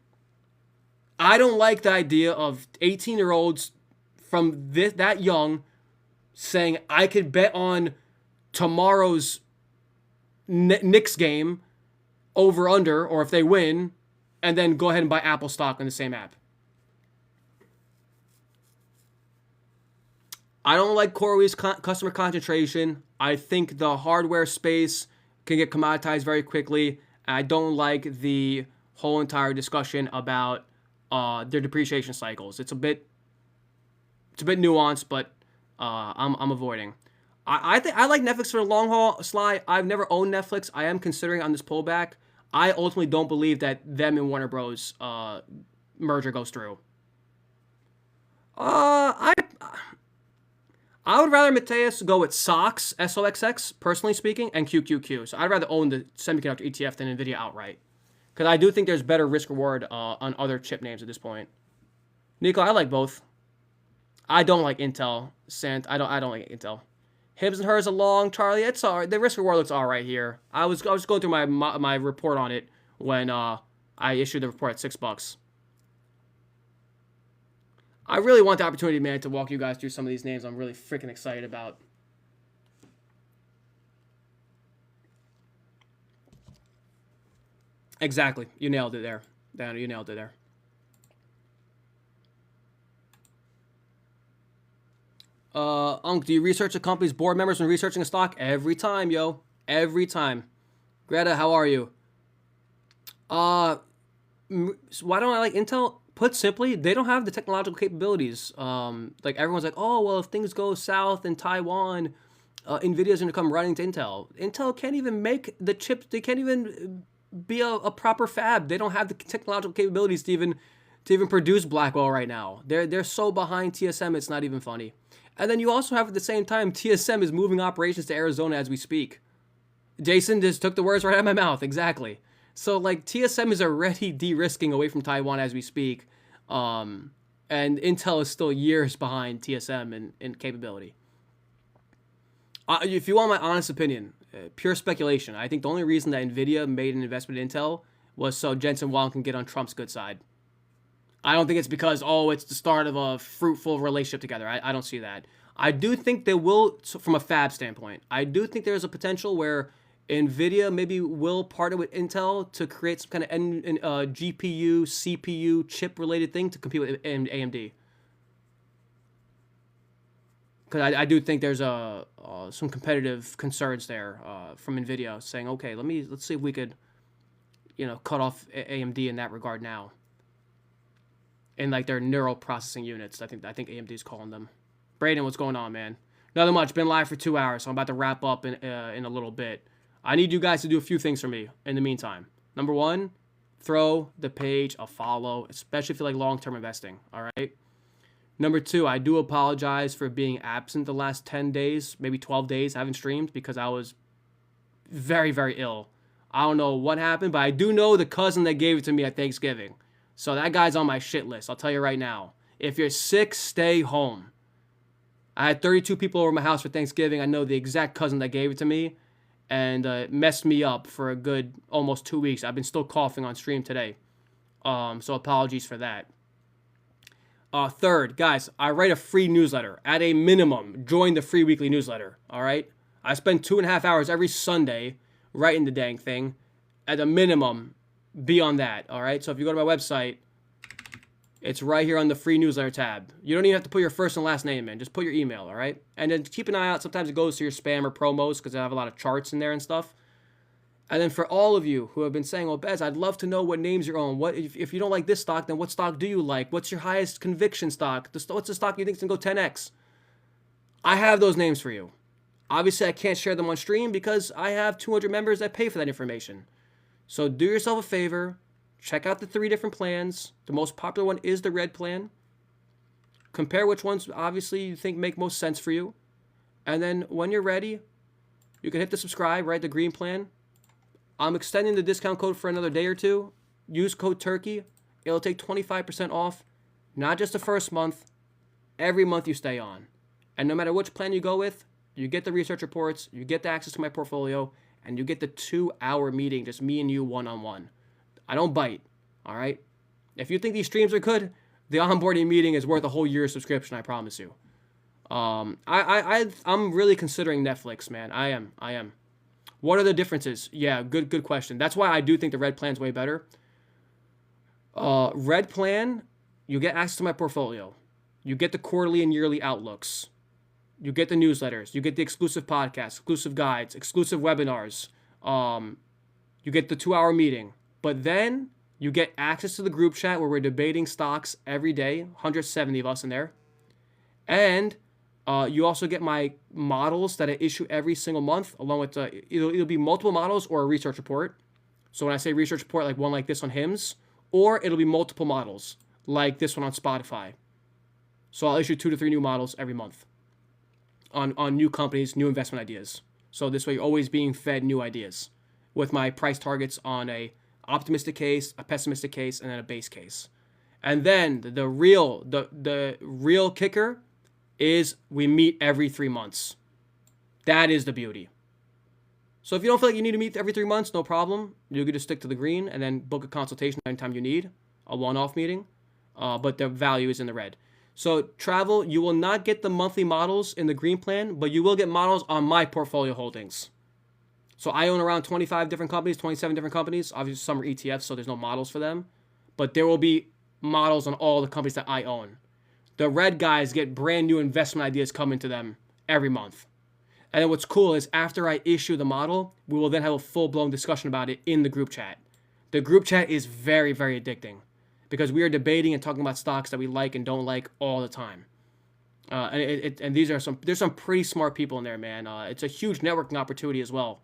I don't like the idea of 18-year-olds from that young saying, I could bet on tomorrow's Knicks game over under, or if they win, and then go ahead and buy Apple stock on the same app. I don't like CoreWeave's customer concentration. I think the hardware space can get commoditized very quickly. I don't like the whole entire discussion about their depreciation cycles. It's a bit nuanced, but I'm avoiding. I think I like Netflix for the long haul. Sly, I've never owned Netflix. I am considering on this pullback. I ultimately don't believe that them and Warner Bros. Merger goes through. I would rather Mateus go with SOX, SOXX, personally speaking, and QQQ. So I'd rather own the semiconductor ETF than NVIDIA outright, because I do think there's better risk reward on other chip names at this point. Nico, I like both. I don't like Intel. I don't like Intel. Hims and Hers along, Charlie. It's all right. The risk reward looks all right here. I was going through my report on it when I issued the report at $6. I really want the opportunity, man, to walk you guys through some of these names I'm really freaking excited about. Exactly. You nailed it there. Dan, you nailed it there. Unc, do you research a company's board members when researching a stock? Every time, yo. Every time. Greta, how are you? Why don't I like Intel? Put simply, they don't have the technological capabilities. Like everyone's like, oh, well, if things go south in Taiwan, Nvidia's going to come running to Intel. Intel can't even make the chips. They can't even be a proper fab. They don't have the technological capabilities to even produce Blackwell right now. They're so behind TSM, it's not even funny. And then you also have at the same time, TSM is moving operations to Arizona as we speak. Jason just took the words right out of my mouth. Exactly. So like TSM is already de-risking away from Taiwan as we speak. And Intel is still years behind TSM in capability. If you want my honest opinion, pure speculation, I think the only reason that Nvidia made an investment in Intel was so Jensen Huang can get on Trump's good side. I don't think it's because, it's the start of a fruitful relationship together. I don't see that. I do think they will, from a fab standpoint, I do think there's a potential where Nvidia maybe will partner with Intel to create some kind of GPU, CPU, chip-related thing to compete with AMD. Because I do think there's some competitive concerns there from Nvidia saying, okay, let's see if we could, cut off AMD in that regard now. In like their neural processing units, I think AMD's calling them. Brayden, what's going on, man? Nothing much. Been live for 2 hours, so I'm about to wrap up in a little bit. I need you guys to do a few things for me in the meantime. Number one, throw the page a follow, especially if you like long-term investing. All right. Number two, I do apologize for being absent the last 10 days, maybe 12 days. I haven't streamed because I was very, very ill. I don't know what happened, but I do know the cousin that gave it to me at Thanksgiving. So that guy's on my shit list. I'll tell you right now. If you're sick, stay home. I had 32 people over my house for Thanksgiving. I know the exact cousin that gave it to me. And it messed me up for a good almost 2 weeks. I've been still coughing on stream today. So apologies for that. Third, guys, I write a free newsletter. At a minimum, join the free weekly newsletter. All right? I spend 2.5 hours every Sunday writing the dang thing. At a minimum, be on that, all right? So if you go to my website, it's right here on the free newsletter tab. You don't even have to put your first and last name in. Just put your email, all right? And then keep an eye out. Sometimes it goes to your spam or promos because I have a lot of charts in there and stuff. And then for all of you who have been saying, well, Bez, I'd love to know what names you're on. What if you don't like this stock, then what stock do you like? What's your highest conviction stock? What's the stock you think can go 10x? I have those names for you. Obviously, I can't share them on stream because I have 200 members that pay for that information. So do yourself a favor, check out the 3 different plans. The most popular one is the red plan. Compare which ones obviously you think make most sense for you. And then when you're ready, you can hit the subscribe, right? The green plan. I'm extending the discount code for another day or two. Use code TURKEY. It'll take 25% off, not just the first month, every month you stay on. And no matter which plan you go with, you get the research reports, you get the access to my portfolio, and you get the 2-hour meeting, just me and you one-on-one. I don't bite, all right? If you think these streams are good, the onboarding meeting is worth a whole year's subscription, I promise you. I'm really considering Netflix, man. I am. What are the differences? Yeah, good question. That's why I do think the red plan's way better. Red plan, you get access to my portfolio. You get the quarterly and yearly outlooks. You get the newsletters. You get the exclusive podcasts, exclusive guides, exclusive webinars. You get the 2-hour meeting. But then you get access to the group chat where we're debating stocks every day, 170 of us in there. And you also get my models that I issue every single month, along with it'll be multiple models or a research report. So when I say research report, like one like this on HIMS, or it'll be multiple models like this one on Spotify. So I'll issue 2 to 3 new models every month on new companies, new investment ideas. So this way you're always being fed new ideas with my price targets on a optimistic case, a pessimistic case, and then a base case. And then the real kicker is we meet every 3 months. That is the beauty. So if you don't feel like you need to meet every 3 months, no problem. You can just stick to the green and then book a consultation anytime you need, a one-off meeting. But the value is in the red. So travel, you will not get the monthly models in the green plan, but you will get models on my portfolio holdings. So I own around 25 different companies, 27 different companies. Obviously, some are ETFs, so there's no models for them. But there will be models on all the companies that I own. The red guys get brand new investment ideas coming to them every month. And then what's cool is after I issue the model, we will then have a full-blown discussion about it in the group chat. The group chat is very, very addicting because we are debating and talking about stocks that we like and don't like all the time. And there's some pretty smart people in there, man. It's a huge networking opportunity as well.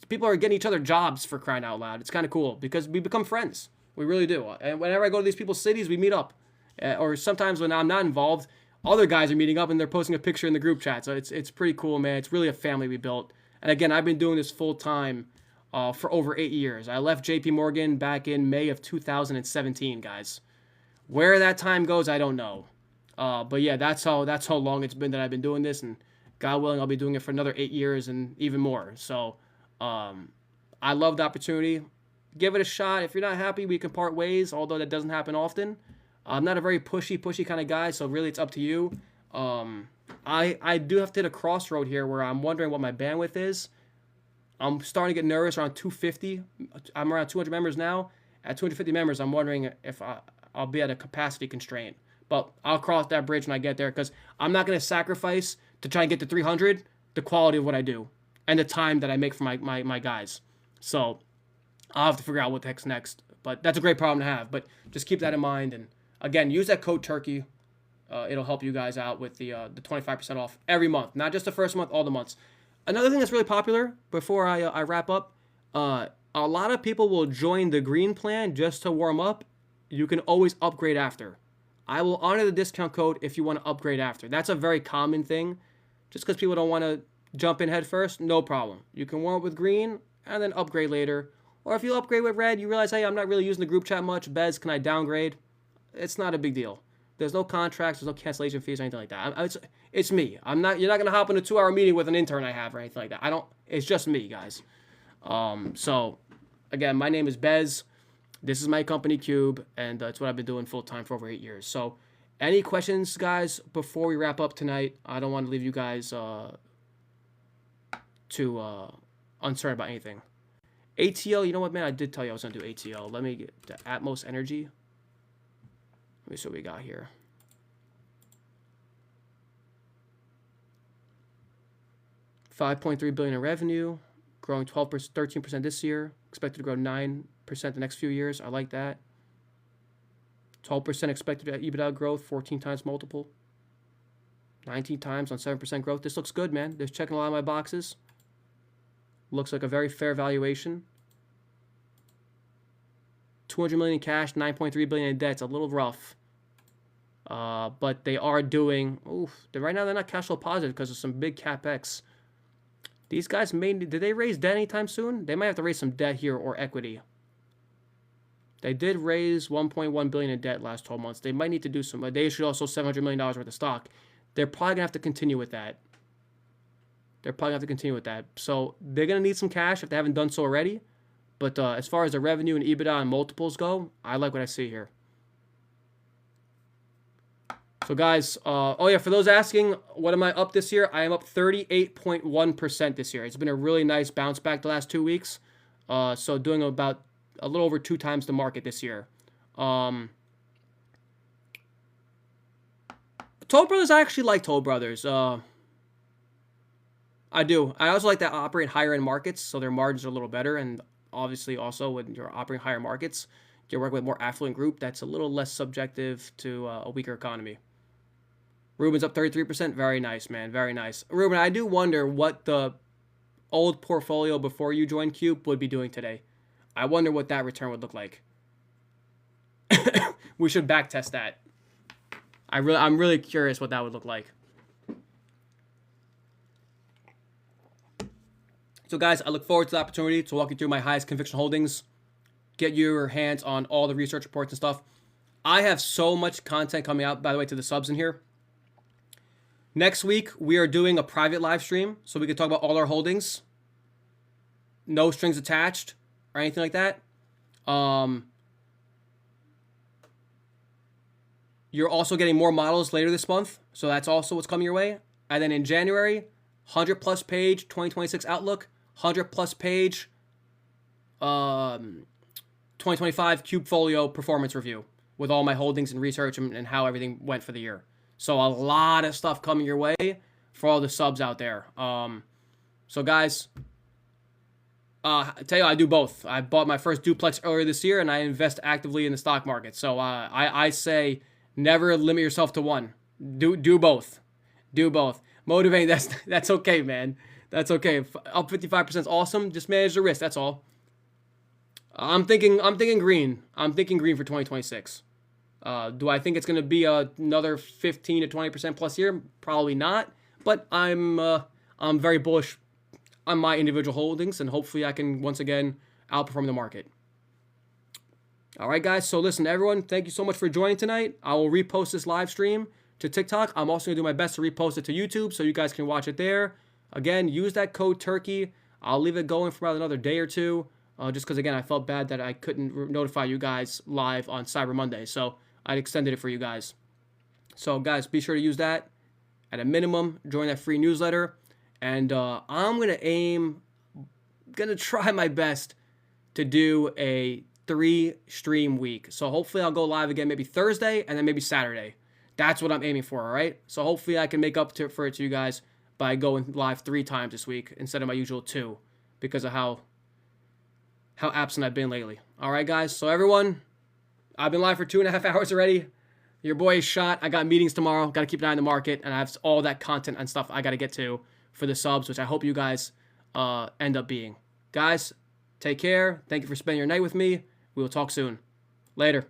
People are getting each other jobs, for crying out loud. It's kind of cool because we become friends. We really do. And whenever I go to these people's cities, we meet up. Or sometimes when I'm not involved, other guys are meeting up and they're posting a picture in the group chat. So it's pretty cool, man. It's really a family we built. And again, I've been doing this full time for over 8 years. I left JP Morgan back in May of 2017, guys. Where that time goes, I don't know. But yeah, that's how long it's been that I've been doing this. And God willing, I'll be doing it for another 8 years and even more. So I love the opportunity. Give it a shot. If you're not happy, we can part ways, although that doesn't happen often. I'm not a very pushy kind of guy, so really it's up to you. I do have to hit a crossroad here where I'm wondering what my bandwidth is. I'm starting to get nervous around 250. I'm around 200 members now. At 250 members, I'm wondering if I'll be at a capacity constraint. But I'll cross that bridge when I get there because I'm not going to sacrifice to try and get to 300 the quality of what I do and the time that I make for my guys. So I'll have to figure out what the heck's next. But that's a great problem to have. But just keep that in mind. And again, use that code TURKEY. It'll help you guys out with the 25% off every month. Not just the first month, all the months. Another thing that's really popular before I wrap up, a lot of people will join the green plan just to warm up. You can always upgrade after. I will honor the discount code if you want to upgrade after. That's a very common thing. Just because people don't want to jump in head first, no problem. You can warm up with green and then upgrade later. Or if you upgrade with red, you realize, hey, I'm not really using the group chat much. Bez, can I downgrade? It's not a big deal. There's no contracts, there's no cancellation fees or anything like that. It's me. You're not gonna hop in a 2-hour meeting with an intern I have or anything like that. It's just me, guys. So again, my name is Bez. This is my company Cube, and it's what I've been doing full time for over 8 years. So any questions, guys, before we wrap up tonight? I don't want to leave you guys too uncertain about anything. ATL, you know what, man? I did tell you I was gonna do ATL. Let me get to Atmos Energy. Let me see what we got here. $5.3 billion in revenue, growing 13% this year. Expected to grow 9% the next few years. I like that. 12% expected EBITDA growth, 14 times multiple. 19 times on 7% growth. This looks good, man. This is checking a lot of my boxes. Looks like a very fair valuation. $200 million in cash, $9.3 billion in debt. It's a little rough. But they are doing... right now they're not cash flow positive because of some big CapEx. These guys did they raise debt anytime soon? They might have to raise some debt here or equity. They did raise $1.1 billion in debt last 12 months. They might need to do some... They issued also $700 million worth of stock. They're probably going to have to continue with that. So they're going to need some cash if they haven't done so already. But as far as the revenue and EBITDA and multiples go, I like what I see here. So guys, for those asking, what am I up this year? I am up 38.1% this year. It's been a really nice bounce back the last 2 weeks. So doing about a little over 2 times the market this year. Toll Brothers, I actually like Toll Brothers. I do. I also like that operate higher end markets, so their margins are a little better. And obviously also when you're operating higher markets, you're working with more affluent group that's a little less subjective to a weaker economy. Ruben's up 33%. Very nice, man. Very nice. Ruben, I do wonder what the old portfolio before you joined Cube would be doing today. I wonder what that return would look like. We should backtest that. I'm really curious what that would look like. So guys, I look forward to the opportunity to walk you through my highest conviction holdings, get your hands on all the research reports and stuff. I have so much content coming out, by the way, to the subs in here. Next week, we are doing a private live stream so we can talk about all our holdings. No strings attached or anything like that. you're also getting more models later this month, so that's also what's coming your way. And then in January, 100 plus page 2026 outlook, 100 plus page 2025 CubeFolio performance review with all my holdings and research and how everything went for the year. So a lot of stuff coming your way for all the subs out there. So guys, I tell you, I do both. I bought my first duplex earlier this year, and I invest actively in the stock market. So I say never limit yourself to one. Do both. Do both. Motivating, that's okay, man. That's okay. Up 55% is awesome. Just manage the risk. That's all. I'm thinking green. I'm thinking green for 2026. Do I think it's going to be another 15 to 20% plus year? Probably not. But I'm very bullish on my individual holdings, and hopefully I can once again outperform the market. All right, guys. So listen, everyone, thank you so much for joining tonight. I will repost this live stream to TikTok. I'm also going to do my best to repost it to YouTube so you guys can watch it there. Again, use that code TURKEY. I'll leave it going for about another day or two, just because, again, I felt bad that I couldn't notify you guys live on Cyber Monday. So I extended it for you guys. So, guys, be sure to use that. At a minimum, join that free newsletter. And I'm going to try my best to do a 3-stream week. So hopefully I'll go live again maybe Thursday and then maybe Saturday. That's what I'm aiming for, all right? So hopefully I can make up for it to you guys by going live 3 times this week instead of my usual 2 because of how absent I've been lately. All right, guys? So everyone, I've been live for 2.5 hours already. Your boy is shot. I got meetings tomorrow. Got to keep an eye on the market, and I have all that content and stuff I got to get to for the subs, which I hope you guys end up being. Guys, take care. Thank you for spending your night with me. We will talk soon. Later.